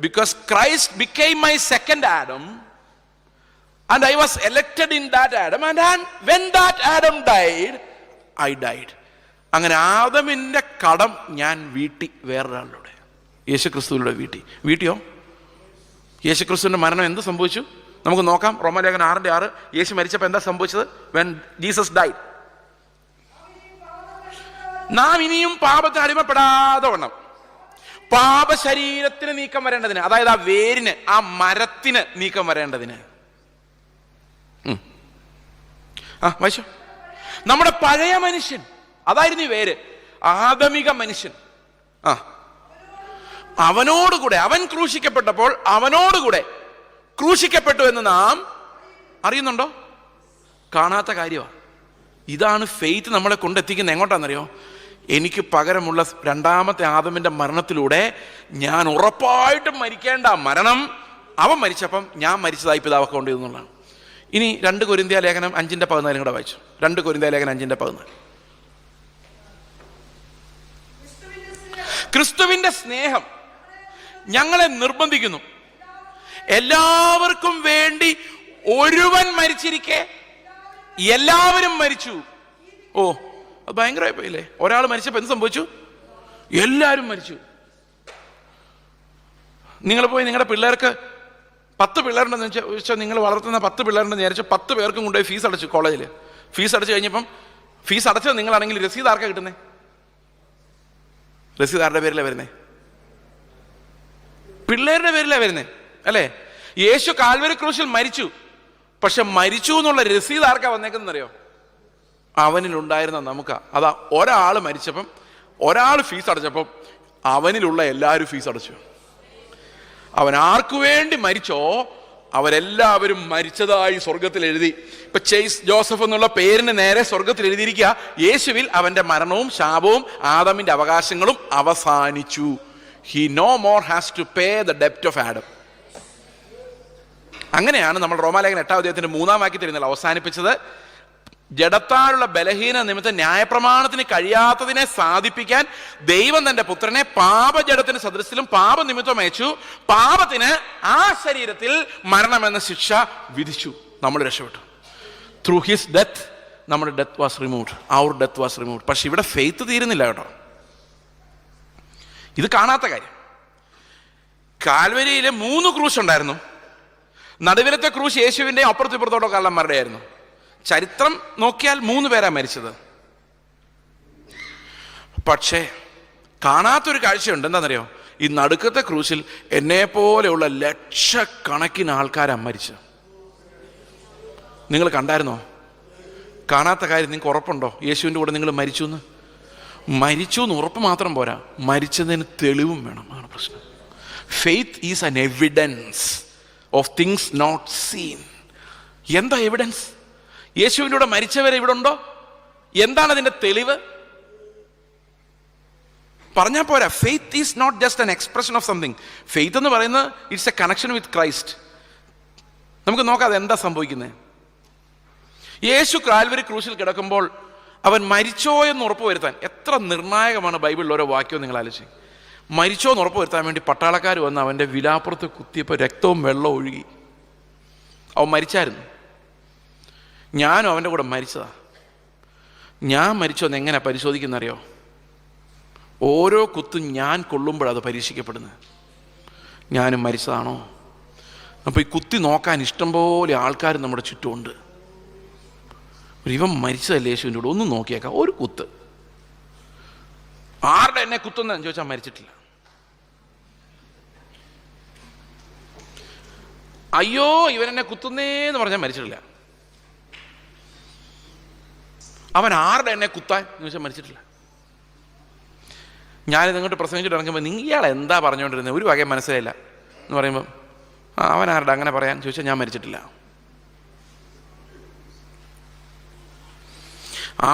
Because Christ became my second Adam and I was elected in that Adam, and when that Adam died, I died. അങ്ങനെ ആദമിൻ്റെ കടം ഞാൻ വീട്ടി വേറൊരാളിലൂടെ, യേശുക്രിസ്തുവിലൂടെ വീട്ടിയോ? യേശുക്രിസ്തുവിൻ്റെ മരണം എന്ത് സംഭവിച്ചു? നമുക്ക് നോക്കാം. റോമാലേഖനം 6:6. യേശു മരിച്ചപ്പോൾ എന്താ സംഭവിച്ചത്? when Jesus died, നാം ഇനിയും പാപത്തിന് അടിമപ്പെടാതെ വണ്ണം പാപ ശരീരത്തിന് നീക്കം വരേണ്ടതിന്, അതായത് ആ വേരിന്, ആ മരത്തിന് നീക്കം വരേണ്ടതിന്. വായിച്ചോ. നമ്മുടെ പഴയ മനുഷ്യൻ, അതായിരുന്നു ഈ വേര്, ആദമിക മനുഷ്യൻ. അവനോടുകൂടെ, അവൻ ക്രൂശിക്കപ്പെട്ടപ്പോൾ അവനോടുകൂടെ ക്രൂശിക്കപ്പെട്ടു എന്ന് നാം അറിയുന്നുണ്ടോ? കാണാത്ത കാര്യമാണ്. ഇതാണ് ഫെയ്ത്ത് നമ്മളെ കൊണ്ടെത്തിക്കുന്നത്. എങ്ങോട്ടാണെന്നറിയോ? എനിക്ക് പകരമുള്ള രണ്ടാമത്തെ ആദമിൻ്റെ മരണത്തിലൂടെ ഞാൻ ഉറപ്പായിട്ടും മരിക്കേണ്ട മരണം അവൻ മരിച്ചപ്പം ഞാൻ മരിച്ചതായി പിതാവൊക്കെ കൊണ്ടിരുന്നുള്ളതാണ്. ഇനി 2 കൊരിന്ത്യ ലേഖനം 5:14 കൂടെ വായിച്ചു. 2 കൊരിന്ത്യ ലേഖനം 5:14. ക്രിസ്തുവിന്റെ സ്നേഹം ഞങ്ങളെ നിർബന്ധിക്കുന്നു, എല്ലാവർക്കും വേണ്ടി ഒരുവൻ മരിച്ചിരിക്കെ എല്ലാവരും മരിച്ചു. ഓ, അത് ഭയങ്കരമായി പോയില്ലേ? ഒരാൾ മരിച്ചപ്പോൾ എന്ത് സംഭവിച്ചു? എല്ലാവരും മരിച്ചു. നിങ്ങൾ പോയി നിങ്ങളുടെ പിള്ളേർക്ക് 10 പിള്ളേരുണ്ടെന്ന് വെച്ചാൽ, നിങ്ങൾ വളർത്തുന്ന 10 പിള്ളേരുണ്ടെന്ന് വിചാരിച്ചു 10 പേർക്കും കൊണ്ടുപോയി ഫീസ് അടച്ചു. കോളേജിൽ ഫീസ് അടച്ചു കഴിഞ്ഞപ്പം ഫീസ് അടച്ചത് നിങ്ങളാണെങ്കിൽ രസീത് ആർക്കാ കിട്ടുന്നേ? രസീത് ആരുടെ പേരിലാണ് വരുന്നേ? പിള്ളേരുടെ പേരിലാണ് വരുന്നേ, അല്ലേ? യേശു കാൽവരി ക്രൂശിൽ മരിച്ചു, പക്ഷെ മരിച്ചു എന്നുള്ള രസീത് ആർക്കാ വന്നേക്കുന്നറിയോ? അവനിലുണ്ടായിരുന്ന നമുക്കാ. അതാ, ഒരാൾ മരിച്ചപ്പം, ഒരാൾ ഫീസ് അടച്ചപ്പം അവനിലുള്ള എല്ലാവരും ഫീസ് അടച്ചു. അവൻ ആർക്കു വേണ്ടി മരിച്ചോ അവരെല്ലാവരും മരിച്ചതായി സ്വർഗത്തിൽ എഴുതി. ഇപ്പൊ ചേസ് ജോസഫ് എന്നുള്ള പേരിന് നേരെ സ്വർഗത്തിൽ എഴുതിയിരിക്കുക, യേശുവിൽ അവന്റെ മരണവും ശാപവും ആദമിന്റെ അവകാശങ്ങളും അവസാനിച്ചു. He no more has to pay the debt of Adam. അങ്ങനെയാണ് നമ്മൾ റോമാലേഖനം 8-ാം അധ്യായത്തിന്റെ 3-ാം വാക്യത്തിൽ അവസാനിപ്പിച്ചത്. ജഡത്താലുള്ള ബലഹീന നിമിത്തം ന്യായപ്രമാണത്തിന് കഴിയാത്തതിനെ സാധിപ്പിക്കാൻ ദൈവം തന്റെ പുത്രനെ പാപജഡത്തിന് സദൃശ്യത്തിലും പാപനിമിത്തം അയച്ചു. പാപത്തിന് ആ ശരീരത്തിൽ മരണമെന്ന ശിക്ഷ വിധിച്ചു. നമ്മൾ രക്ഷപ്പെട്ടു. ത്രൂ ഹിസ് ഡെത്ത് നമ്മുടെ ഡെത്ത് വാസ് റിമൂവ്ഡ്. അവർ ഡെത്ത് വാസ് റിമൂവ്ഡ്. പക്ഷെ ഇവിടെ ഫെയ്ത്ത് തീരുന്നില്ല കേട്ടോ. ഇത് കാണാത്ത കാര്യം. കാൽവരിയിലെ 3 ക്രൂശ് ഉണ്ടായിരുന്നു. നടുവിലത്തെ ക്രൂശ് യേശുവിന്റെ അപ്പുറത്തിപ്പുറത്തോട്ടോ കള്ളന്മാരുടെ ആയിരുന്നു. ചരിത്രം നോക്കിയാൽ 3 പേരാ മരിച്ചത്. പക്ഷേ കാണാത്തൊരു കാഴ്ചയുണ്ട്. എന്താണെന്നറിയോ? ഈ നടുക്കത്തെ ക്രൂശിൽ എന്നെ പോലെയുള്ള ലക്ഷക്കണക്കിന് ആൾക്കാരാ മരിച്ചത്. നിങ്ങൾ കണ്ടായിരുന്നോ? കാണാത്ത കാര്യം നിങ്ങൾക്ക് ഉറപ്പുണ്ടോ? യേശുവിൻ്റെ കൂടെ നിങ്ങൾ മരിച്ചു എന്ന്? മരിച്ചു എന്ന് ഉറപ്പ് മാത്രം പോരാ, മരിച്ചതിന് തെളിവും വേണം. ആണ് പ്രശ്നം. Faith is an evidence of things not seen. എന്താ എവിഡൻസ്? യേശുവിൻ്റെ കൂടെ മരിച്ചവരെ ഇവിടെ ഉണ്ടോ? എന്താണ് അതിൻ്റെ തെളിവ്? പറഞ്ഞാൽ പോരാ. Faith is not just an expression of something. Faith എന്ന് പറയുന്നത് it's a connection with Christ. നമുക്ക് നോക്കാം അതെന്താ സംഭവിക്കുന്നത്. യേശു കാൽവരി ക്രൂശിൽ കിടക്കുമ്പോൾ അവൻ മരിച്ചോ എന്ന് ഉറപ്പ് വരുത്താൻ, എത്ര നിർണായകമാണ് ബൈബിളിൽ ഓരോ വാക്യവും നിങ്ങൾ ആലോചിച്ച്. മരിച്ചോ എന്ന് ഉറപ്പ് വരുത്താൻ വേണ്ടി പട്ടാളക്കാർ വന്ന് അവൻ്റെ വിലാപ്പുറത്ത് കുത്തിയപ്പോൾ രക്തവും വെള്ളവും ഒഴുകി. അവൻ മരിച്ചായിരുന്നു. ഞാനും അവൻ്റെ കൂടെ മരിച്ചതാ. ഞാൻ മരിച്ചോന്ന് എങ്ങനെ പരിശോധിക്കുന്നറിയോ? ഓരോ കുത്തും ഞാൻ കൊള്ളുമ്പോഴത് പരീക്ഷിക്കപ്പെടുന്നത്. ഞാനും മരിച്ചതാണോ? അപ്പോൾ ഈ കുത്തി നോക്കാൻ ഇഷ്ടംപോലെ ആൾക്കാർ നമ്മുടെ ചുറ്റുമുണ്ട്. ഇവൻ മരിച്ചതല്ലേ യേശുവിൻ്റെ കൂടെ, ഒന്നും നോക്കിയേക്കാം. ഒരു കുത്ത്. ആരുടെ എന്നെ കുത്തുന്നതെന്ന് ചോദിച്ചാൽ മരിച്ചിട്ടില്ല. അയ്യോ ഇവൻ എന്നെ കുത്തുന്നേന്ന് പറഞ്ഞാൽ മരിച്ചിട്ടില്ല. അവൻ ആരുടെ എന്നെ കുത്താൻ എന്ന് ചോദിച്ചാൽ മരിച്ചിട്ടില്ല. ഞാനിത് ഇങ്ങോട്ട് പ്രസംഗിച്ചിട്ട് ഇറങ്ങുമ്പോൾ ഇയാൾ എന്താ പറഞ്ഞുകൊണ്ടിരുന്നത് ഒരു വകയും മനസ്സിലായില്ല എന്ന് പറയുമ്പം അവൻ ആരുടെ അങ്ങനെ പറയാൻ ചോദിച്ചാൽ ഞാൻ മരിച്ചിട്ടില്ല.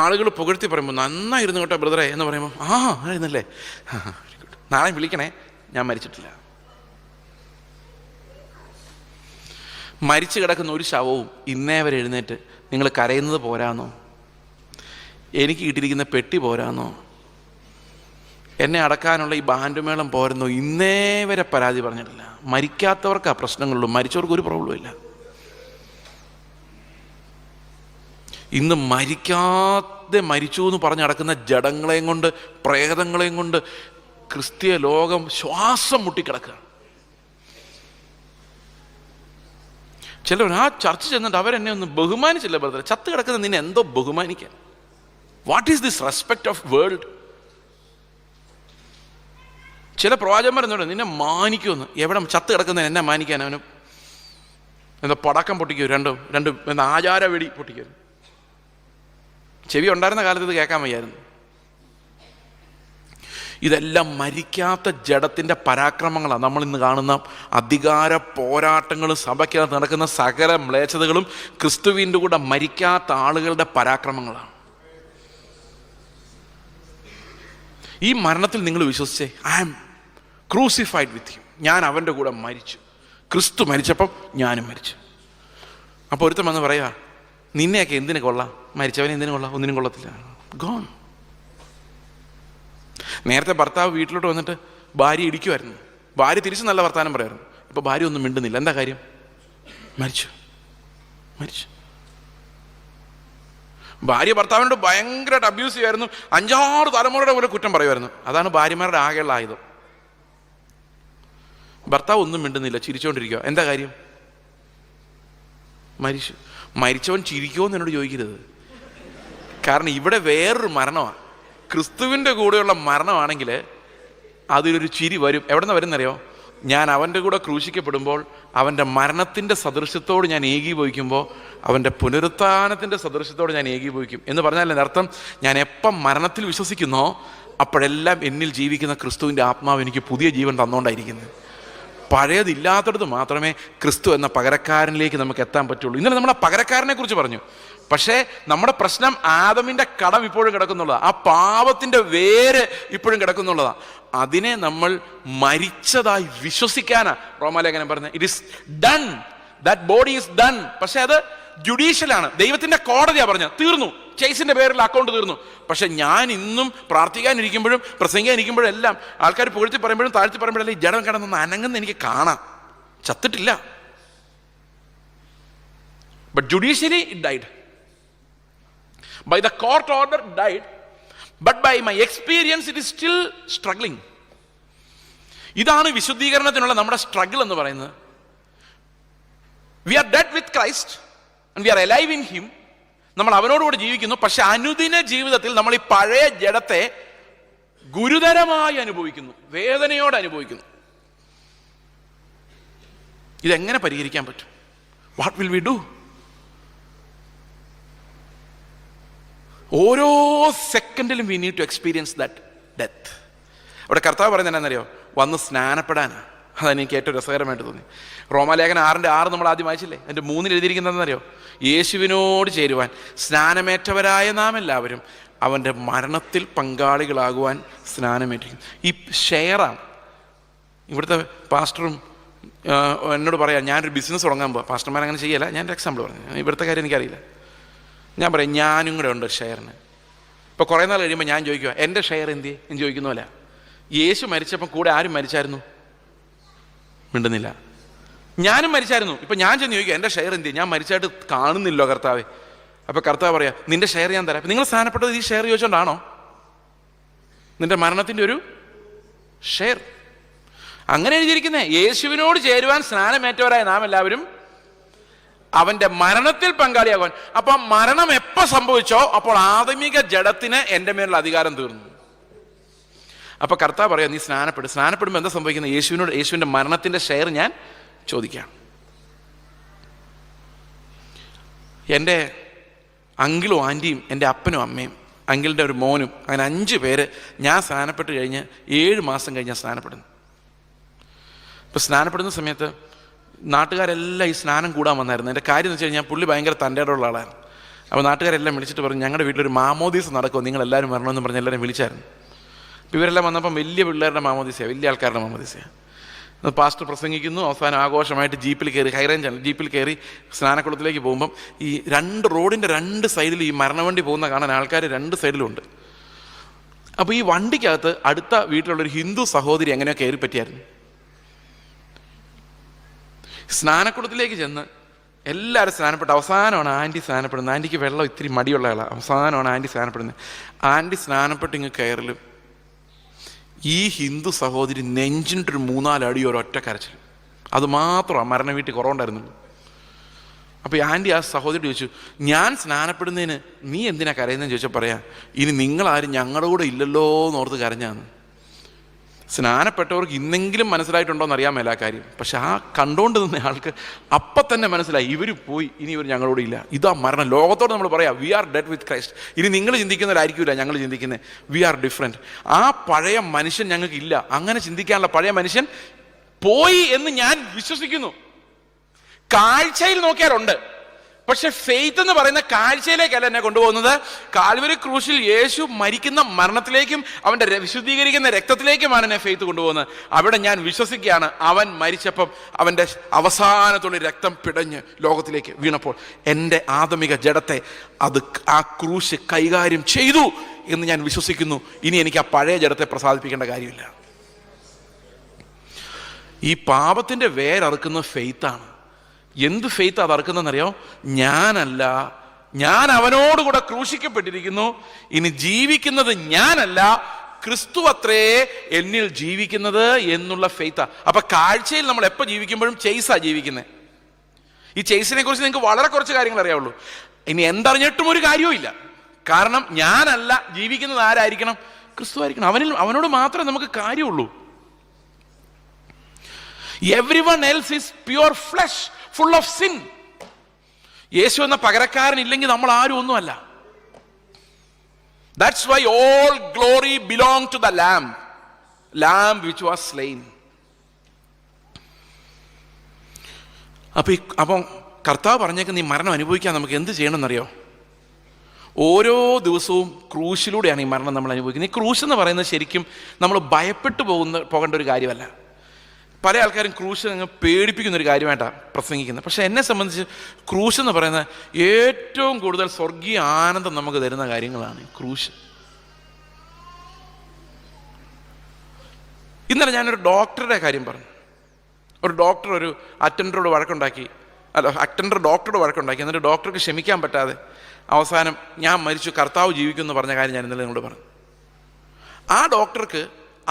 ആളുകൾ പുകഴ്ത്തി പറയുമ്പോൾ നന്നായിരുന്നു കേട്ടോ ബ്രദറെ എന്ന് പറയുമ്പോൾ ആയിരുന്നല്ലേ, നാളെ വിളിക്കണേ, ഞാൻ മരിച്ചിട്ടില്ല. മരിച്ചു കിടക്കുന്ന ഒരു ശവവും ഇന്നേ വരെ എഴുന്നേറ്റ് നിങ്ങൾ കരയുന്നത് പോരാന്നോ, എനിക്ക് കിട്ടിയിരിക്കുന്ന പെട്ടി പോരാന്നോ, എന്നെ അടക്കാനുള്ള ഈ ബാൻഡുമേളം പോരുന്നോ, ഇന്നേ വരെ പരാതി പറഞ്ഞിട്ടില്ല. മരിക്കാത്തവർക്ക് ആ പ്രശ്നങ്ങളുള്ളൂ, മരിച്ചവർക്ക് ഒരു പ്രോബ്ലം ഇല്ല. ഇന്ന് മരിക്കാതെ മരിച്ചു എന്ന് പറഞ്ഞ് നടക്കുന്ന ജഡങ്ങളെയും കൊണ്ട്, പ്രേതങ്ങളെയും കൊണ്ട് ക്രിസ്തീയ ലോകം ശ്വാസം മുട്ടിക്കിടക്കുക. ചിലവർ ആ ചർച്ച ചെന്നിട്ട് അവരെന്നെ ഒന്ന് ബഹുമാനിച്ചില്ല ബ്രദർ. ചത്ത് കിടക്കുന്ന നിന്നെ എന്തോ ബഹുമാനിക്കാൻ? What is this respect of world? ചില പ്രവാചകന്മാരെന്നോട് നിന്നെ മാനിക്കുമെന്ന്. എവിടെ ചത്ത് കിടക്കുന്ന എന്നെ മാനിക്കാൻ? അവന് എന്താ പടക്കം പൊട്ടിക്കൂ, രണ്ട് എന്താ ആചാര വെടി പൊട്ടിക്കൂ. ചെവി ഉണ്ടായിരുന്ന കാലത്ത് ഇത് കേൾക്കാൻ വയ്യായിരുന്നു. ഇതെല്ലാം മരിക്കാത്ത ജഡത്തിൻ്റെ പരാക്രമങ്ങളാണ്. നമ്മൾ ഇന്ന് കാണുന്ന അധികാര പോരാട്ടങ്ങളും സഭയ്ക്കകത്ത് നടക്കുന്ന സകല മ്ലേച്ഛതകളും ക്രിസ്തുവിൻ്റെ കൂടെ മരിക്കാത്ത ആളുകളുടെ പരാക്രമങ്ങളാണ്. ഈ മരണത്തിൽ നിങ്ങൾ വിശ്വസിച്ചേ, I am crucified with him, ഞാൻ അവൻ്റെ കൂടെ മരിച്ചു. ക്രിസ്തു മരിച്ചപ്പം ഞാനും മരിച്ചു. അപ്പോൾ ഒരുത്തം വന്ന് പറയാ, നിന്നെയൊക്കെ എന്തിനു കൊള്ളാം, മരിച്ചവനെ എന്തിനു കൊള്ളാം? ഒന്നിനും കൊള്ളത്തില്ല, ഗോൺ. നേരത്തെ ഭർത്താവ് വീട്ടിലോട്ട് വന്നിട്ട് ഭാര്യ ഇടിക്കുമായിരുന്നു, ഭാര്യ തിരിച്ച് നല്ല വർത്താനം പറയായിരുന്നു. ഇപ്പോൾ ഭാര്യ ഒന്നും മിണ്ടുന്നില്ല. എന്താ കാര്യം? മരിച്ചു. ഭാര്യ ഭർത്താവിനോട് ഭയങ്കരമായിട്ട് അബ്യൂസ് ചെയ്യുമായിരുന്നു, 5-6 തലമുറയുടെ പോലെ കുറ്റം പറയുമായിരുന്നു. അതാണ് ഭാര്യമാരുടെ ആകെയുള്ള ആയുധം. ഭർത്താവ് ഒന്നും മിണ്ടുന്നില്ല, ചിരിച്ചുകൊണ്ടിരിക്കുക. എന്താ കാര്യം? മരിച്ചവൻ ചിരിക്കുമോ എന്ന് എന്നോട് ചോദിക്കരുത്. കാരണം ഇവിടെ വേറൊരു മരണമാണ്. ക്രിസ്തുവിൻ്റെ കൂടെയുള്ള മരണമാണെങ്കിൽ അതിലൊരു ചിരി വരും. എവിടെ നിന്ന് വരുന്നറിയോ? ഞാൻ അവൻ്റെ കൂടെ ക്രൂശിക്കപ്പെടുമ്പോൾ അവൻ്റെ മരണത്തിൻ്റെ സദൃശ്യത്തോട് ഞാൻ ഏകീഭവിക്കുമ്പോൾ അവൻ്റെ പുനരുത്ഥാനത്തിൻ്റെ സദൃശ്യത്തോട് ഞാൻ ഏകീഭവിക്കും എന്ന് പറഞ്ഞാൽ എൻ്റെ അർത്ഥം, ഞാൻ എപ്പം മരണത്തിൽ വിശ്വസിക്കുന്നോ അപ്പോഴെല്ലാം എന്നിൽ ജീവിക്കുന്ന ക്രിസ്തുവിൻ്റെ ആത്മാവ് എനിക്ക് പുതിയ ജീവൻ തന്നുകൊണ്ടായിരിക്കുന്നത്. പഴയതില്ലാത്തടത്ത് മാത്രമേ ക്രിസ്തു എന്ന പകരക്കാരനിലേക്ക് നമുക്ക് എത്താൻ പറ്റുള്ളൂ. ഇന്നലെ നമ്മളെ പകരക്കാരനെ കുറിച്ച് പറഞ്ഞു. പക്ഷേ നമ്മുടെ പ്രശ്നം ആദമിൻ്റെ കടം ഇപ്പോഴും കിടക്കുന്നുള്ളതാണ്. ആ പാപത്തിൻ്റെ വേര് ഇപ്പോഴും കിടക്കുന്നുള്ളതാണ്. അതിനെ നമ്മൾ മരിച്ചതായി വിശ്വസിക്കാനാ റോമാലേഖനം പറഞ്ഞത്. It is done, that body is done. പക്ഷെ അത് ജുഡീഷ്യലാണ്. ദൈവത്തിന്റെ കോടതിയാ പറഞ്ഞത്, തീർന്നു, ചേസിന്റെ പേരിൽ അക്കൗണ്ട് തീർന്നു. പക്ഷെ ഞാൻ ഇന്നും പ്രാർത്ഥിക്കാനിരിക്കുമ്പോഴും പ്രസംഗിക്കാനിരിക്കുമ്പോഴും എല്ലാം ആൾക്കാർ പുകഴ്ത്തി പറയുമ്പോഴും താഴ്ത്തി പറയുമ്പോഴെല്ലാം ഈ ജഡം കിടന്നൊന്ന് അനങ്ങുന്ന എനിക്ക് കാണാം. ചത്തിട്ടില്ല. But judicially it died. By the court order died, but by my experience it is still struggling. ഇതാണ് വിശുദ്ധീകരണത്തിനുള്ള നമ്മുടെ സ്ട്രഗിൾ എന്ന് പറയുന്നത്. We are dead with Christ and we are alive in him. നമ്മൾ അവനോടുകൂടി ജീവിക്കുന്നു. പക്ഷെ അനുദിന ജീവിതത്തിൽ നമ്മൾ ഈ പഴയ ജഡത്തെ ഗുരുതരമായി അനുഭവിക്കുന്നു, വേദനയോടെ അനുഭവിക്കുന്നു. ഇതെങ്ങനെ പരിഹരിക്കാൻ പറ്റും? What will we do? ഓരോ സെക്കൻഡിലും we need to experience that death. അവിടെ കർത്താവ് പറയുന്നത് എന്നാണെന്നറിയോ? വന്ന് സ്നാനപ്പെടാനാണ്. അതാണ് എനിക്ക് ഏറ്റവും രസകരമായിട്ട് തോന്നി. റോമാലേഖനം 6:6 നമ്മൾ ആദ്യം വായിച്ചില്ലേ? അതിൻ്റെ 3 എഴുതിയിരിക്കുന്നതെന്നറിയോ? യേശുവിനോട് ചേരുവാൻ സ്നാനമേറ്റവരായ നാം എല്ലാവരും അവൻ്റെ മരണത്തിൽ പങ്കാളികളാകുവാൻ സ്നാനമേറ്റിരിക്കുന്നു. ഈ ഷെയറാണ്. ഇവിടുത്തെ പാസ്റ്ററും എന്നോട് പറയാം, ഞാനൊരു ബിസിനസ് തുടങ്ങാൻ പോവാം. പാസ്റ്റർമാർ അങ്ങനെ ചെയ്യല്ല, ഞാനൊരു എക്സാമ്പിൾ പറഞ്ഞു. ഇവിടുത്തെ കാര്യം എനിക്കറിയില്ല. ഞാൻ പറയാം, ഞാനും കൂടെ ഉണ്ട് ഷെയറിന്. ഇപ്പോൾ കുറേ നാൾ കഴിയുമ്പോൾ ഞാൻ ചോദിക്കുക, എൻ്റെ ഷെയർ എന്തിയെ എന്ന് ചോദിക്കുന്നല്ല. യേശു മരിച്ചപ്പം കൂടെ ആരും മരിച്ചായിരുന്നു? മിണ്ടുന്നില്ല. ഞാനും മരിച്ചായിരുന്നു. ഇപ്പം ഞാൻ ചെന്ന് ചോദിക്കുക, എൻ്റെ ഷെയർ എന്തിയെ? ഞാൻ മരിച്ചായിട്ട് കാണുന്നില്ലോ കർത്താവേ. അപ്പോൾ കർത്താവ് പറയാം, നിൻ്റെ ഷെയർ ഞാൻ തരാം. നിങ്ങൾ സ്ഥാനപ്പെട്ടത് ഈ ഷെയർ ചോദിച്ചോണ്ടാണോ? നിൻ്റെ മരണത്തിൻ്റെ ഒരു ഷെയർ അങ്ങനെ എഴുതിയിരിക്കുന്നേ. യേശുവിനോട് ചേരുവാൻ സ്നാനമേറ്റവരായ നാം എല്ലാവരും അവന്റെ മരണത്തിൽ പങ്കാളിയാകുവാൻ. അപ്പൊ മരണം എപ്പോ സംഭവിച്ചോ അപ്പോൾ ആദമിക ജഡത്തിന് എൻ്റെ മേലുള്ള അധികാരം തീർന്നു. അപ്പൊ കർത്താവ് പറയാം, നീ സ്നാനപ്പെടുമ്പോൾ എന്താ സംഭവിക്കുന്നത്? യേശുവിന്റെ മരണത്തിന്റെ ഷെയർ ഞാൻ ചോദിക്കാം. എൻ്റെ അങ്കിളും ആൻറ്റിയും എൻ്റെ അപ്പനും അമ്മയും അങ്കിളിൻ്റെ ഒരു മോനും, അങ്ങനെ 5 പേര് ഞാൻ സ്നാനപ്പെട്ട് കഴിഞ്ഞ് 7 മാസം കഴിഞ്ഞാൽ സ്നാനപ്പെടുന്നു. ഇപ്പം സ്നാനപ്പെടുന്ന സമയത്ത് നാട്ടുകാരെല്ലാം ഈ സ്നാനം കൂടാൻ വന്നായിരുന്നു. എൻ്റെ കാര്യം എന്ന് വെച്ച് കഴിഞ്ഞാൽ പുള്ളി ഭയങ്കര തൻ്റെയുള്ള ആളായിരുന്നു. അപ്പോൾ നാട്ടുകാരെല്ലാം വിളിച്ചിട്ട് പറഞ്ഞു, ഞങ്ങളുടെ വീട്ടിലൊരു മാമോദീസ് നടക്കുമോ, നിങ്ങളെല്ലാവരും വരണമെന്ന് പറഞ്ഞ് എല്ലാവരും വിളിച്ചായിരുന്നു. ഇവരെല്ലാം വന്നപ്പം വലിയ പിള്ളേരുടെ മാമോദിസയാണ്, വലിയ ആൾക്കാരുടെ മാമോദിസയാണ്. പാസ്റ്റർ പ്രസംഗിക്കുന്നു, അവസാനം ആഘോഷമായിട്ട് ജീപ്പിൽ കയറി, ഹൈറേഞ്ചാണ്, ജീപ്പിൽ കയറി സ്നാനക്കുളത്തിലേക്ക് പോകുമ്പം ഈ റോഡിൻ്റെ രണ്ട് സൈഡിൽ ഈ മരണവണ്ടി പോകുന്ന കാണാൻ ആൾക്കാർ രണ്ട് സൈഡിലുണ്ട്. അപ്പോൾ ഈ വണ്ടിക്കകത്ത് അടുത്ത വീട്ടിലുള്ളൊരു ഹിന്ദു സഹോദരി എങ്ങനെയോ കയറി പറ്റിയായിരുന്നു. സ്നാനക്കുളത്തിലേക്ക് ചെന്ന് എല്ലാവരും സ്നാനപ്പെട്ട് അവസാനമാണ് ആൻറ്റി സ്നാനപ്പെടുന്നത്. ആൻറ്റിക്ക് വെള്ളം ഇത്തിരി മടിയുള്ള ആളാണ്. അവസാനമാണ് ആൻറ്റി സ്നാനപ്പെടുന്നത്. ആൻറ്റി സ്നാനപ്പെട്ട് ഇങ്ങ് കയറലും ഈ ഹിന്ദു സഹോദരി നെഞ്ചിനിട്ടൊരു 3-4 അടി ഒരൊറ്റ കരച്ചിൽ. അത് മാത്രമാണ് മരണ വീട്ടിൽ കുറവുണ്ടായിരുന്നുള്ളൂ. അപ്പോൾ ആൻറ്റി ആ സഹോദരി ചോദിച്ചു, ഞാൻ സ്നാനപ്പെടുന്നതിന് നീ എന്തിനാ കരയുന്നതെന്ന് ചോദിച്ചാൽ പറയാം, ഇനി നിങ്ങളാരും ഞങ്ങളുടെ കൂടെ ഇല്ലല്ലോ എന്നോർത്ത് കരഞ്ഞാന്ന്. സ്നാനപ്പെട്ടവർക്ക് ഇന്നെങ്കിലും മനസ്സിലായിട്ടുണ്ടോയെന്ന് അറിയാൻ മേല ആ കാര്യം. പക്ഷെ ആ കണ്ടുകൊണ്ട് നിന്ന ആൾക്ക് അപ്പം തന്നെ മനസ്സിലായി, ഇവർ പോയി, ഇനി ഇവർ ഞങ്ങളോട് ഇല്ല. ഇതാ മരണം. ലോകത്തോട് നമ്മൾ പറയാം, we are dead with Christ. ഇനി നിങ്ങൾ ചിന്തിക്കുന്നവരായിരിക്കില്ല ഞങ്ങൾ ചിന്തിക്കുന്നത്, വി ആർ ഡിഫറെൻറ്റ്. ആ പഴയ മനുഷ്യൻ ഞങ്ങൾക്ക് ഇല്ല. അങ്ങനെ ചിന്തിക്കാനുള്ള പഴയ മനുഷ്യൻ പോയി എന്ന് ഞാൻ വിശ്വസിക്കുന്നു. കാഴ്ചയിൽ നോക്കിയാലുണ്ട്, പക്ഷെ ഫെയ്ത്ത് എന്ന് പറയുന്ന കാഴ്ചയിലേക്കല്ല എന്നെ കൊണ്ടുപോകുന്നത്. കാൽവരി ക്രൂശിൽ യേശു മരിക്കുന്ന മരണത്തിലേക്കും അവൻ്റെ വിശുദ്ധീകരിക്കുന്ന രക്തത്തിലേക്കുമാണ് എന്നെ ഫെയ്ത്ത് കൊണ്ടുപോകുന്നത്. അവിടെ ഞാൻ വിശ്വസിക്കുകയാണ്, അവൻ മരിച്ചപ്പം അവൻ്റെ അവസാനത്തുള്ള രക്തം പിടഞ്ഞ് ലോകത്തിലേക്ക് വീണപ്പോൾ എൻ്റെ ആദമിക ജഡത്തെ അത് ആ ക്രൂശ് കൈകാര്യം ചെയ്തു എന്ന് ഞാൻ വിശ്വസിക്കുന്നു. ഇനി എനിക്ക് ആ പഴയ ജഡത്തെ പ്രസാദിപ്പിക്കേണ്ട കാര്യമില്ല. ഈ പാപത്തിൻ്റെ വേരറുക്കുന്ന ഫെയ്ത്താണ്. എന്ത് ഫെയ്ത്ത് അത് അറക്കുന്നതെന്നറിയോ? ഞാനല്ല, ഞാൻ അവനോടുകൂടെ ക്രൂശിക്കപ്പെട്ടിരിക്കുന്നു, ഇനി ജീവിക്കുന്നത് ഞാനല്ല, ക്രിസ്തു അത്രേ എന്നിൽ ജീവിക്കുന്നത് എന്നുള്ള ഫെയ്ത്താ. അപ്പൊ കാഴ്ചയിൽ നമ്മൾ എപ്പോൾ ജീവിക്കുമ്പോഴും ചെയ്സാ ജീവിക്കുന്നത്. ഈ ചെയ്സിനെ കുറിച്ച് നിങ്ങൾക്ക് വളരെ കുറച്ച് കാര്യങ്ങൾ അറിയാവുള്ളൂ. ഇനി എന്തറിഞ്ഞിട്ടും ഒരു കാര്യവും ഇല്ല. കാരണം ഞാനല്ല ജീവിക്കുന്നത്, ആരായിരിക്കണം? ക്രിസ്തു ആയിരിക്കണം. അവനോട് മാത്രമേ നമുക്ക് കാര്യമുള്ളൂ. Everyone else is pure flesh, full of sin. യേശു എന്ന പകരക്കാരൻ ഇല്ലെങ്കിൽ നമ്മൾ ആരും ഒന്നുമല്ല. That's why all glory belong to the lamb which was slain. അപ്പം കർത്താവ് പറഞ്ഞേക്ക്, നീ മരണം അനുഭവിക്കാൻ നമുക്ക് എന്ത് ചെയ്യണമെന്നറിയോ? ഓരോ ദിവസവും ക്രൂശിലൂടെയാണ് ഈ മരണം നമ്മൾ അനുഭവിക്കുന്നത്. ഈ ക്രൂശ് എന്ന് പറയുന്നത് ശരിക്കും നമ്മൾ ഭയപ്പെട്ടു പോകേണ്ട ഒരു കാര്യമല്ല. പല ആൾക്കാരും ക്രൂശ് അങ്ങ് പേടിപ്പിക്കുന്നൊരു കാര്യമായിട്ടാണ് പ്രസംഗിക്കുന്നത്. പക്ഷെ എന്നെ സംബന്ധിച്ച് ക്രൂശ് എന്ന് പറയുന്നത് ഏറ്റവും കൂടുതൽ സ്വർഗീയ ആനന്ദം നമുക്ക് തരുന്ന കാര്യങ്ങളാണ് ക്രൂശ്. ഇന്നലെ ഞാനൊരു ഡോക്ടറുടെ കാര്യം പറഞ്ഞു. ഒരു ഡോക്ടർ ഒരു അറ്റൻഡറോട് വഴക്കുണ്ടാക്കി, അറ്റൻഡർ ഡോക്ടറോട് വഴക്കുണ്ടാക്കി. എന്നിട്ട് ഡോക്ടർക്ക് ക്ഷമിക്കാൻ പറ്റാതെ അവസാനം ഞാൻ മരിച്ചു, കർത്താവ് ജീവിക്കും എന്ന് പറഞ്ഞ കാര്യം ഞാൻ ഇന്നലെ നിങ്ങളോട് പറഞ്ഞു. ആ ഡോക്ടർക്ക്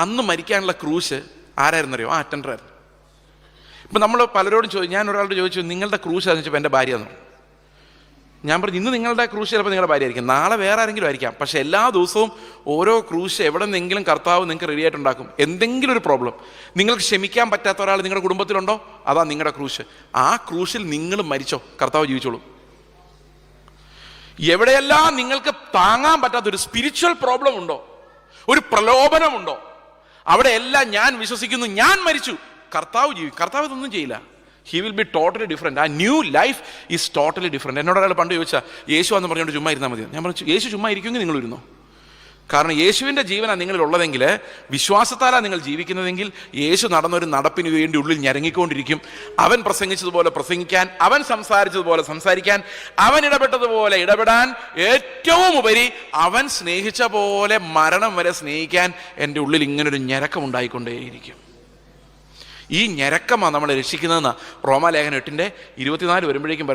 അന്ന് മരിക്കാനുള്ള ക്രൂശ് ആരായിരുന്നറിയോ? ആ അറ്റൻഡറായിരുന്നു. ഇപ്പം നമ്മൾ പലരോടും ഞാൻ ഒരാളോട് ചോദിച്ചു, നിങ്ങളുടെ ക്രൂശ് എന്ന് വെച്ചപ്പോൾ എൻ്റെ ഭാര്യ എന്ന് പറഞ്ഞു. ഞാൻ പറഞ്ഞു, ഇന്ന് നിങ്ങളുടെ ക്രൂശ് ചിലപ്പോൾ നിങ്ങളുടെ ഭാര്യ ആയിരിക്കും, നാളെ വേറെ ആരെങ്കിലും ആയിരിക്കാം. പക്ഷെ എല്ലാ ദിവസവും ഓരോ ക്രൂശ് എവിടെ നിന്നെങ്കിലും കർത്താവ് നിങ്ങൾക്ക് റെഡി ആയിട്ടുണ്ടാക്കും. എന്തെങ്കിലും ഒരു പ്രോബ്ലം, നിങ്ങൾക്ക് ക്ഷമിക്കാൻ പറ്റാത്ത ഒരാൾ നിങ്ങളുടെ കുടുംബത്തിലുണ്ടോ? അതാ നിങ്ങളുടെ ക്രൂശ്. ആ ക്രൂശിൽ നിങ്ങൾ മരിച്ചോ, കർത്താവ് ജീവിച്ചോളൂ. എവിടെയെല്ലാം നിങ്ങൾക്ക് താങ്ങാൻ പറ്റാത്തൊരു സ്പിരിച്വൽ പ്രോബ്ലം ഉണ്ടോ, ഒരു പ്രലോഭനമുണ്ടോ, അവിടെ എല്ലാം ഞാൻ വിശ്വസിക്കുന്നു, ഞാൻ മരിച്ചു, കർത്താവ് ജീവിക്കും. കർത്താവ് ഇതൊന്നും ചെയ്യില്ല. He will be totally different. ആ new life is totally different. എന്നോട് ഒരാൾ പണ്ട് ചോദിച്ചാൽ, യേശു എന്ന് പറഞ്ഞുകൊണ്ട് ചുമ്മാ ഇരുന്നാൽ മതി. ഞാൻ പറഞ്ഞു, യേശു ചുമ്മാ ഇരിക്കുമെങ്കിൽ നിങ്ങൾ ഇരുന്നോ. കാരണം യേശുവിൻ്റെ ജീവനാണ് നിങ്ങളിലുള്ളതെങ്കിൽ, വിശ്വാസത്താലാണ് നിങ്ങൾ ജീവിക്കുന്നതെങ്കിൽ, യേശു നടന്നൊരു നടപ്പിന് വേണ്ടി ഉള്ളിൽ ഞരങ്ങിക്കൊണ്ടിരിക്കും. അവൻ പ്രസംഗിച്ചതുപോലെ പ്രസംഗിക്കാൻ, അവൻ സംസാരിച്ചതുപോലെ സംസാരിക്കാൻ, അവൻ ഇടപെട്ടതുപോലെ ഇടപെടാൻ, ഏറ്റവും ഉപരി അവൻ സ്നേഹിച്ച പോലെ മരണം വരെ സ്നേഹിക്കാൻ എൻ്റെ ഉള്ളിൽ ഇങ്ങനൊരു ഞരക്കം ഉണ്ടായിക്കൊണ്ടേയിരിക്കും. ഈ ഞരക്കമാണ് നമ്മളെ രക്ഷിക്കുന്നതെന്നാണ് റോമാലേഖനം 8:24 വരുമ്പോഴേക്കും